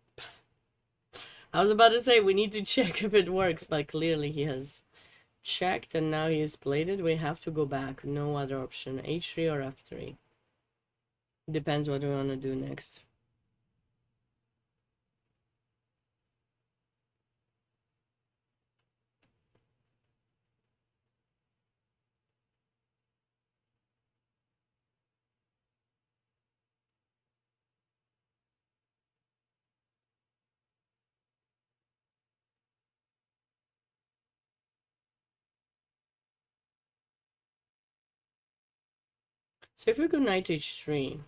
I was about to say we need to check if it works, but clearly he has checked and now he's played it. We have to go back, no other option. h3 or f3. Depends what we want to do next. So if we go knight h3,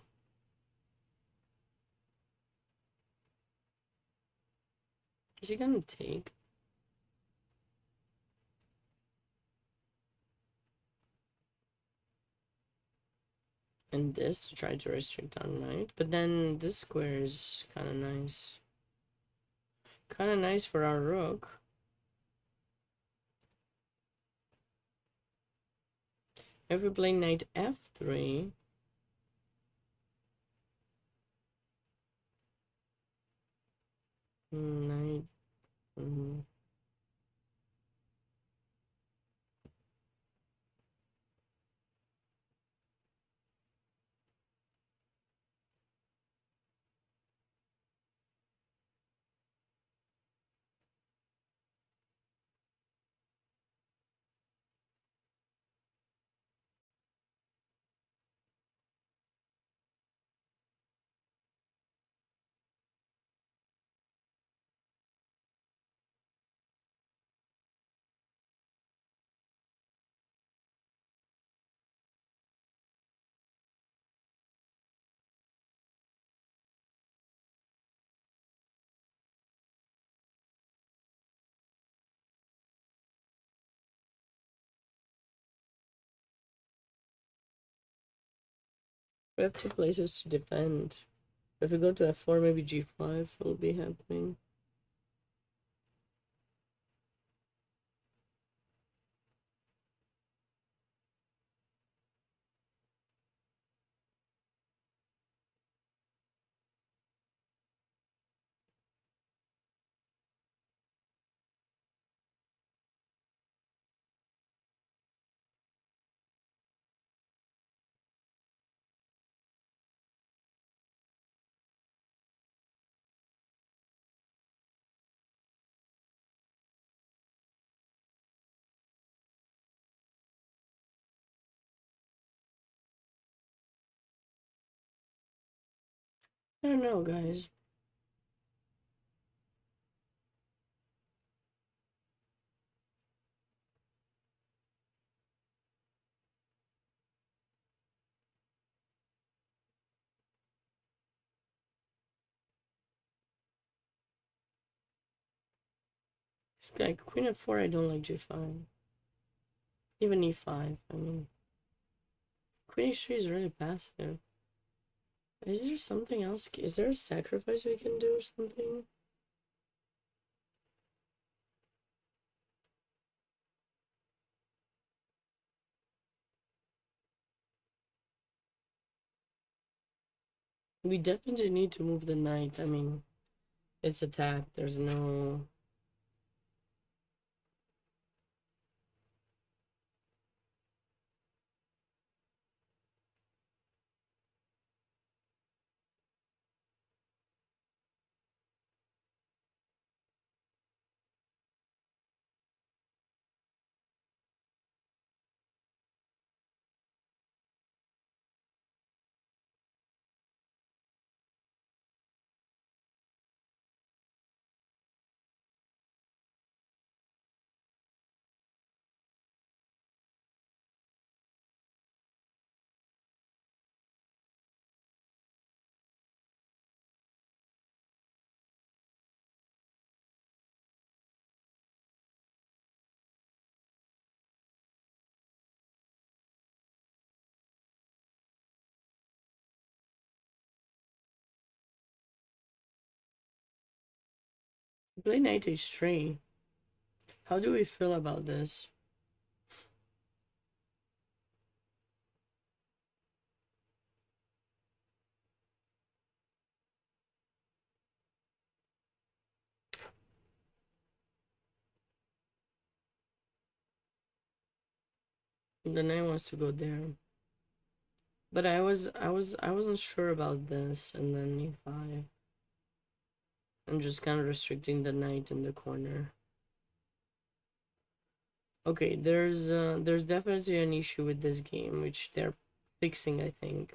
is he gonna take? And this to try to restrict our knight, but then this square is kind of nice. Kind of nice for our rook. If we play knight f3, knight. We have 2 places to defend. If we go to f4, maybe g5 will be happening. I don't know, guys. This guy, queen f4, I don't like g5. Even e5, I mean. Queen h3 is really passive. Is there something else? Is there a sacrifice we can do or something? We definitely need to move the knight. I mean, it's a tap. There's no... Play knight h3. How do we feel about this? The knight wants to go there. But I wasn't sure about this, and then e5. I'm just kind of restricting the knight in the corner. Okay, there's definitely an issue with this game, which they're fixing, I think.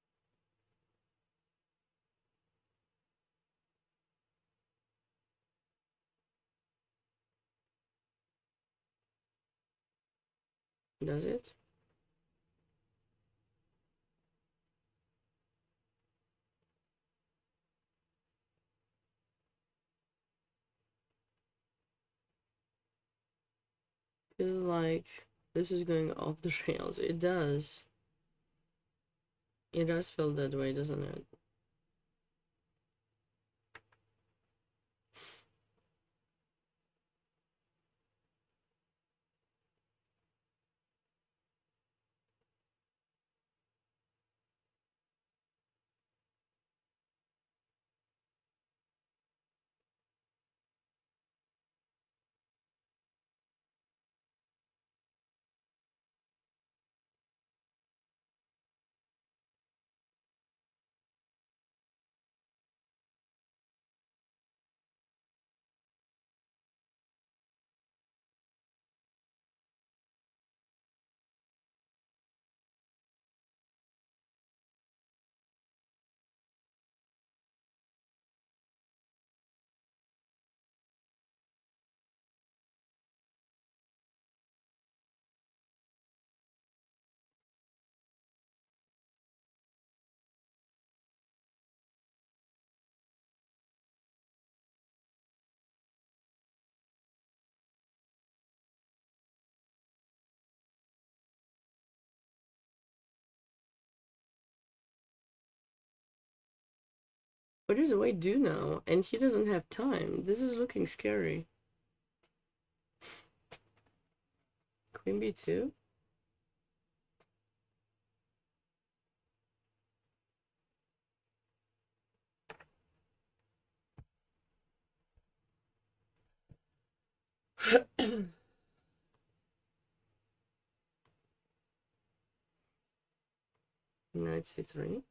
Does it? Feels like this is going off the rails. It does. It does feel that way, doesn't it? What does Wade do now? And he doesn't have time. This is looking scary. Queen b2? Knight c3.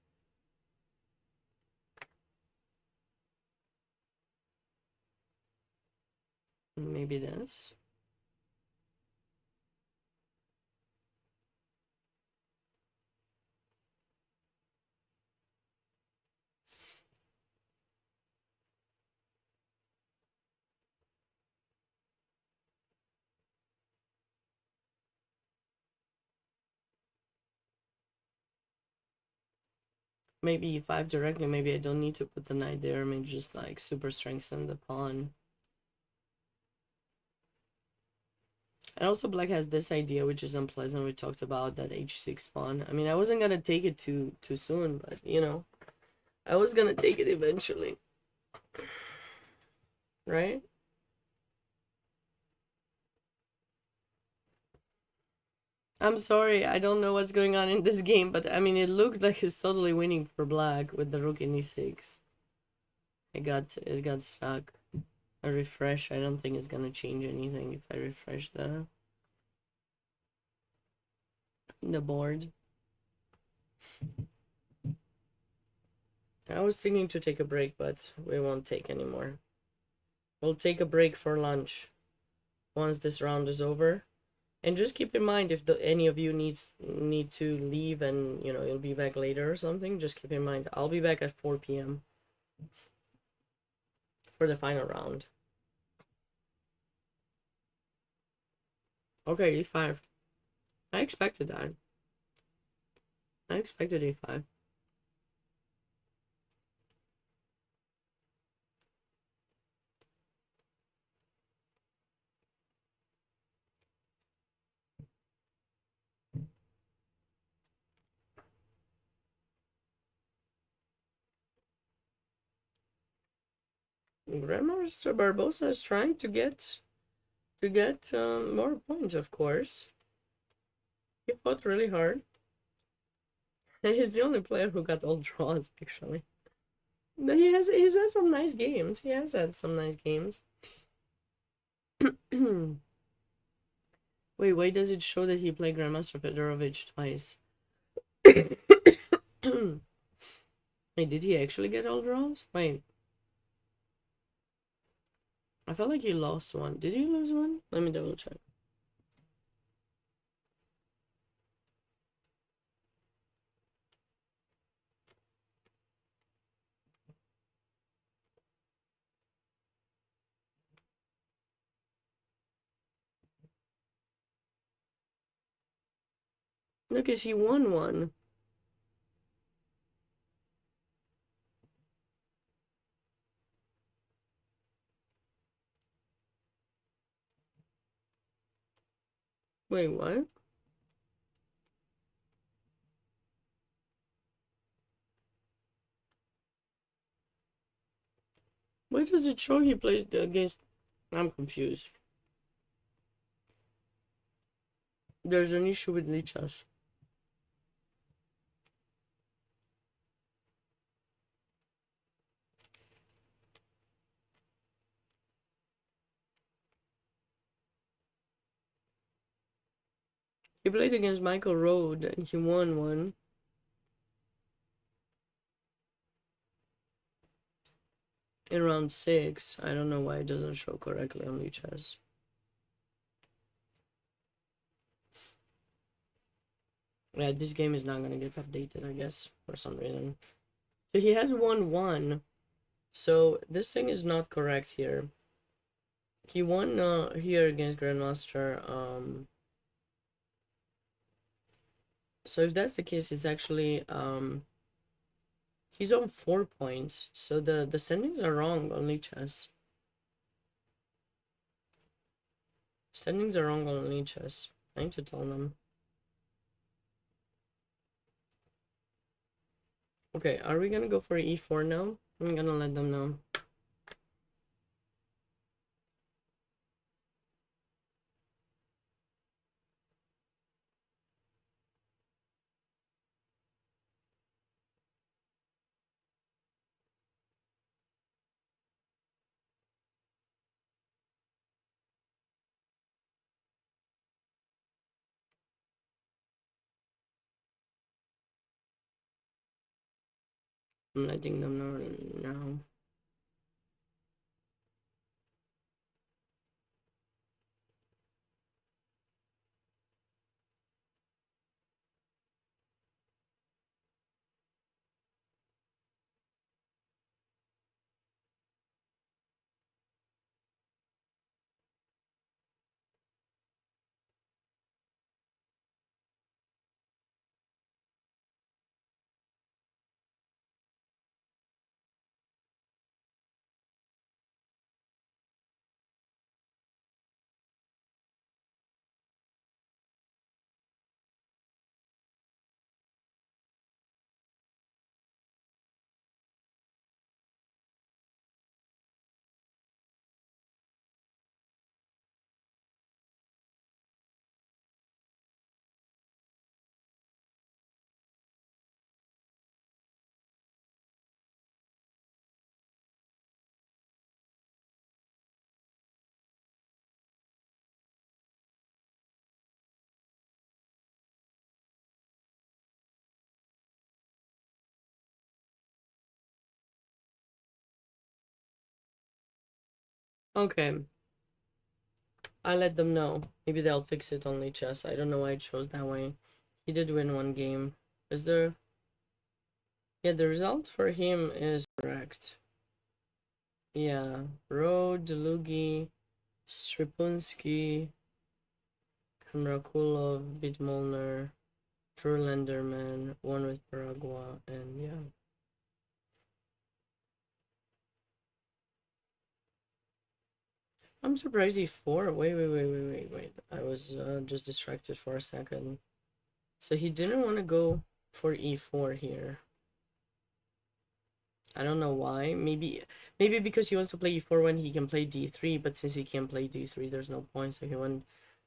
Maybe this. Maybe e5 directly. Maybe I don't need to put the knight there. Maybe just like super strengthen the pawn. And also black has this idea, which is unpleasant. We talked about that h6 pawn. I mean, I wasn't gonna take it too soon, but you know, I was gonna take it eventually. Right? I'm sorry, I don't know what's going on in this game, but I mean, it looked like he's totally winning for black with the rook in e6. It got stuck. A refresh, I don't think it's gonna change anything if I refresh the board. I was thinking to take a break, but we won't take anymore. We'll take a break for lunch once this round is over. And just keep in mind, if any of you need to leave and, you know, you'll be back later or something, just keep in mind, I'll be back at 4 p.m. for the final round. Okay, e5. I expected that. I expected e5. Grandmaster Barbosa is trying to get more points, of course. He fought really hard. And he's the only player who got all draws, actually. But he's had some nice games. He has had some nice games. Wait, why does it show that he played Grandmaster Fedorovich twice? Wait, did he actually get all draws? Wait. I felt like he lost one. Did he lose one? Let me double check. Look, he won one. Wait, what? Why does it show he played against... I'm confused. There's an issue with Lichas. He played against Michael Rode and he won one. In round 6. I don't know why it doesn't show correctly on Lichas. Yeah, this game is not gonna get updated, I guess, for some reason. So he has won one. So this thing is not correct here. He won here against Grandmaster. So if that's the case, it's actually he's on 4 points. So the standings are wrong on Lichess. Standings are wrong on Lichess. I need to tell them. Okay, are we gonna go for e4 now? I'm gonna let them know. I'm letting them know now. Okay. I let them know. Maybe they'll fix it on Lichess. I don't know why it shows that way. He did win one game. Is there... Yeah, the result for him is correct. Yeah. Rode, Lugi, Stripunsky, Kamrakulov, beat Molnar, Drew Lenderman, one with Paragua, and yeah. I'm surprised e4. Wait. I was just distracted for a second. So he didn't want to go for e4 here. I don't know why. Maybe because he wants to play e4 when he can play d3, but since he can't play d3, there's no point. So he went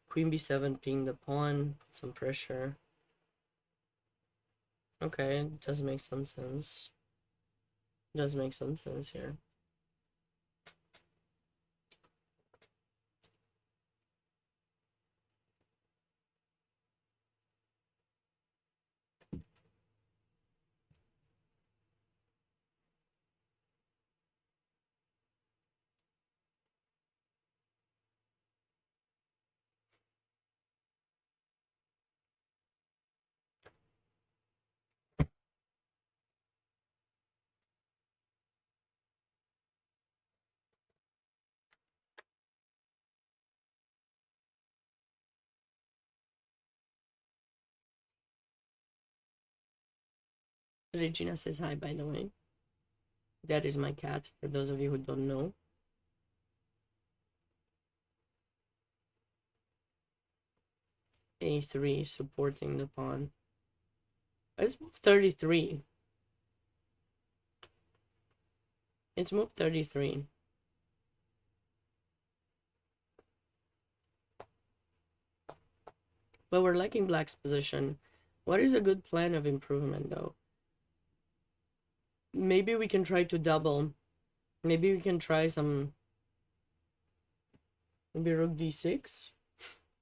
queen b7, ping the pawn, put some pressure. Okay, it does make some sense. It does make some sense here. Regina says hi, by the way. That is my cat, for those of you who don't know. A3 supporting the pawn. Let's move 33. It's move 33. But we're liking black's position. What is a good plan of improvement, though? Maybe we can try to double. Maybe we can try some... Maybe rook d6.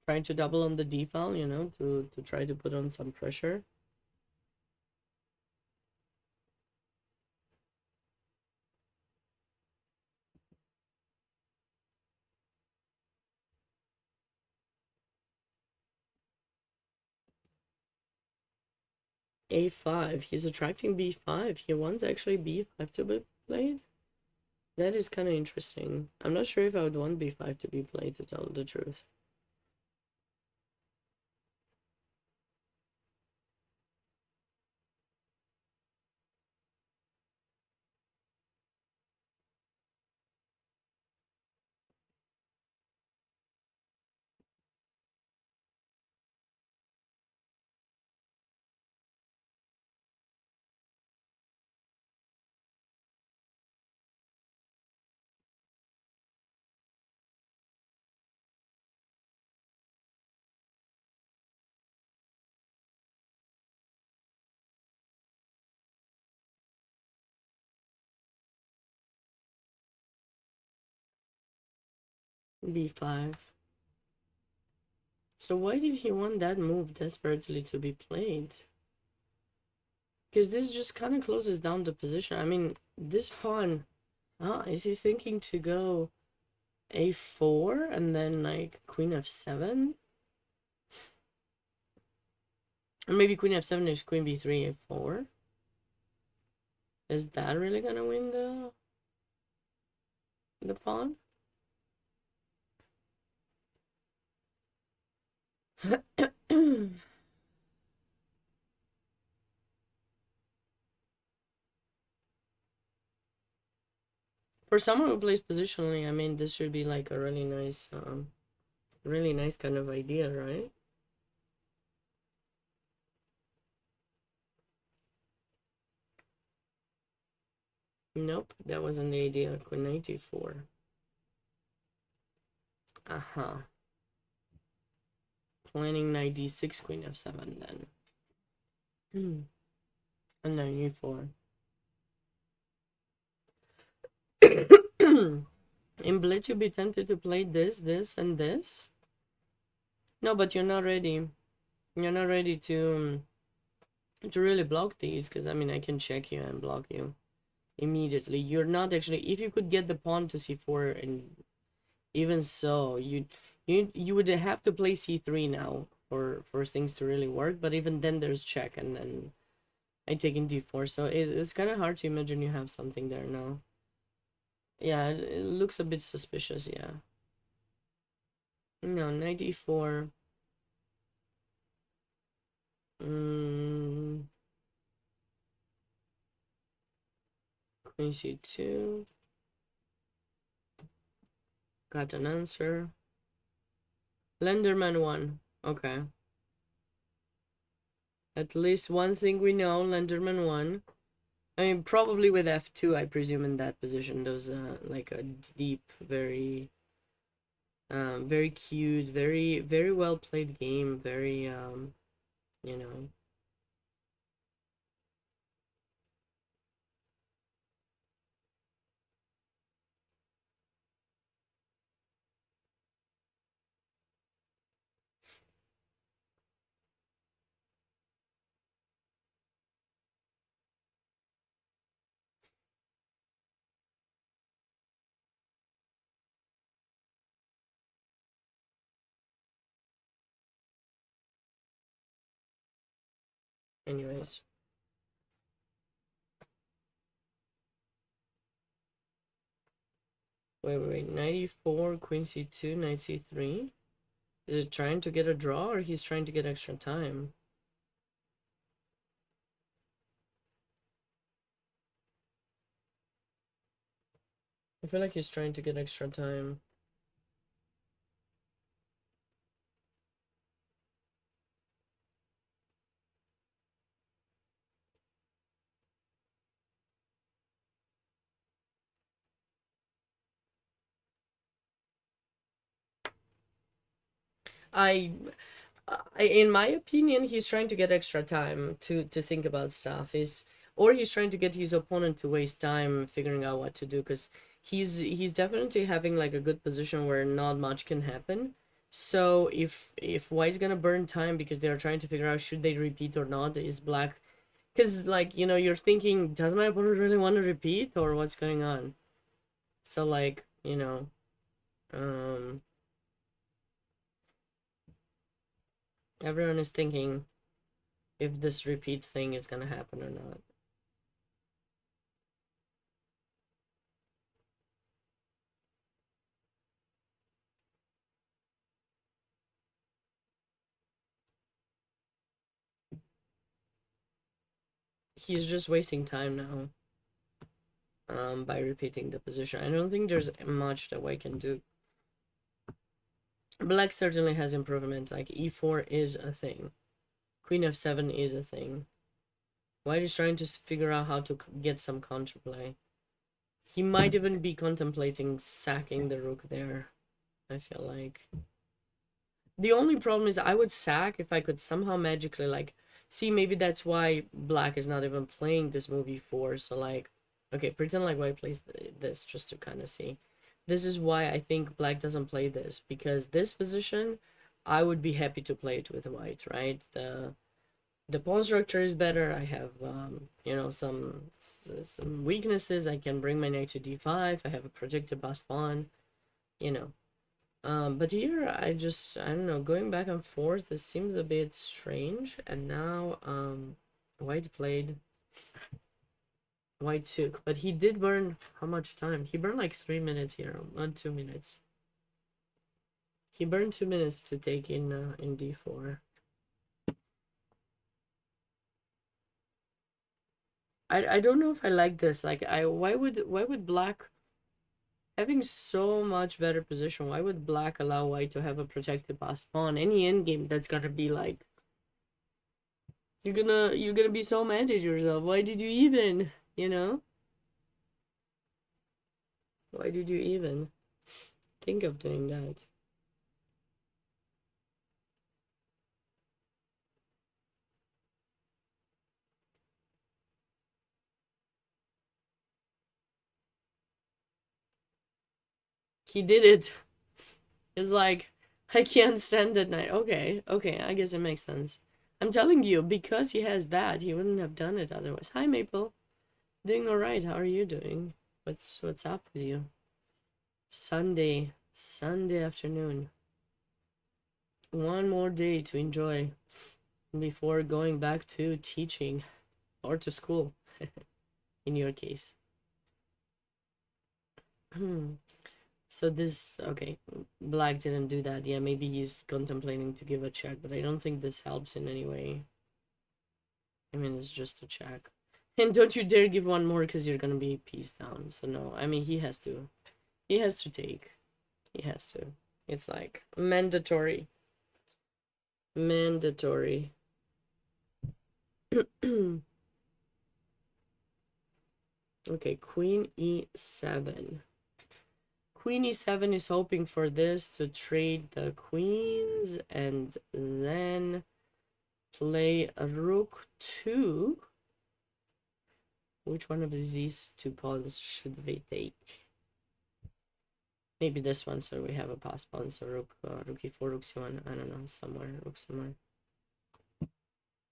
Trying to double on the d file, you know, to try to put on some pressure. A5. He's attracting b5. He wants actually b5 to be played. That is kind of interesting. I'm not sure if I would want b5 to be played, to tell the truth. b5. So why did he want that move desperately to be played? Because this just kind of closes down the position. I mean, this pawn... Ah, is he thinking to go a4 and then like queen f7? Or maybe queen f7 is queen b3, a4? Is that really gonna win the pawn? For someone who plays positionally, I mean, this should be like a really nice kind of idea, right? Nope, that wasn't the idea. Queen 94. Aha. Planning knight d6, queen f7 then. And knight e4. In blitz, you'd be tempted to play this, this, and this. No, but you're not ready. You're not ready to really block these, because I mean, I can check you and block you immediately. You're not actually... If you could get the pawn to c4, and even so, you would have to play c3 now for things to really work. But even then, there's check, and then I take in d4. So it's kind of hard to imagine you have something there now. Yeah, it looks a bit suspicious, yeah. No, knight e4. Queen c2. Got an answer. Lenderman 1. Okay. At least one thing we know, Lenderman 1. I mean, probably with f2, I presume, in that position. There was like a deep, very cute, very well played game. Very, you know. Anyways. Wait. 94, queen c2, knight c3. Is it trying to get a draw, or he's trying to get extra time? I feel like he's trying to get extra time. In my opinion, he's trying to get extra time to think about stuff. Or he's trying to get his opponent to waste time figuring out what to do, because he's definitely having like a good position where not much can happen. So if White's gonna burn time because they're trying to figure out should they repeat or not, is Black, because like, you know, you're thinking, does my opponent really want to repeat or what's going on? So like, you know, everyone is thinking if this repeat thing is gonna happen or not. He's just wasting time now, by repeating the position. I don't think there's much that White can do. Black certainly has improvement, like e4 is a thing. Queen f7 is a thing. White is trying to figure out how to get some counterplay. He might even be contemplating sacking the rook there, I feel like. The only problem is I would sack if I could somehow magically, like, see, maybe that's why Black is not even playing this move e4, so like, okay, pretend like White plays this just to kind of see. This is why I think Black doesn't play this, because this position, I would be happy to play it with White, right? The pawn structure is better. I have, you know, some weaknesses. I can bring my knight to d5. I have a protected pass pawn, you know. But here I don't know, going back and forth, this seems a bit strange. And now, White took, but he did burn how much time? He burned like 3 minutes here, not 2 minutes. He burned 2 minutes to take in d4. I don't know if I like this. Like, why would Black, having so much better position, why would Black allow White to have a protected pass pawn? Any endgame that's gonna be like, you're gonna be so mad at yourself. Why did you even, you know? Why did you even think of doing that? He did it. It's like, I can't stand that night. Okay, I guess it makes sense. I'm telling you, because he has that, he wouldn't have done it otherwise. Hi, Maple. Doing all right. How are you doing? What's up with you? Sunday afternoon. One more day to enjoy before going back to teaching or to school, in your case. So this, okay, Black didn't do that. Yeah, maybe he's contemplating to give a check, but I don't think this helps in any way. I mean, it's just a check. And don't you dare give one more, because you're gonna be piece down. So no, I mean, he has to take. He has to. It's like mandatory. Mandatory. Okay, Queen e7. Queen e7 is hoping for this to trade the queens and then play a rook 2. Which one of these two pawns should they take? Maybe this one, so we have a pass pawn, so rook e4, rook c1, I don't know, somewhere, rook somewhere.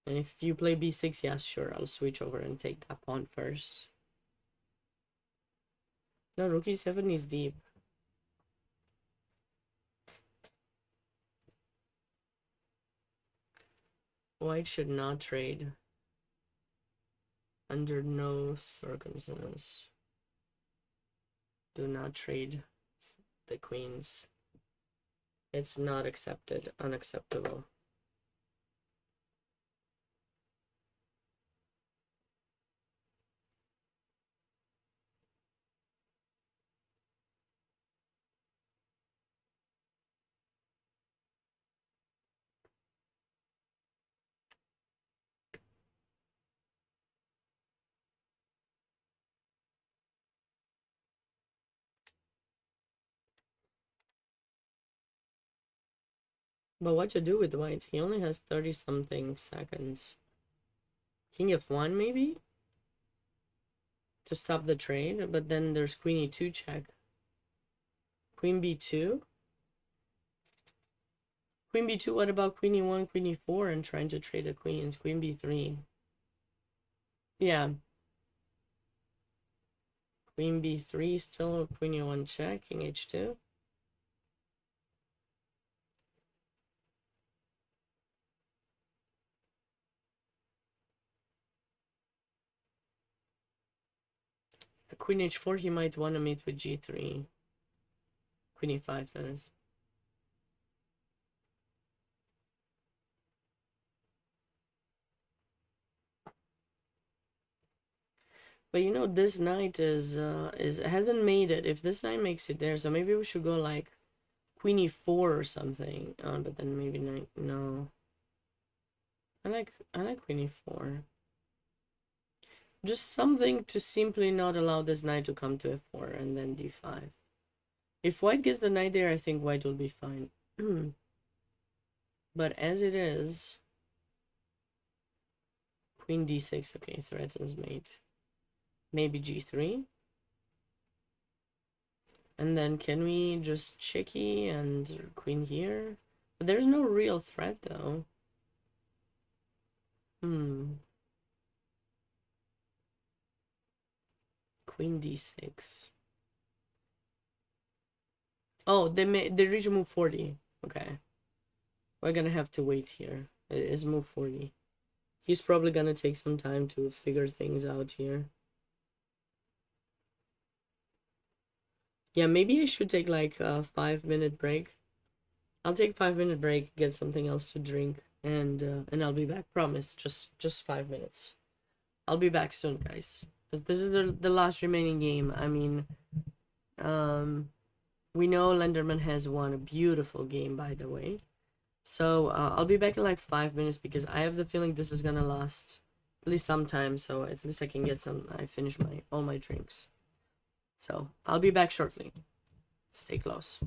And if you play b6, yeah, sure, I'll switch over and take that pawn first. No, rook e7 is deep. White should not trade. Under no circumstance. Do not trade the queens. It's not accepted. Unacceptable. But what to do with white? He only has 30-something seconds. King F1 maybe? To stop the trade, but then there's Queen E2 check. Queen B2? Queen B2, what about Queen E1, Queen E4 and trying to trade the queens? Queen B3. Yeah. Queen B3, still Queen E1 check, King H2. Queen H4, he might want to mate with G3. Queen E5, that is. But you know, this knight hasn't made it. If this knight makes it there, so maybe we should go like Queen E4 or something. But then maybe knight. No. I like Queen E4. Just something to simply not allow this knight to come to F4 and then D5. If white gets the knight there, I think white will be fine. But as it is, Queen D6, okay, threatens mate. Maybe G3. And then can we just checky and queen here? But there's no real threat though. Queen D6. Oh, they reach move 40. Okay. We're gonna have to wait here. It is move 40. He's probably gonna take some time to figure things out here. Yeah, maybe I should take like a 5-minute break. I'll take 5-minute break, get something else to drink, and I'll be back. Promise. Just 5 minutes. I'll be back soon, guys. Because this is the last remaining game. I mean, we know Lenderman has won a beautiful game, by the way. So I'll be back in like 5 minutes because I have the feeling this is gonna last at least some time. So at least I can get some. I finish all my drinks. So I'll be back shortly. Stay close.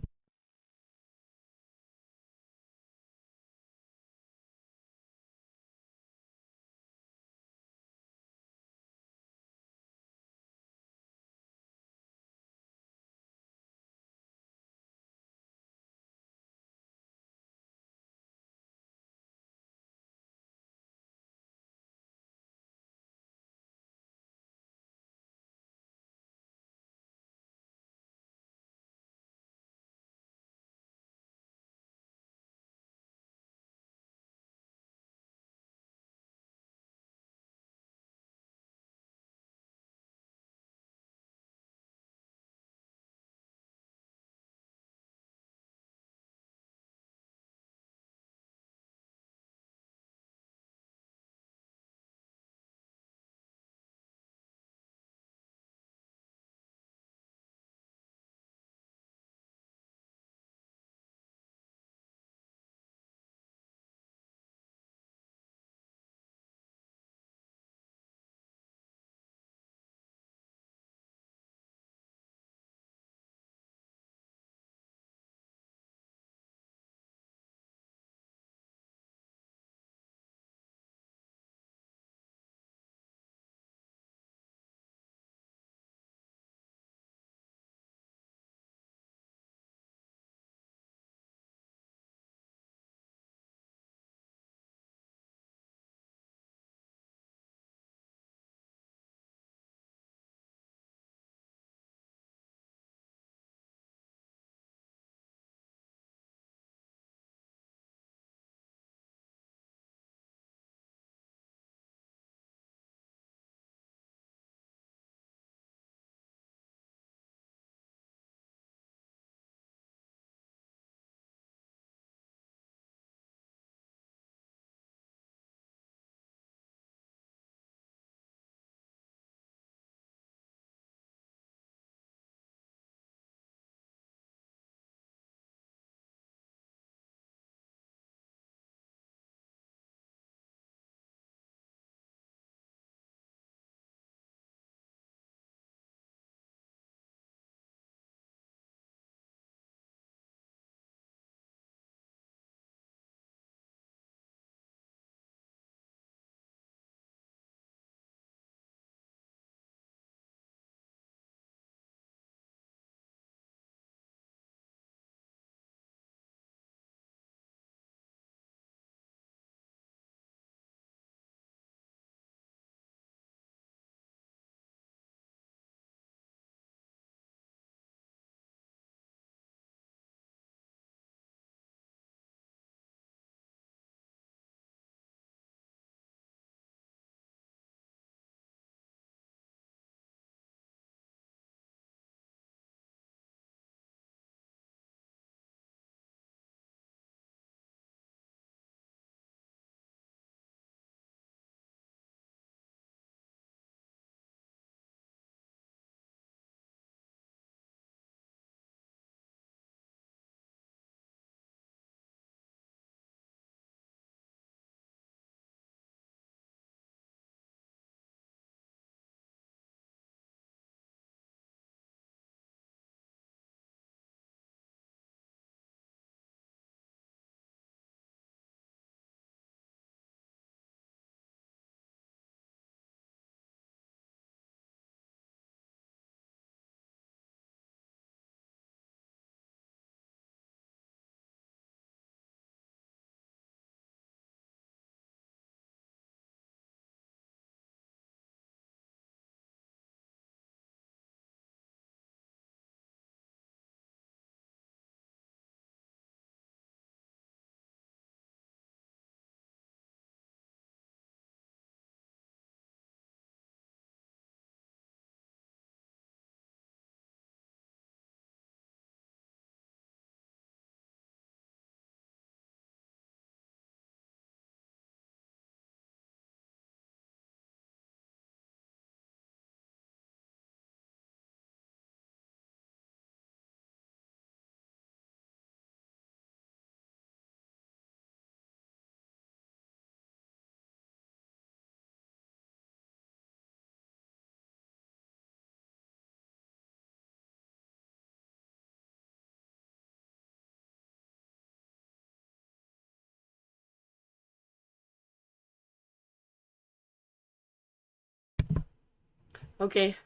Okay,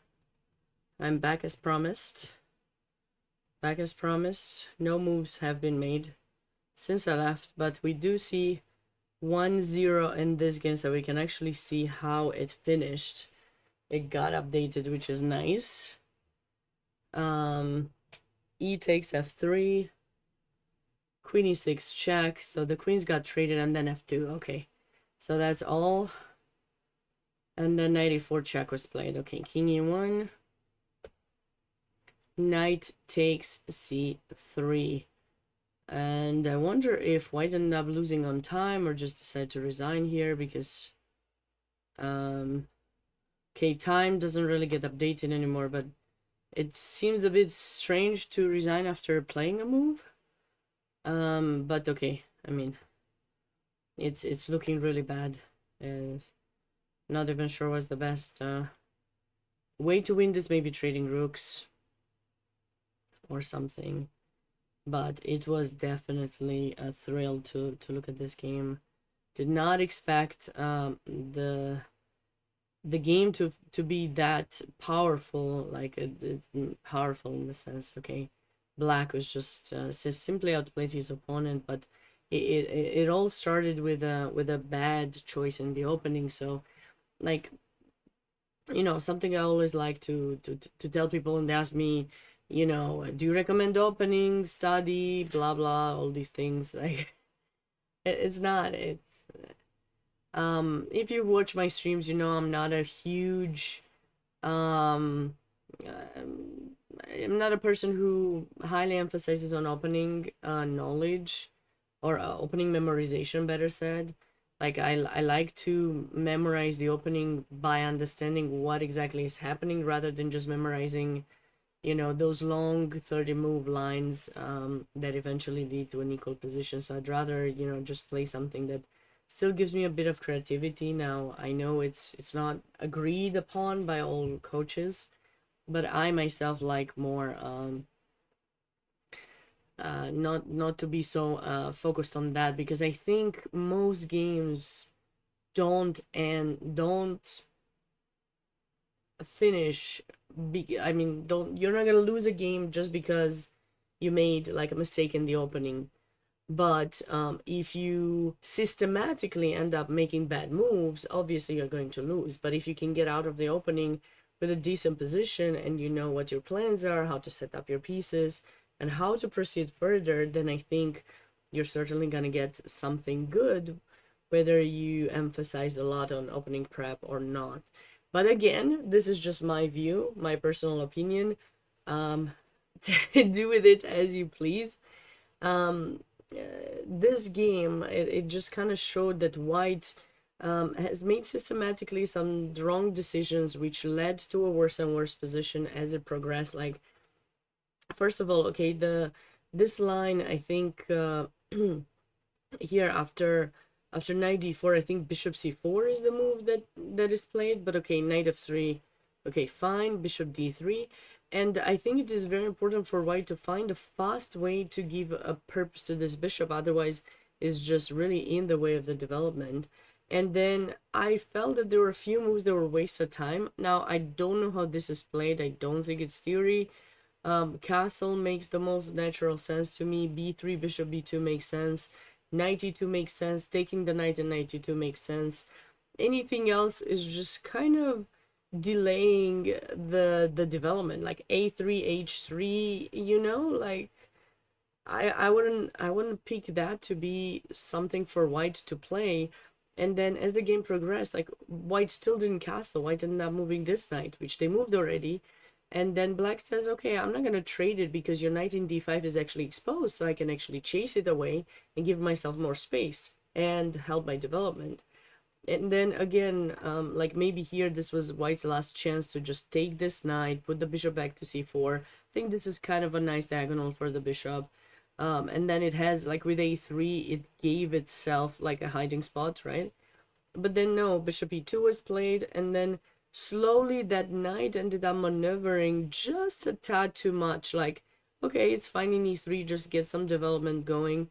I'm back as promised. Back as promised. No moves have been made since I left, but we do see 1-0 in this game, so we can actually see how it finished. It got updated, which is nice. E takes f3. Queen e6 check, so the queens got traded, and then f2. Okay, so that's all. And then knight e4 check was played. Okay, king e1. Knight takes c3. And I wonder if white ended up losing on time or just decided to resign here because okay, time doesn't really get updated anymore, but it seems a bit strange to resign after playing a move. But okay, I mean, it's looking really bad. Not even sure what's the best way to win this. Maybe trading rooks or something. But it was definitely a thrill to look at this game. Did not expect the game to be that powerful. Like it's powerful in the sense. Okay, black was just simply outplayed his opponent, but it all started with a bad choice in the opening. So, like, you know, something I always like to tell people, and they ask me, you know, do you recommend opening, study, blah blah, all these things. Like, it's not. It's if you watch my streams, you know I'm not a huge um I'm not a person who highly emphasizes on opening knowledge or opening memorization, better said. Like I like to memorize the opening by understanding what exactly is happening rather than just memorizing, you know, those long 30 move lines that eventually lead to an equal position. So I'd rather, you know, just play something that still gives me a bit of creativity. Now I know it's not agreed upon by all coaches, but I myself like more not to be so focused on that, because I think most games don't finish. I mean, don't you're not gonna lose a game just because you made like a mistake in the opening. But if you systematically end up making bad moves, obviously you're going to lose. But if you can get out of the opening with a decent position and you know what your plans are, how to set up your pieces, and how to proceed further, then I think you're certainly going to get something good, whether you emphasize a lot on opening prep or not. But again, this is just my view, my personal opinion. Do with it as you please. This game, it just kind of showed that white has made systematically some wrong decisions, which led to a worse and worse position as it progressed. Like, first of all, okay, this line, I think here after knight d4, I think bishop c4 is the move that is played. But okay, knight f3, okay, fine, bishop d3. And I think it is very important for white to find a fast way to give a purpose to this bishop, otherwise it's just really in the way of the development. And then I felt that there were a few moves that were waste of time. Now I don't know how this is played. I don't think it's theory. Castle makes the most natural sense to me. b3, bishop b2 makes sense. Knight e2 makes sense. Taking the knight and knight e2 makes sense. Anything else is just kind of delaying the development, like a3 h3, you know, like I wouldn't pick that to be something for white to play. And then as the game progressed, like white still didn't castle. White ended up moving this knight, which they moved already. And then black says, okay, I'm not gonna trade it because your knight in d5 is actually exposed, so I can actually chase it away and give myself more space and help my development. And then again, like maybe here this was white's last chance to just take this knight, put the bishop back to c4. I think this is kind of a nice diagonal for the bishop. And then it has, like with a3, it gave itself like a hiding spot, right? But then no, bishop e2 was played, and then slowly that knight ended up maneuvering just a tad too much. Like, okay, it's fine in e3, just get some development going.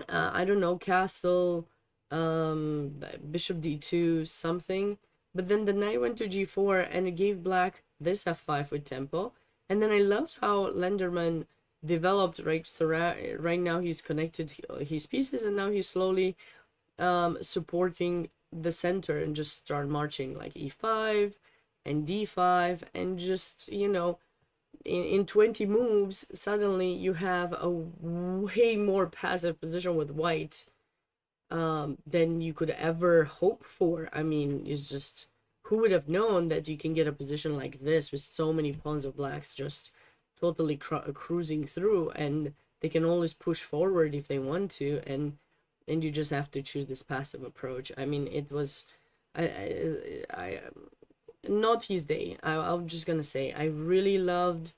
I don't know, castle, bishop d2, something. But then the knight went to g4 and it gave black this f5 with tempo. And then I loved how Lenderman developed, right? So right now he's connected his pieces, and now he's slowly supporting the center and just start marching like e5 and d5, and just, you know, in 20 moves suddenly you have a way more passive position with white than you could ever hope for. I mean, it's just, who would have known that you can get a position like this with so many pawns of blacks just totally cruising through, and they can always push forward if they want to, and you just have to choose this passive approach. I mean, it was, I not his day. I'm just gonna say I really loved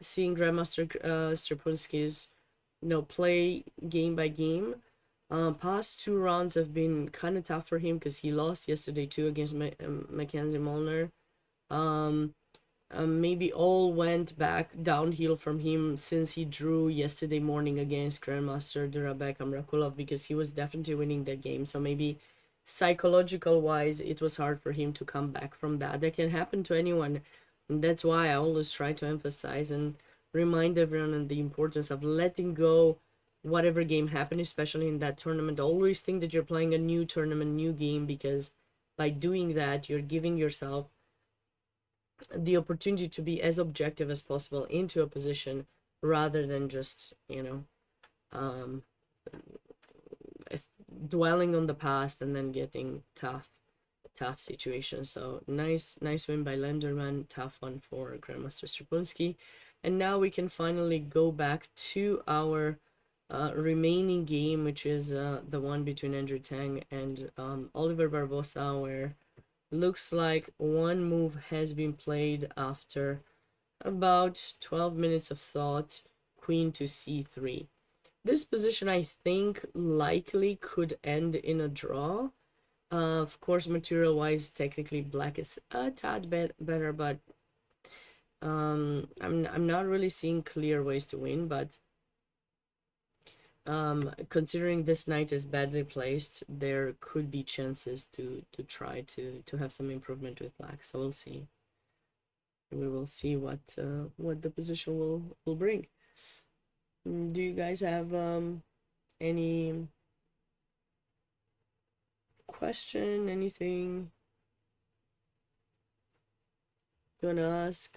seeing Grandmaster Strapunski's, you know, play game by game. Past 2 rounds have been kind of tough for him because he lost yesterday too against Mackenzie Molnar. Maybe all went back downhill from him since he drew yesterday morning against Grandmaster Durabek Amrakulov, because he was definitely winning that game. So maybe psychological wise, it was hard for him to come back from that. That can happen to anyone. And that's why I always try to emphasize and remind everyone on the importance of letting go whatever game happened, especially in that tournament. Always think that you're playing a new tournament, new game, because by doing that, you're giving yourself the opportunity to be as objective as possible into a position, rather than just, you know, dwelling on the past and then getting tough situations. So nice win by Lenderman, tough one for Grandmaster Strapunski. And now we can finally go back to our remaining game, which is the one between Andrew Tang and Oliver Barbosa, where looks like one move has been played after about 12 minutes of thought, queen to c3. This position, I think, likely could end in a draw. Of course, material-wise, technically black is a tad better, but I'm not really seeing clear ways to win. But considering this knight is badly placed, there could be chances to try to have some improvement with black. So we'll see. We will see what the position will bring. Do you guys have any question, anything you wanna ask?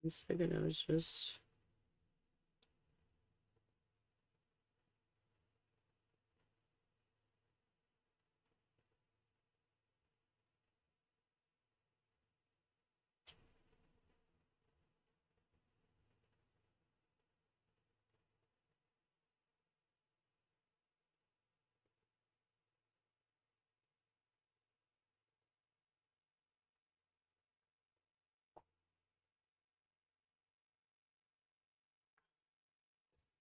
One second, I was just...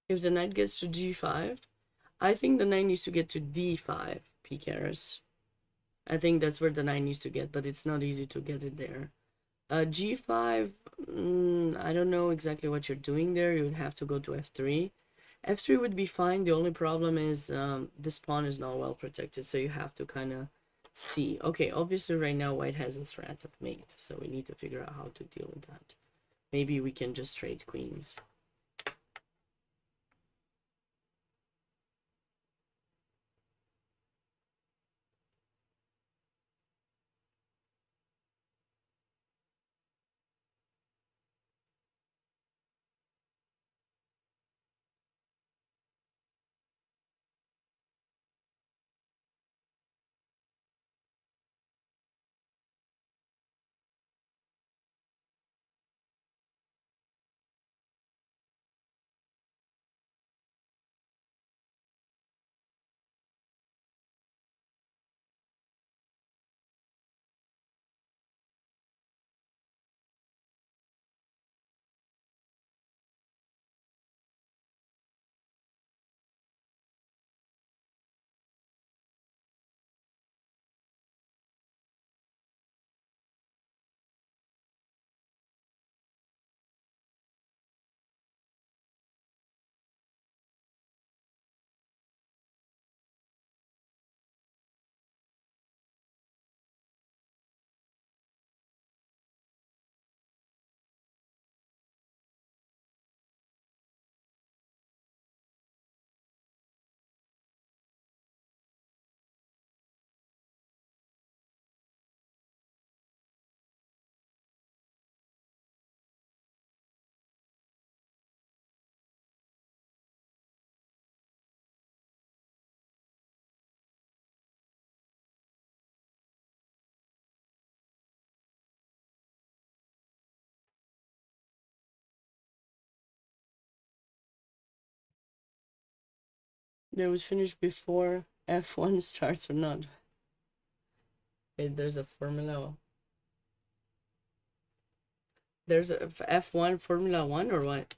If the knight gets to g5, I think the knight needs to get to d5, Pikaris. I think that's where the knight needs to get, but it's not easy to get it there. G5, I don't know exactly what you're doing there. You would have to go to f3. F3 would be fine. The only problem is this pawn is not well protected, so you have to kind of see. Okay, obviously right now white has a threat of mate, so we need to figure out how to deal with that. Maybe we can just trade queens. That was finished before F1 starts or not? Wait, there's a Formula. There's a F1 Formula 1 or what?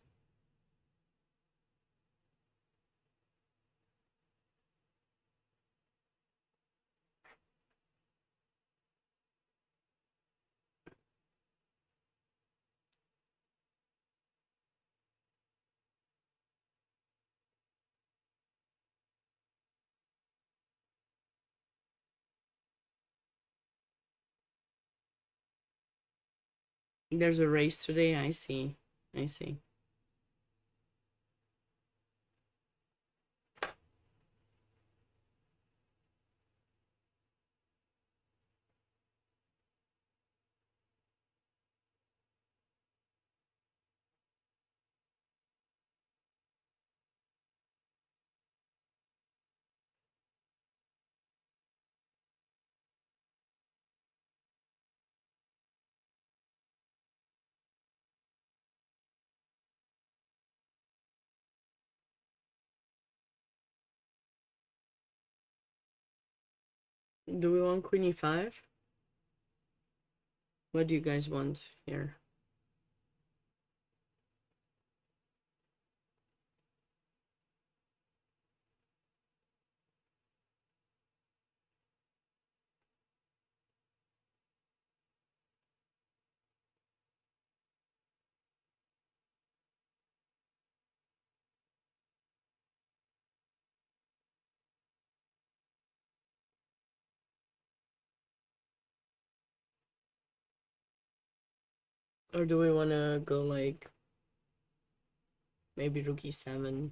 There's a race today. I see. I see. Do we want Queen E5? What do you guys want here? Or do we want to go like maybe Rook E7?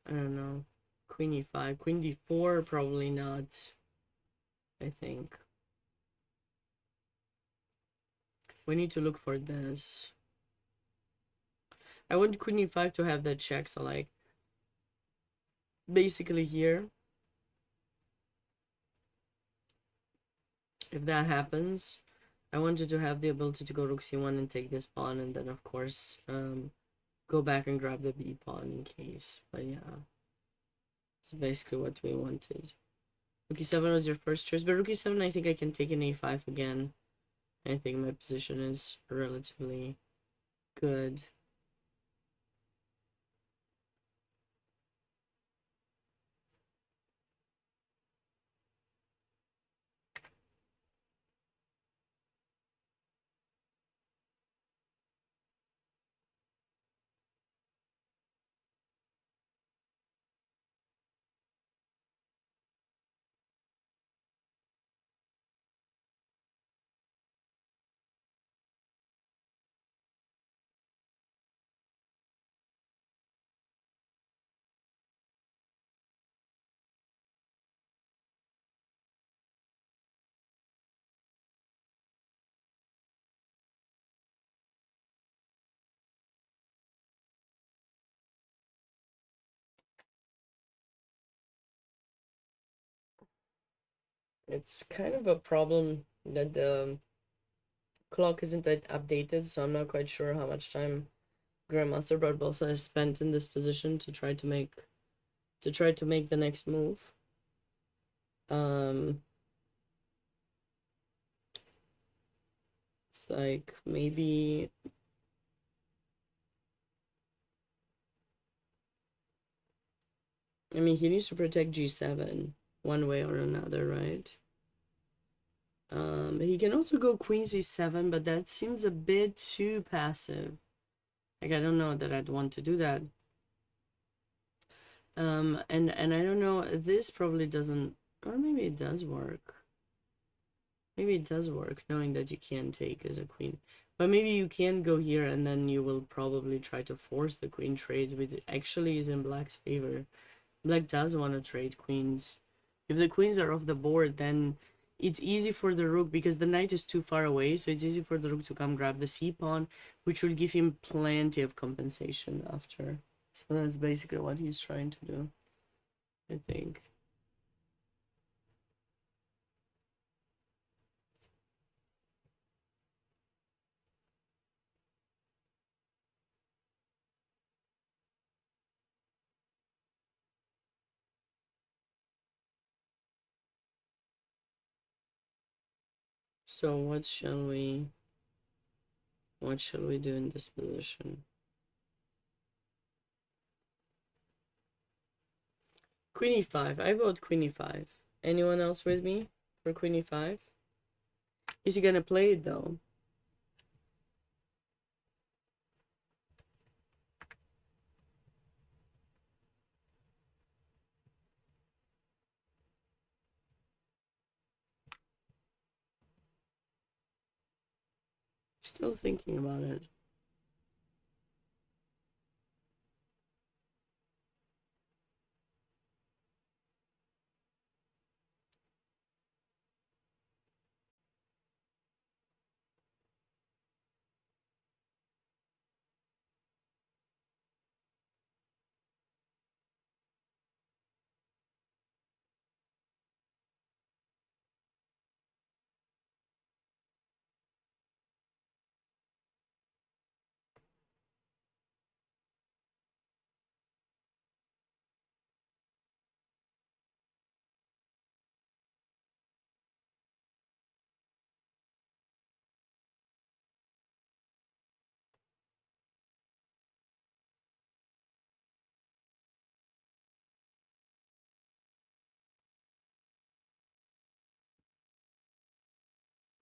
I don't know. Queen E5, Queen D4, probably not. I think we need to look for this. I want Queen E5 to have that check, so like basically here, if that happens, I wanted to have the ability to go Rook C1 and take this pawn, and then of course go back and grab the B pawn in case. But yeah, it's basically what we wanted. Rook E7 was your first choice, but Rook E7 I think I can take an A5 again. I think my position is relatively good. It's kind of a problem that the clock isn't updated, so I'm not quite sure how much time Grandmaster Barbosa has spent in this position to try to make the next move. It's like maybe I mean he needs to protect G7 one way or another, right? He can also go Queen C7, but that seems a bit too passive. Like I don't know that I'd want to do that. And I don't know, this probably doesn't, or maybe it does work. Maybe it does work, knowing that you can take as a queen. But maybe you can go here and then you will probably try to force the queen trade, which actually is in Black's favor. Black does want to trade queens. If the queens are off the board, then it's easy for the rook, because the knight is too far away, so it's easy for the rook to come grab the c-pawn, which will give him plenty of compensation after. So that's basically what he's trying to do, I think. So what shall we do in this position? Queen e5. I vote Queen e5. Anyone else with me for Queen e5? Is he gonna play it though? Still thinking about it.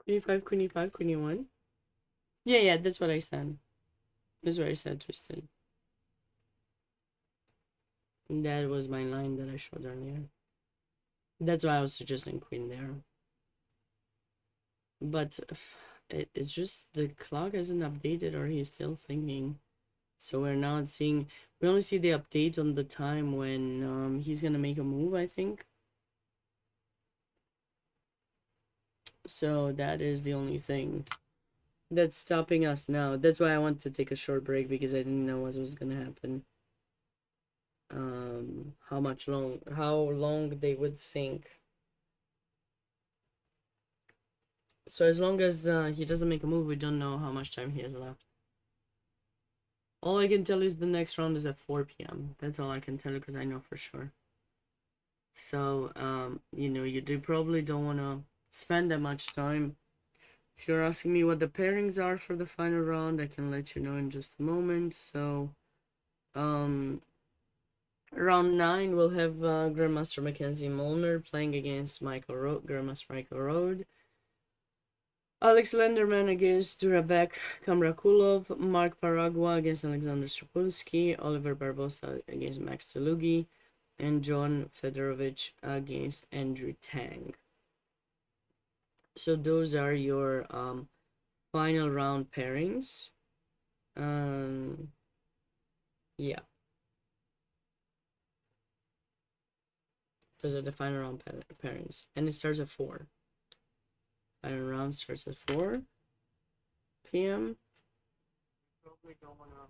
Queen e5, Queen e5, Queen e1. Yeah, that's what I said. That's what I said, Twisted. And that was my line that I showed earlier. That's why I was suggesting Queen there. But it's just the clock isn't updated, or he's still thinking. So we're not seeing, we only see the update on the time when he's gonna make a move, I think. So that is the only thing that's stopping us now. That's why I want to take a short break, because I didn't know what was gonna happen. How long they would think. So as long as he doesn't make a move, we don't know how much time he has left. All I can tell you is the next round is at 4 p.m. That's all I can tell you, because I know for sure. So, you know, you probably don't want to spend that much time. If you're asking me what the pairings are for the final round, I can let you know in just a moment. So, round 9, we'll have Grandmaster Mackenzie Molnar playing against Grandmaster Michael Rode. Alex Lenderman against Durabek Kamrakulov, Mark Paragua against Alexander Strapulski, Oliver Barbosa against Max Telugi, and John Fedorovich against Andrew Tang. So those are your final round pairings. Yeah. Those are the final round pairings. And it starts at 4. Final round starts at 4 p.m. Probably don't want to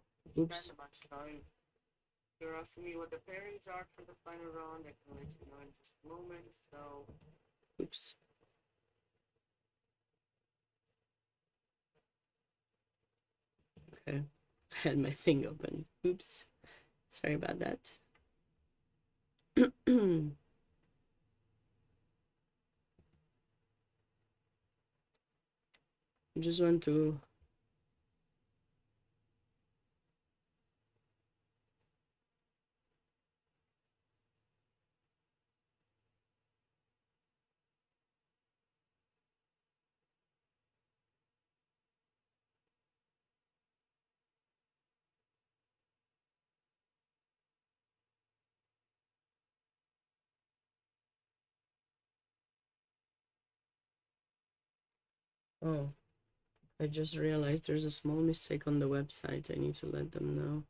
spend much time. You're asking me what the pairings are for the final round. I can let you know in just a moment. So, oops. Okay. I had my thing open. Oops. Sorry about that. Just want to... Oh, I just realized there's a small mistake on the website. I need to let them know.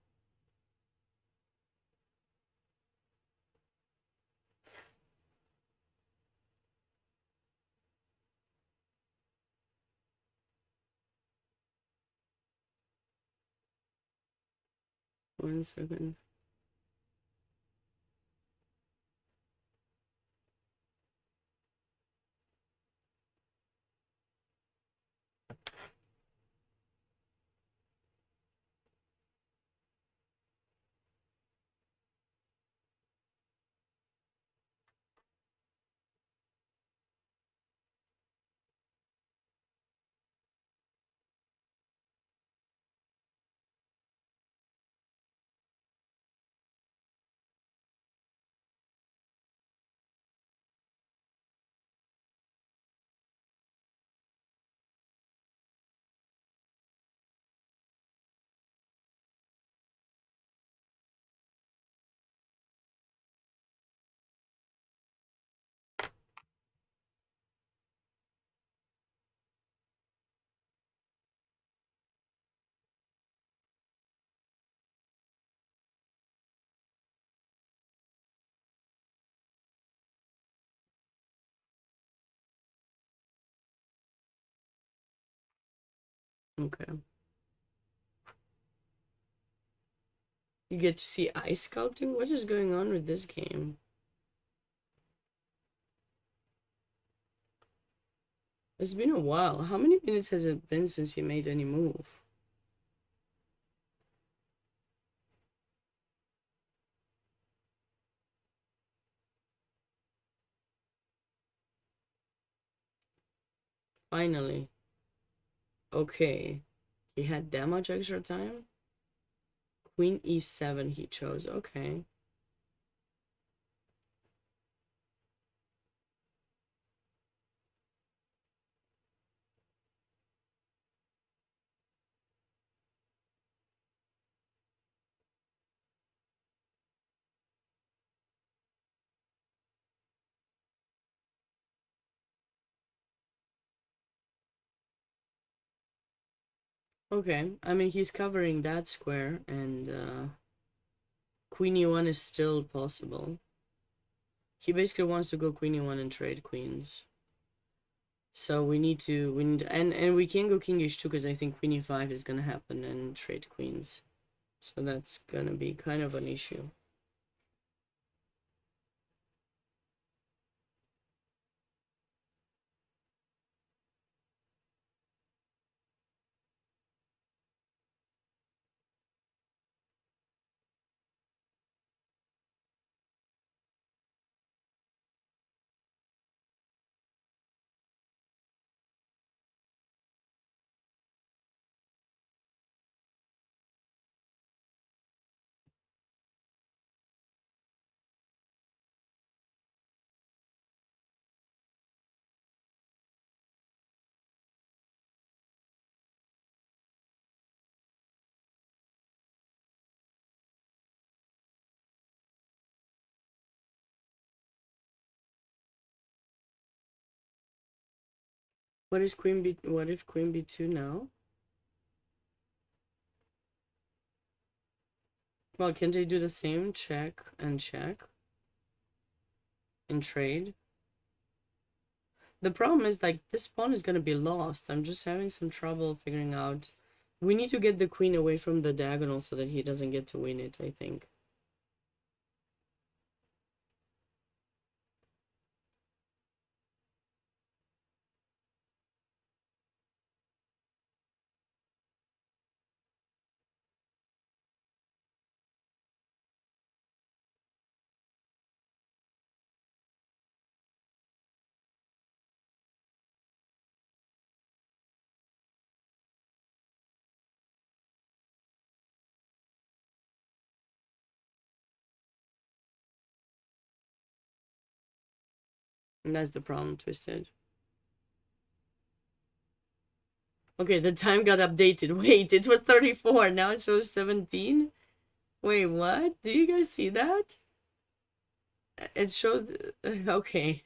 One second. Okay. You get to see ice sculpting? What is going on with this game? It's been a while. How many minutes has it been since you made any move? Finally. Okay. He had that much extra time? Queen e7 he chose. Okay. Okay. I mean, he's covering that square, and Queen e1 is still possible. He basically wants to go Queen e1 and trade queens. So we need and we can go King h2 because I think Queen e5 is gonna happen and trade queens. So that's gonna be kind of an issue. What is Queen B? What if Queen b2 now? Well, can't they do the same? Check and check and trade. The problem is, like, this pawn is gonna be lost. I'm just having some trouble figuring out. We need to get the queen away from the diagonal so that he doesn't get to win it, I think. And that's the problem, Twisted. Okay, the time got updated. Wait, it was 34. Now it shows 17? Wait, what? Do you guys see that? It showed... Okay.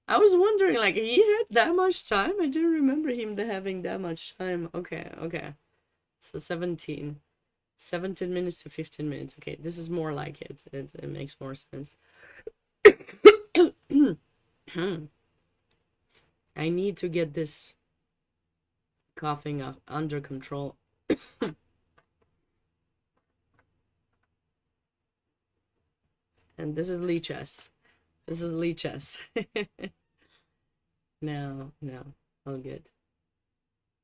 I was wondering, like, he had that much time? I didn't remember him having that much time. Okay, okay. So 17. 17 minutes to 15 minutes. Okay, this is more like it. It makes more sense. I need to get this coughing under control. And this is Lichess. This is Lichess. No, all good.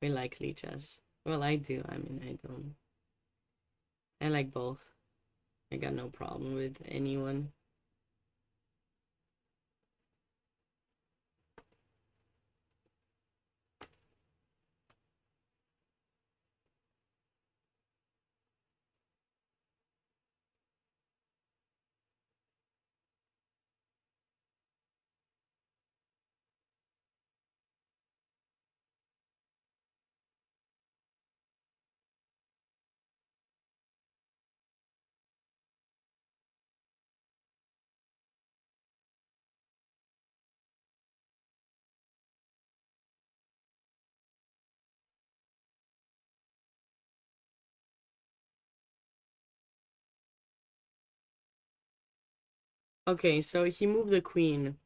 We like Lichess. Well, I do. I mean, I don't. I like both. I got no problem with anyone. Okay, so he moved the queen.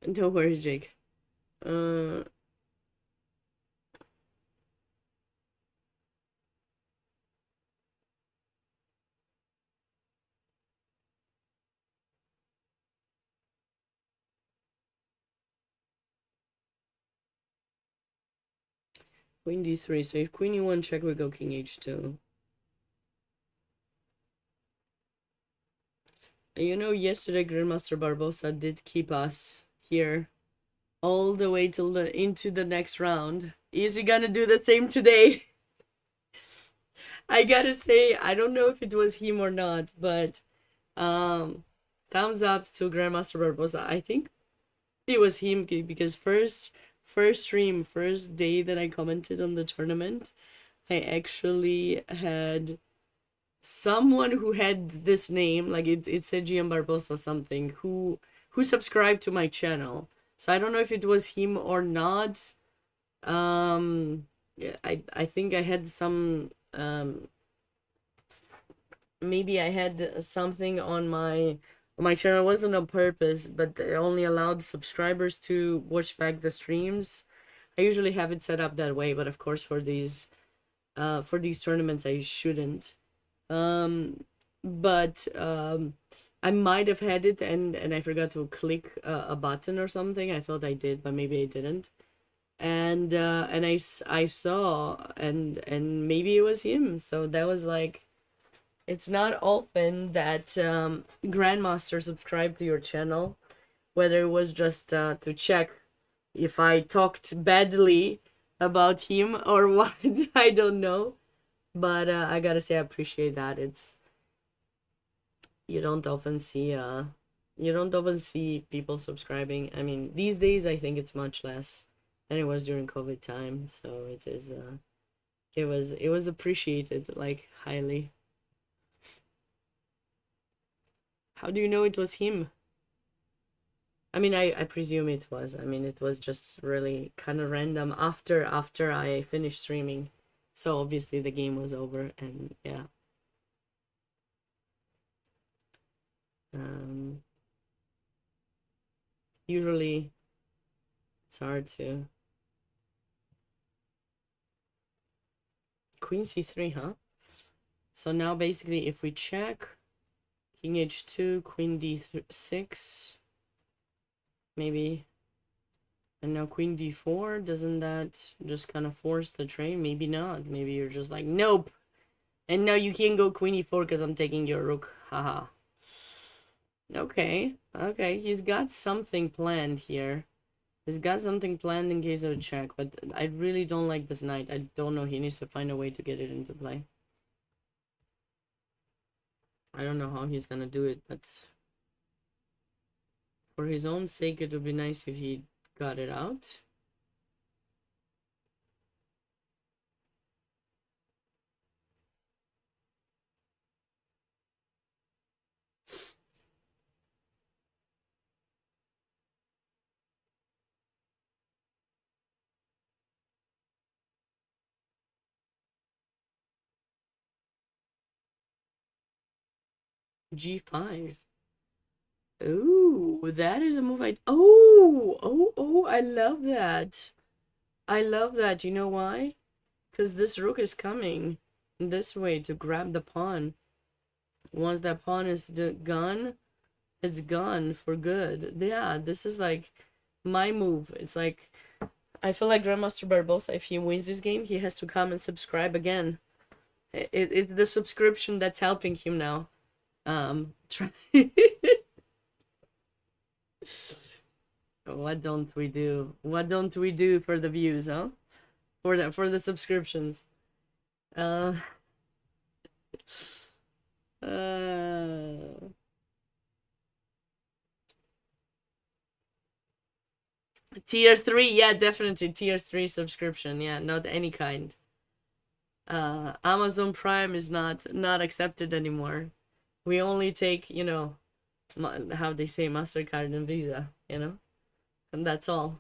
No worries, Jake. Queen d3. So if queen e1 check, we go king h2. You know, yesterday Grandmaster Barbosa did keep us here all the way till into the next round. Is he gonna do the same today? I gotta say, I don't know if it was him or not, but thumbs up to Grandmaster Barbosa. I think it was him because first stream, first day that I commented on the tournament, I actually had someone who had this name, like it said GM Barbosa something, who subscribed to my channel. So I don't know if it was him or not. Yeah, I think I had some maybe I had something on my channel. It wasn't on purpose, but it only allowed subscribers to watch back the streams. I usually have it set up that way, but of course for these tournaments I shouldn't. But I might have had it and I forgot to click a button or something. I thought I did, but maybe I didn't. And I saw and maybe it was him. So that was like, it's not often that Grandmaster subscribed to your channel, whether it was just to check if I talked badly about him or what. I don't know. But I gotta say I appreciate that. It's you don't often see people subscribing. I mean, these days I think it's much less than it was during COVID time. So it is it was appreciated, like, highly. How do you know it was him? I mean, I presume it was. I mean, it was just really kind of random after I finished streaming. So obviously the game was over and yeah. Usually it's hard to. Queen c3, huh? So now basically if we check king h2, queen d6, maybe, and now queen d4, doesn't that just kind of force the trade? Maybe not. Maybe you're just like, nope, and now you can't go queen e4 because I'm taking your rook. Haha. Okay, he's got something planned here. He's got something planned in case of a check, but I really don't like this knight. I don't know, he needs to find a way to get it into play. I don't know how he's gonna do it, but For his own sake, it would be nice if he got it out. G5. Ooh, that is a move oh, I love that. I love that. You know why? Because this rook is coming this way to grab the pawn. Once that pawn is gone, it's gone for good. Yeah, this is like my move. It's like, I feel like Grandmaster Barbosa, if he wins this game, he has to come and subscribe again. It's the subscription that's helping him now. Try What don't we do? What don't we do for the views, huh? For the subscriptions. Uh, uh, Tier 3, yeah, definitely Tier 3 subscription, yeah, not any kind. Amazon Prime is not accepted anymore. We only take, you know, how they say MasterCard and Visa, you know? And that's all.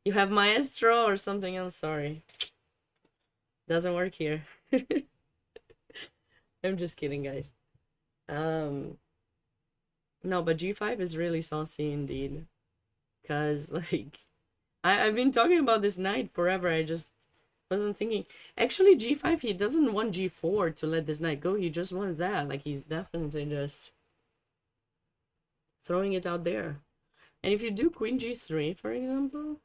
You have Maestro or something else? Sorry. Doesn't work here. I'm just kidding, guys. No, but G5 is really saucy indeed. Because, like, I've been talking about this knight forever. I just wasn't thinking. Actually, G5, he doesn't want G4 to let this knight go. He just wants that. Like, he's definitely just throwing it out there. And if you do Queen G3, for example...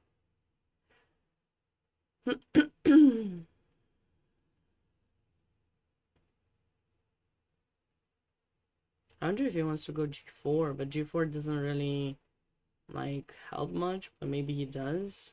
I wonder if he wants to go G4, but G4 doesn't really, like, help much, but maybe he does.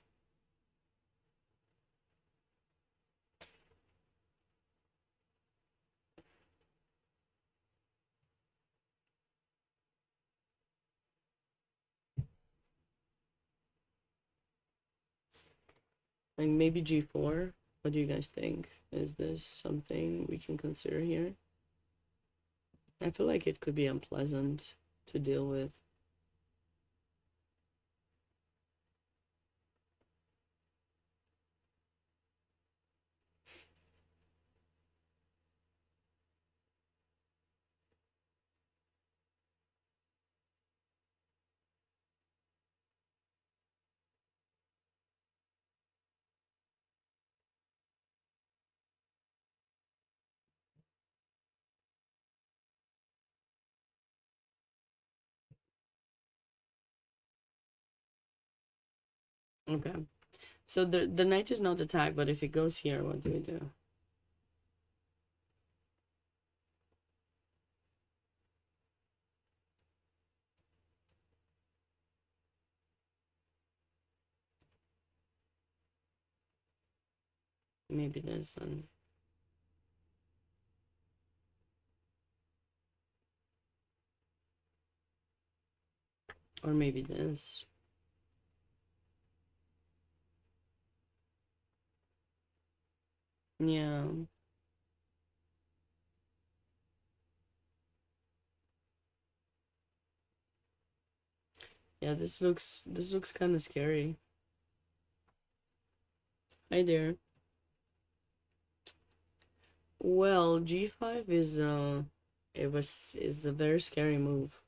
Like, maybe G4? What do you guys think? Is this something we can consider here? I feel like it could be unpleasant to deal with. Okay. So the knight is not attacked, but if it goes here, what do we do? Maybe this one. Or maybe this. Yeah. Yeah, this looks kind of scary. Hi there. Well, G5 is is a very scary move.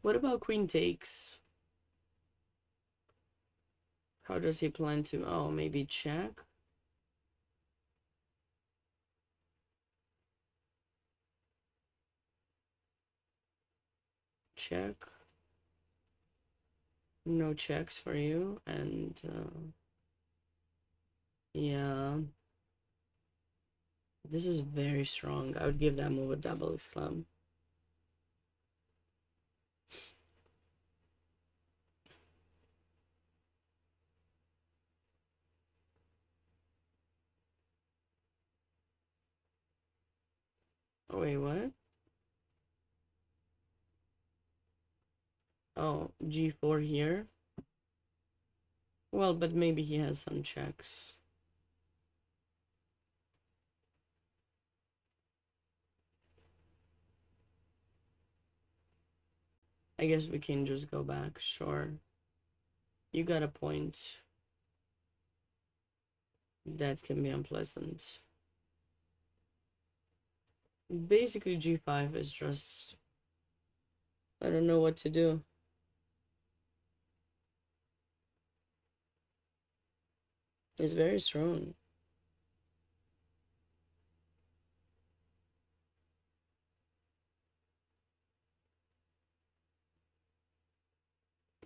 What about queen takes? How does he plan to... Oh, maybe check? Check. No checks for you. And, yeah. This is very strong. I would give that move a double Islam. Wait, what? Oh, g4 here. Well, but maybe he has some checks. I guess we can just go back, sure. You got a point. That can be unpleasant. Basically, g5 is just... I don't know what to do. It's very strong.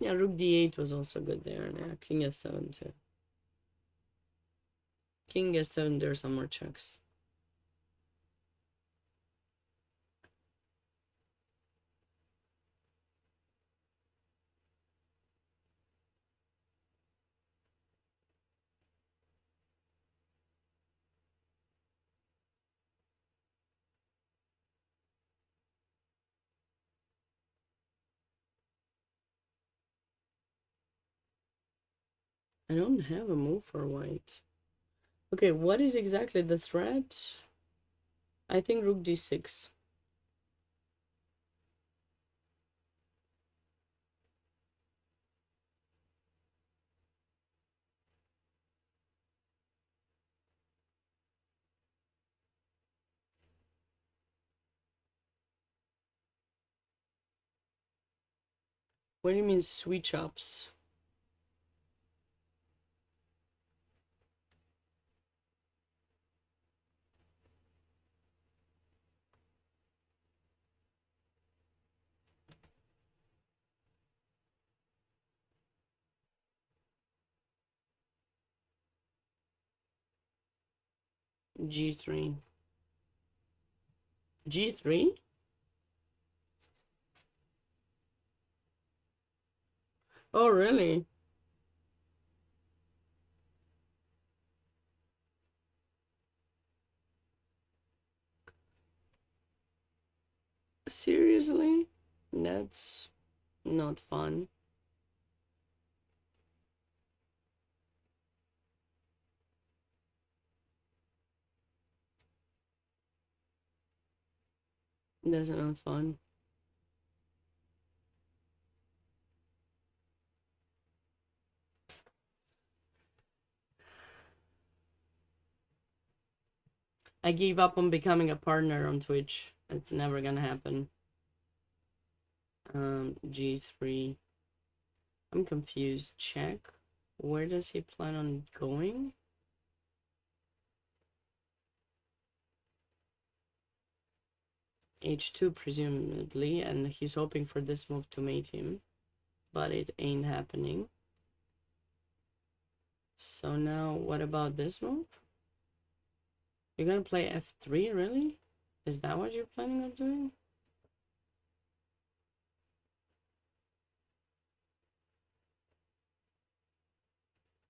Yeah, rook d8 was also good there. Yeah, king f7 too. King f7, there are some more checks. I don't have a move for white. Okay, what is exactly the threat? I think rook d6. What do you mean sweet chops? g3. g3? Oh, really? Seriously? That's not fun. That's not fun. I gave up on becoming a partner on Twitch. It's never gonna happen. G3. I'm confused. Check. Where does he plan on going? H2 presumably, and he's hoping for this move to mate him, but it ain't happening. So now, what about this move? You're gonna play f3, really? Is that what you're planning on doing?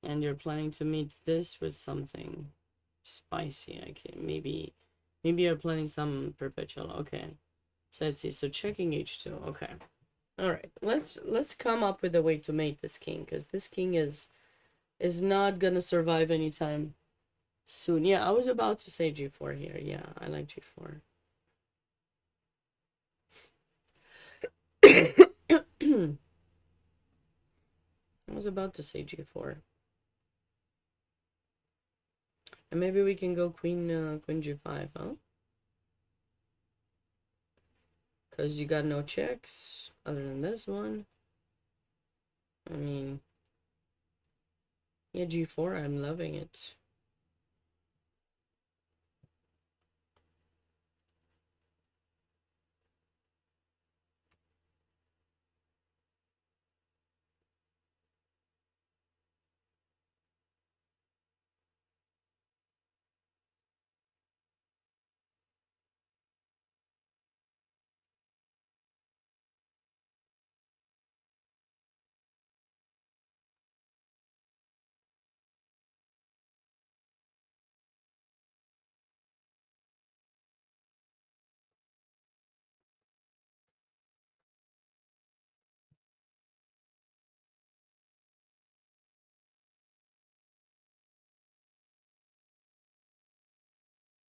And you're planning to meet this with something spicy. Okay, maybe you're planning some perpetual. Okay, so let's see. So checking h2. Okay, all right. Let's come up with a way to mate this king, because this king is not gonna survive anytime soon. Yeah, I was about to say g4 here. Yeah, I like g4. I was about to say g4. And maybe we can go queen g5, huh? Because you got no checks other than this one. I mean, yeah, g4, I'm loving it.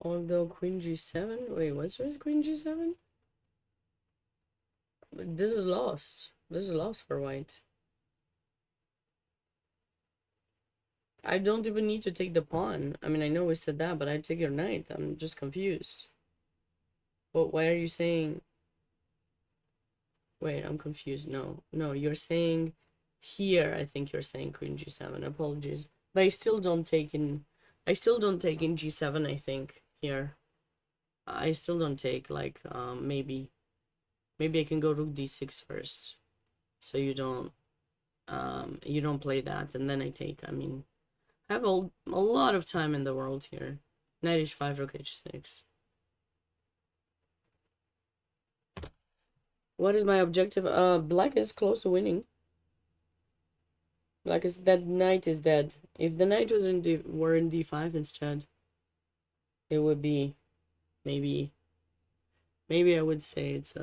Although queen g7, wait, what's with queen g7? This is lost. This is lost for white. I don't even need to take the pawn. I mean, I know we said that, but I'd take your knight. I'm just confused. But why are you saying... Wait, I'm confused. No, you're saying here. I think you're saying queen g7. Apologies, but I still don't take in g7. I think here, I still don't take, like, maybe I can go rook d6 first, so you don't play that, and then I take. I mean, I have a lot of time in the world here. Knight h5, rook h6. What is my objective? Black is close to winning. Black is... that knight is dead. If the knight was in were in d5 instead, it would be maybe I would say it's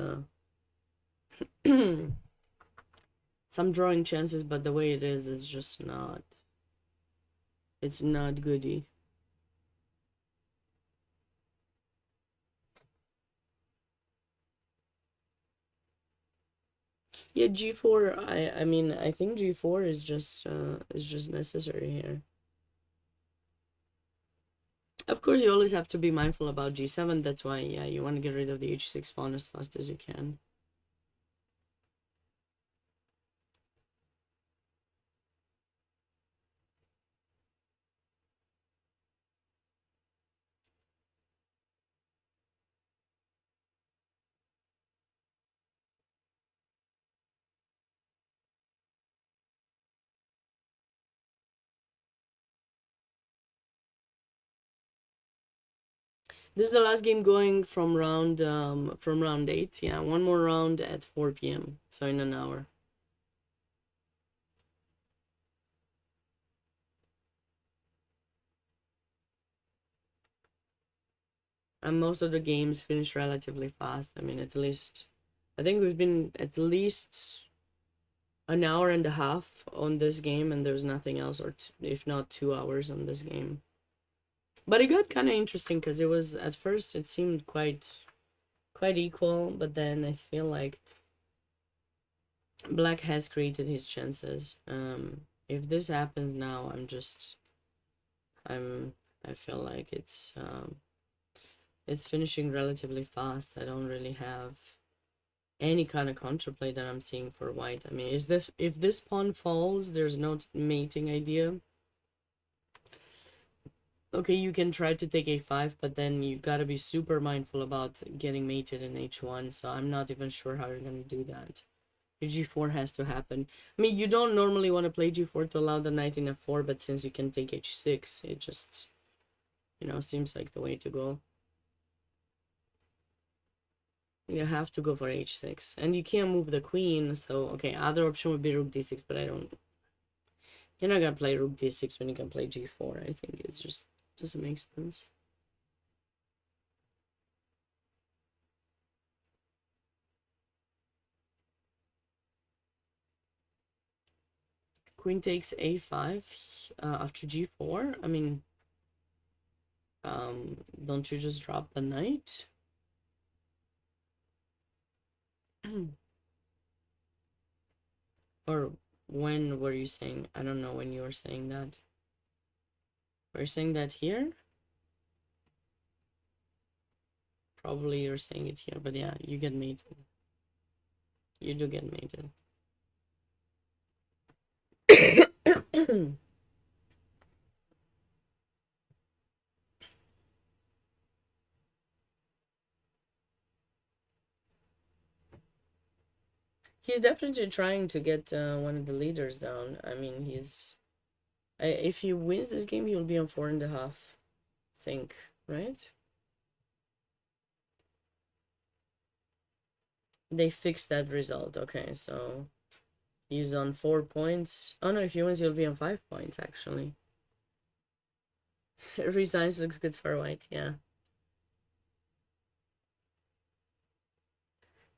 some drawing chances, but the way it is just not... it's not goody. Yeah, g4. I mean, I think g4 is just necessary here. Of course, you always have to be mindful about g7. That's why, yeah, you want to get rid of the h6 pawn as fast as you can. This is the last game going from round 8. Yeah, one more round at 4 p.m. So in an hour. And most of the games finish relatively fast. I mean, at least, I think we've been at least an hour and a half on this game, and there's nothing else, or if not 2 hours on this game. But it got kind of interesting because it was, at first it seemed quite equal, but then I feel like Black has created his chances. If this happens now, I feel like it's finishing relatively fast. I don't really have any kind of counterplay that I'm seeing for white. I mean, if this pawn falls, there's no mating idea. Okay, you can try to take a5, but then you gotta be super mindful about getting mated in h1, so I'm not even sure how you're gonna do that. Your g4 has to happen. I mean, you don't normally want to play g4 to allow the knight in f4, but since you can take h6, it just, you know, seems like the way to go. You have to go for h6, and you can't move the queen, so, okay, other option would be rook d6, but you're not gonna play rook d6 when you can play g4. I think it's just doesn't make sense. Queen takes a5 after g4. I mean, don't you just drop the knight? Or when were you saying? I don't know when you were saying that. We're saying that here? Probably you're saying it here, but yeah, you get mated. You do get mated. He's definitely trying to get one of the leaders down. I mean, if he wins this game, he'll be on 4.5, I think, right? They fixed that result. Okay, so he's on 4 points. Oh no, if he wins, he'll be on 5 points, actually. Resigns looks good for white, yeah.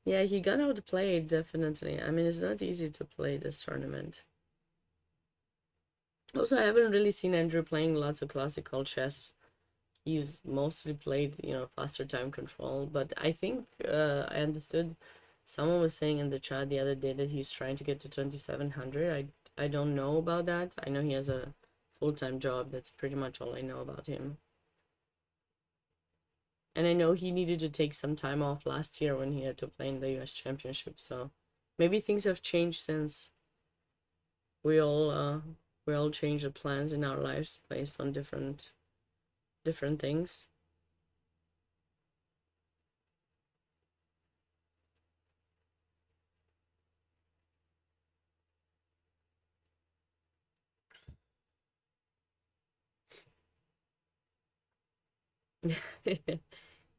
Yeah, he got outplayed, definitely. I mean, it's not easy to play this tournament. Also, I haven't really seen Andrew playing lots of classical chess. he's mostly played, you know, faster time control. But I think I understood someone was saying in the chat the other day that he's trying to get to 2700. I don't know about that. I know he has a full-time job. That's pretty much all I know about him. And I know he needed to take some time off last year when he had to play in the US Championship. So maybe things have changed since we all change the plans in our lives based on different things.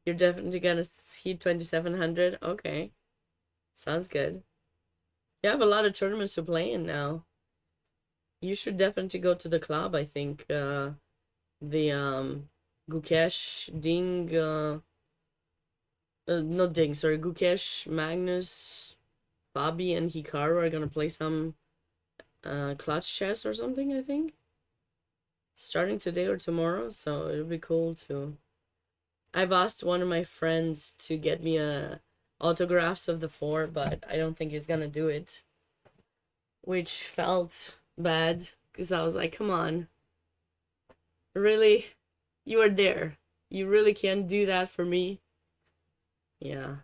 You're definitely gonna see 2700. Okay, sounds good. You have a lot of tournaments to play in now. You should definitely go to the club. I think the Gukesh, Ding, not Ding, sorry, Gukesh, Magnus, Bobby, and Hikaru are gonna play some clutch chess or something, I think. Starting today or tomorrow, so it'll be cool to... I've asked one of my friends to get me autographs of the four, but I don't think he's gonna do it. Which felt bad, because I was like, come on. Really? You are there. You really can't do that for me? Yeah.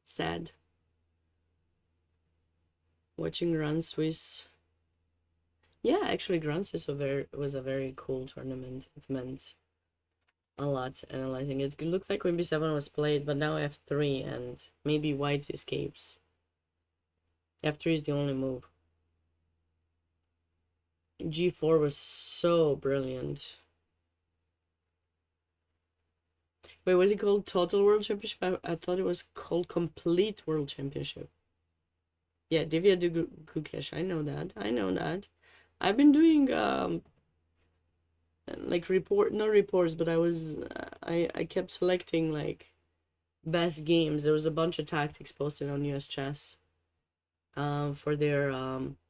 Sad. Watching Grand Swiss. Yeah, actually Grand Swiss was a very cool tournament. It meant a lot analyzing it. It looks like Queen B7 was played, but now F3 and maybe white escapes. F3 is the only move. G4 was so brilliant. Wait, was it called Total World Championship? I thought it was called Complete World Championship. Yeah, Divya Gukesh. I know that. I know that. I've been doing like no reports, but I kept selecting like best games. There was a bunch of tactics posted on US Chess for their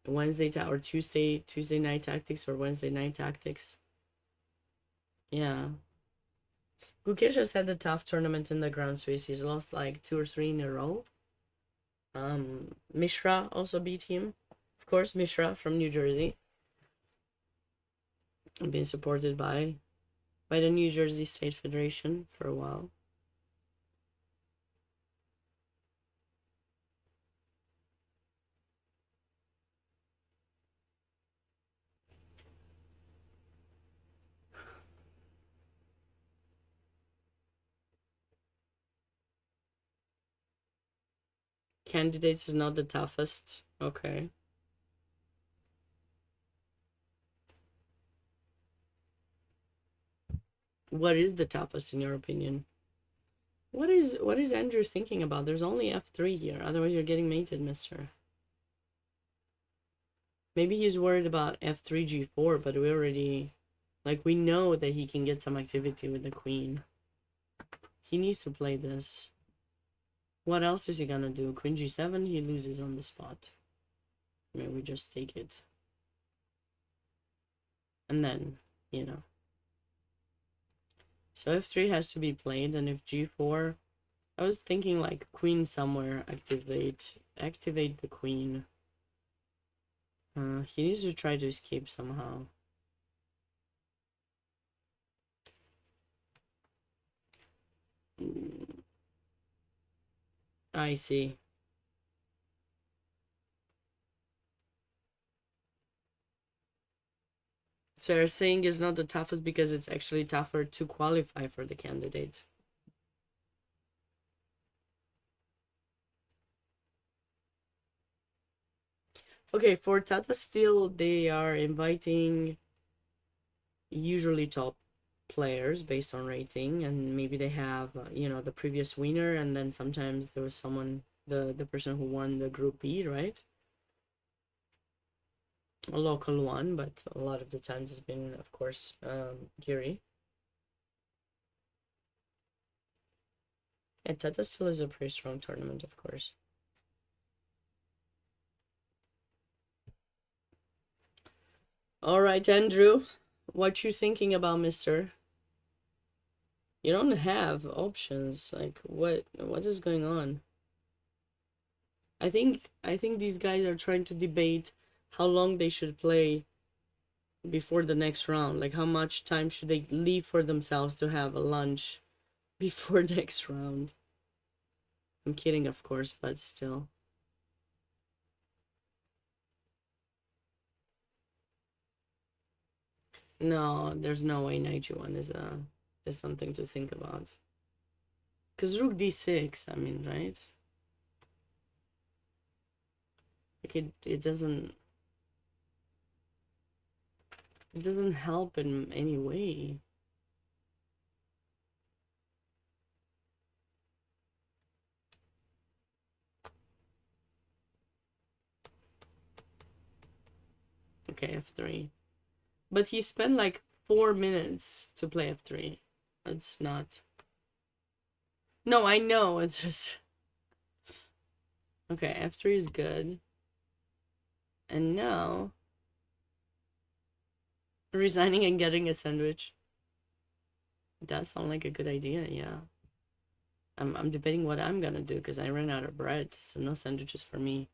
Wednesday or Tuesday night tactics or Wednesday night tactics. Yeah. Gukesh has had a tough tournament in the Grand Swiss. He's lost like 2 or 3 in a row. Mishra also beat him. Of course, Mishra from New Jersey. Been supported by the New Jersey State Federation for a while. Candidates is not the toughest. Okay. What is the toughest in your opinion? What is Andrew thinking about? There's only F3 here. Otherwise you're getting mated, mister. Maybe he's worried about F3 G4, but we already... Like, we know that he can get some activity with the queen. He needs to play this. What else is he gonna do? Queen G7, he loses on the spot. Maybe we just take it. And then, you know. So F3 has to be played, and if G4... I was thinking like queen somewhere, activate the queen. He needs to try to escape somehow. I see. So you're saying it's not the toughest because it's actually tougher to qualify for the candidates. Okay, for Tata Steel, they are inviting usually top players based on rating, and maybe they have, you know, the previous winner, and then sometimes there was someone, the person who won the Group B, right? A local one, but a lot of the times it's been, of course, Giri. And Tata Steel is a pretty strong tournament, of course. All right, Andrew. What you thinking about, mister? You don't have options. Like, what is going on? I think these guys are trying to debate how long they should play before the next round. Like, how much time should they leave for themselves to have a lunch before next round. I'm kidding, of course, but still. No, there's no way knight g1 is something to think about. Because rook d6, I mean, right? Like it doesn't help in any way. Okay, f3. But he spent like 4 minutes to play f3. That's not... No, I know, it's just... Okay, f3 is good. And now... resigning and getting a sandwich. It does sound like a good idea, yeah. I'm debating what I'm gonna do because I ran out of bread, so no sandwiches for me.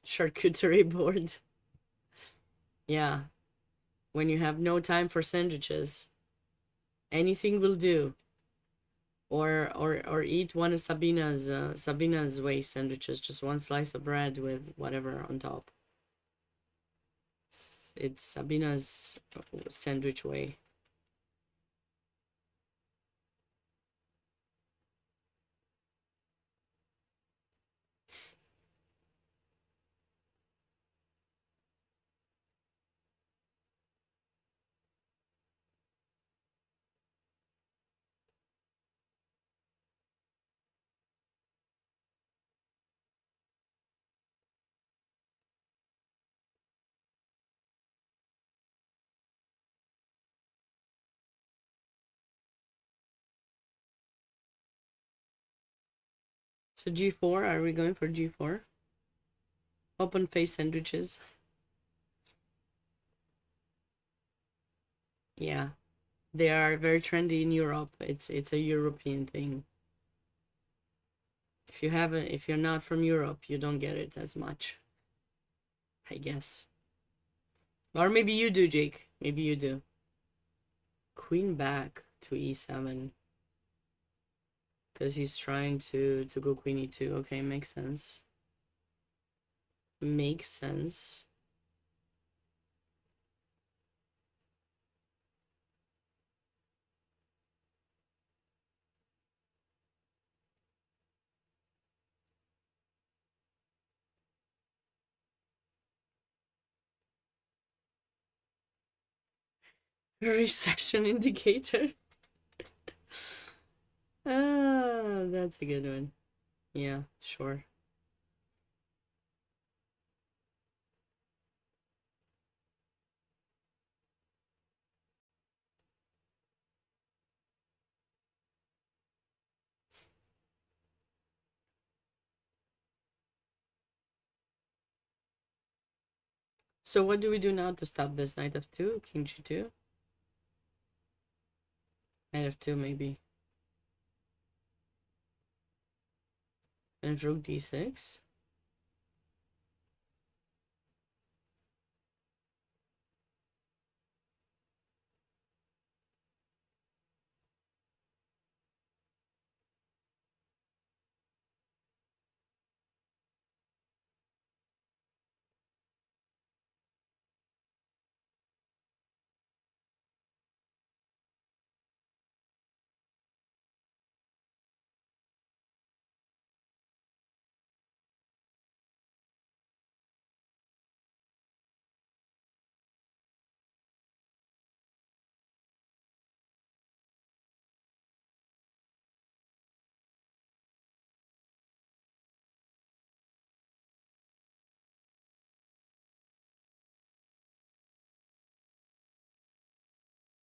Charcuterie board. Yeah. When you have no time for sandwiches, anything will do. Or eat one of Sabina's way sandwiches, just one slice of bread with whatever on top. It's Sabina's sandwich way. So g4, are we going for g4? Open face sandwiches. Yeah. They are very trendy in Europe. It's a European thing. If you're not from Europe, you don't get it as much, I guess. Or maybe you do, Jake. Maybe you do. Queen back to e7. Because he's trying to go queen e2. Okay, makes sense. Makes sense. Recession indicator. Ah, that's a good one. Yeah, sure. So what do we do now to stop this? Knight f2, king g2? Knight f2 maybe. And rook d6?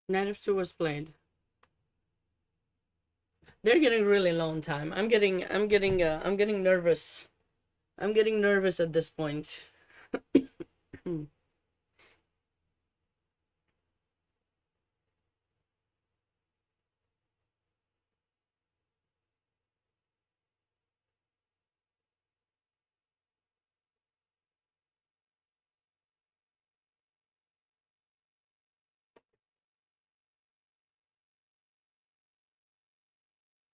Knight f2 was played. They're getting really long time. I'm getting nervous. I'm getting nervous at this point.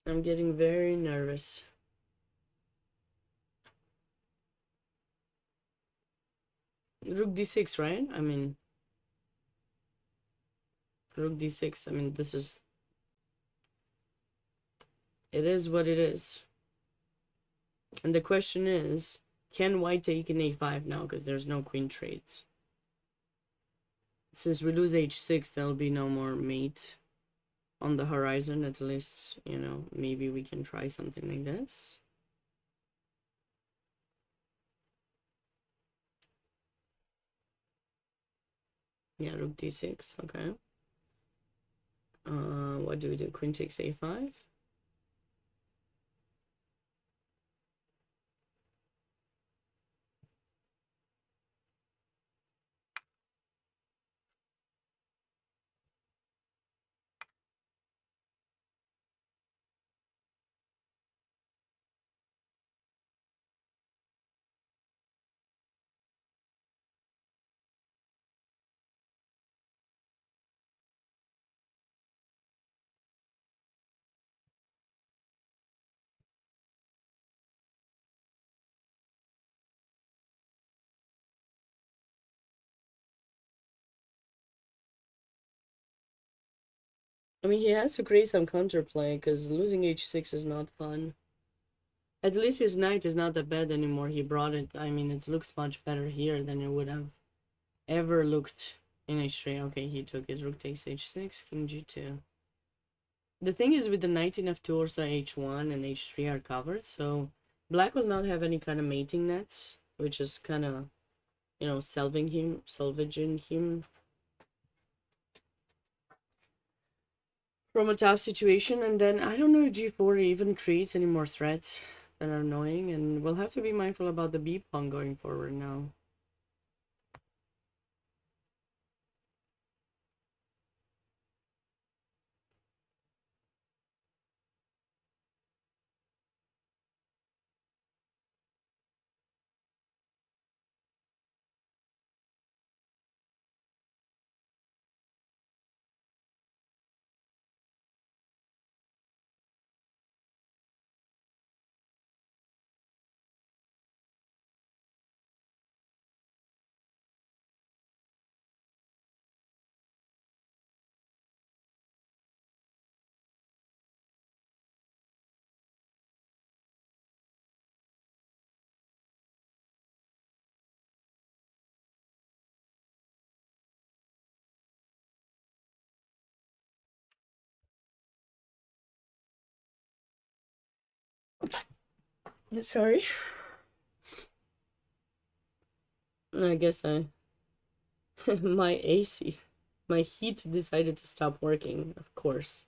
I'm getting very nervous. Rook d6, right? I mean, rook d6. I mean, this is... It is what it is. And the question is, can white take an a5 now? Because there's no queen trades. Since we lose h6, there'll be no more mate on the horizon, at least, you know, maybe we can try something like this. Yeah, rook d6, okay. What do we do? Queen takes a5. I mean, he has to create some counterplay, because losing h6 is not fun. At least his knight is not that bad anymore. He brought it. I mean, it looks much better here than it would have ever looked in h3. Okay, he took it. Rook takes h6, king g2. The thing is, with the knight in f2, also h1 and h3 are covered, so black will not have any kind of mating nets, which is kind of, you know, salvaging him from a tough situation. And then I don't know if g4 even creates any more threats that are annoying, and we'll have to be mindful about the b pawn going forward now. Sorry. I guess my AC, my heat decided to stop working, of course.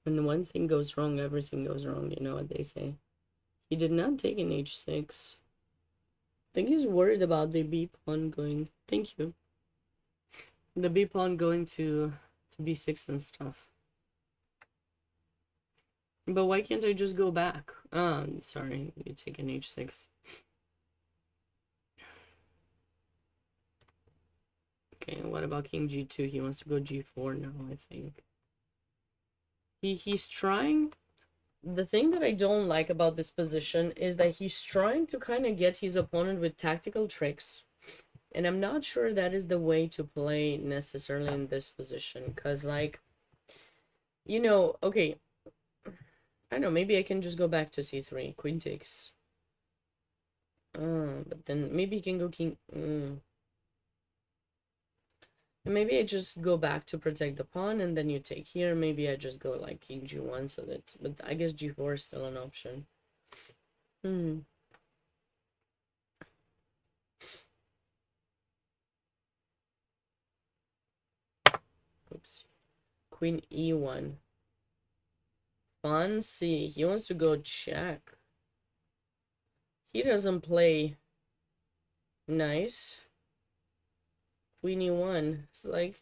When one thing goes wrong, everything goes wrong, you know what they say. He did not take an h6. I think he's worried about the b pawn going. Thank you. The b pawn going to b6 and stuff. But why can't I just go back? Sorry, you take an h6. Okay, what about king g2? He wants to go g4 now, I think. He's trying. The thing that I don't like about this position is that he's trying to kind of get his opponent with tactical tricks. And I'm not sure that is the way to play necessarily in this position. Because, like, you know, okay, I don't know, maybe I can just go back to c3. Queen takes. But then maybe he can go king. And maybe I just go back to protect the pawn, and then you take here. Maybe I just go like king g1 so that... But I guess g4 is still an option. queen e1. Fancy. He wants to go check. He doesn't play nice. Queen e1. It's like,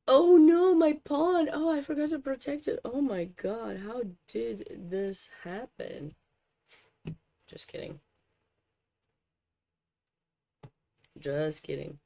oh no, my pawn. Oh, I forgot to protect it. Oh my god, how did this happen? Just kidding. Just kidding.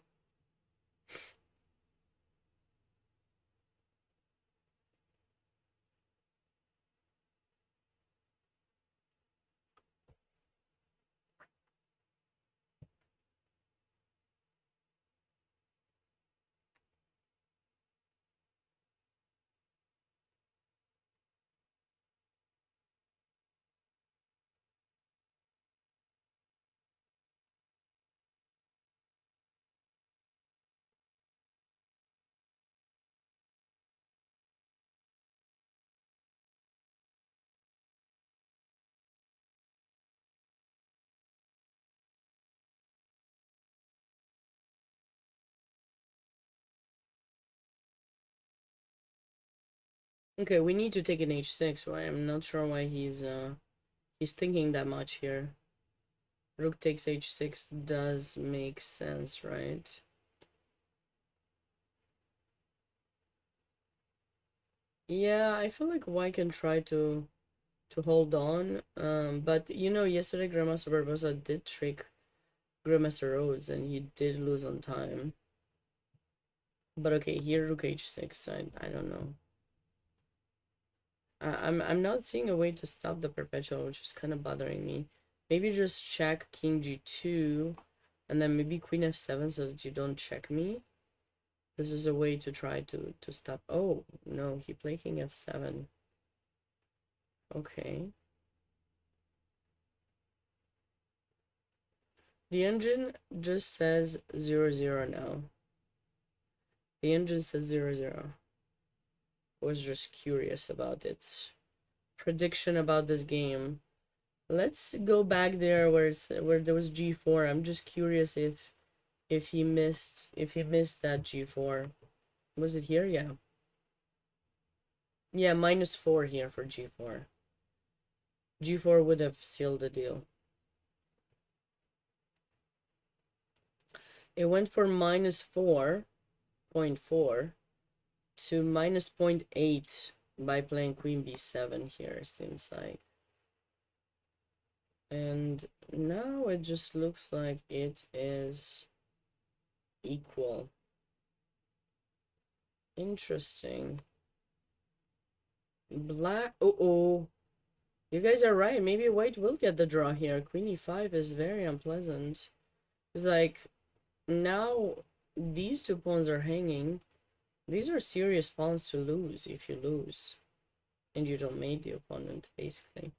Okay, we need to take an h6. Why? I'm not sure why he's thinking that much here. Rook takes h6 does make sense, right? Yeah, I feel like white can try to hold on. But you know, yesterday Grandmaster Barbosa did trick Grandmaster Rhodes and he did lose on time. But okay, here Rook h6. I don't know. I'm not seeing a way to stop the perpetual, which is kind of bothering me. Maybe just check King g2, and then maybe Queen f7 so that you don't check me. This is a way to try to stop. Oh no, he played King f7. Okay. The engine just says 0-0 now. The engine says 0-0. I was just curious about its prediction about this game. Let's go back there where there was g4. I'm just curious if he missed that g4. Was it here? Yeah. Yeah, -4 here for g4. G4 would have sealed the deal. It went for -4.4 to -0.8 by playing Queen b7 here, seems like. And now it just looks like it is equal. Interesting. Black. Oh. You guys are right. Maybe white will get the draw here. Queen e5 is very unpleasant. It's like, now these two pawns are hanging. These are serious pawns to lose if you lose. And you don't mate the opponent, basically.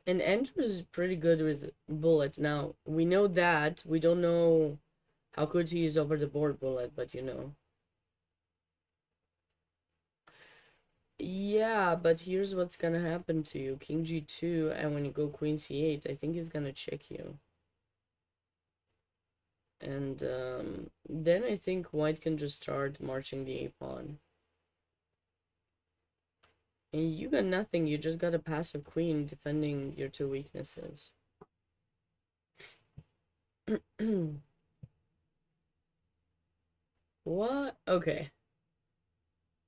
And Andrew is pretty good with bullet. Now, we know that. We don't know how good he is over the board bullet, but you know. Yeah, but here's what's gonna happen to you. King g2, and when you go queen c8, I think he's gonna check you. And then I think white can just start marching the a-pawn. And you got nothing, you just got a passive queen defending your two weaknesses. What? Okay.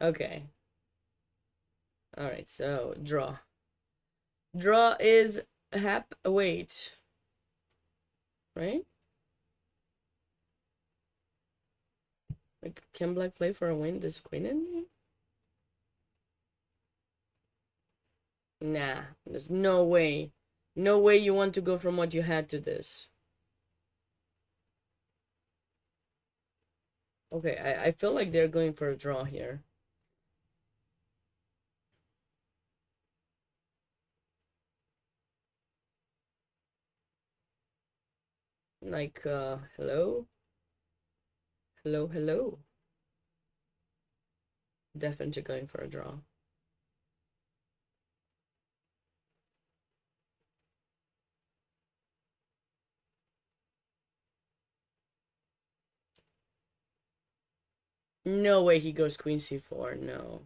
Okay. Alright, so draw. Draw is wait. Right? Like, can black play for a win? This queen in me? Nah, there's no way. No way you want to go from what you had to this. Okay, I feel like they're going for a draw here. Like, hello? Hello, hello. Definitely going for a draw. No way he goes queen c4. No.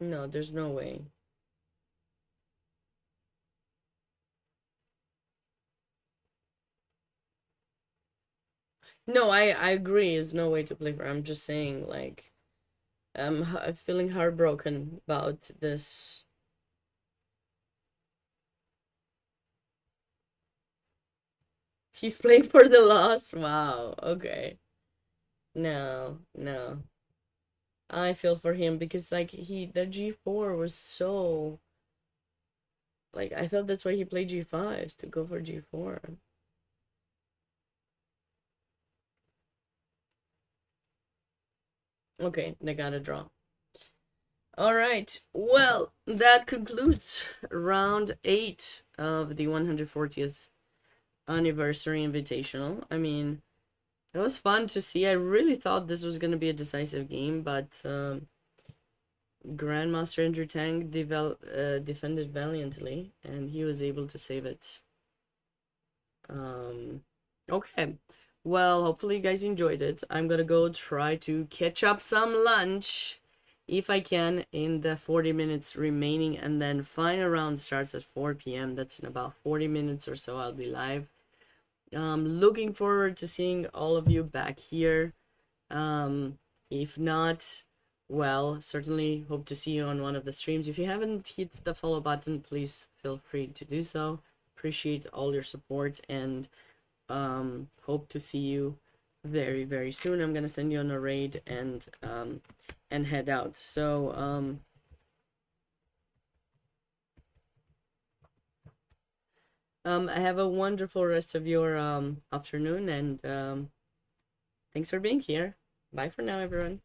No, there's no way. No, I agree. There's no way to play for. I'm just saying, like, I'm feeling heartbroken about this. He's playing for the loss. Wow. Okay. No, no. I feel for him because like the G4 was so like I thought that's why he played G5 to go for G4. Okay, they got a draw. All right. Well, that concludes round 8 of the 140th Anniversary Invitational. I mean, it was fun to see. I really thought this was going to be a decisive game, but Grandmaster Andrew Tang defended valiantly, and he was able to save it. Okay. Well, hopefully you guys enjoyed it. I'm gonna go try to catch up some lunch if I can in the 40 minutes remaining, and then final round starts at 4 p.m. That's in about 40 minutes or so. I'll be live. Looking forward to seeing all of you back here. If not, well, certainly hope to see you on one of the streams. If you haven't hit the follow button, please feel free to do so. Appreciate all your support and hope to see you very, very soon. I'm gonna send you on a raid and head out. So have a wonderful rest of your afternoon, and thanks for being here. Bye for now, everyone.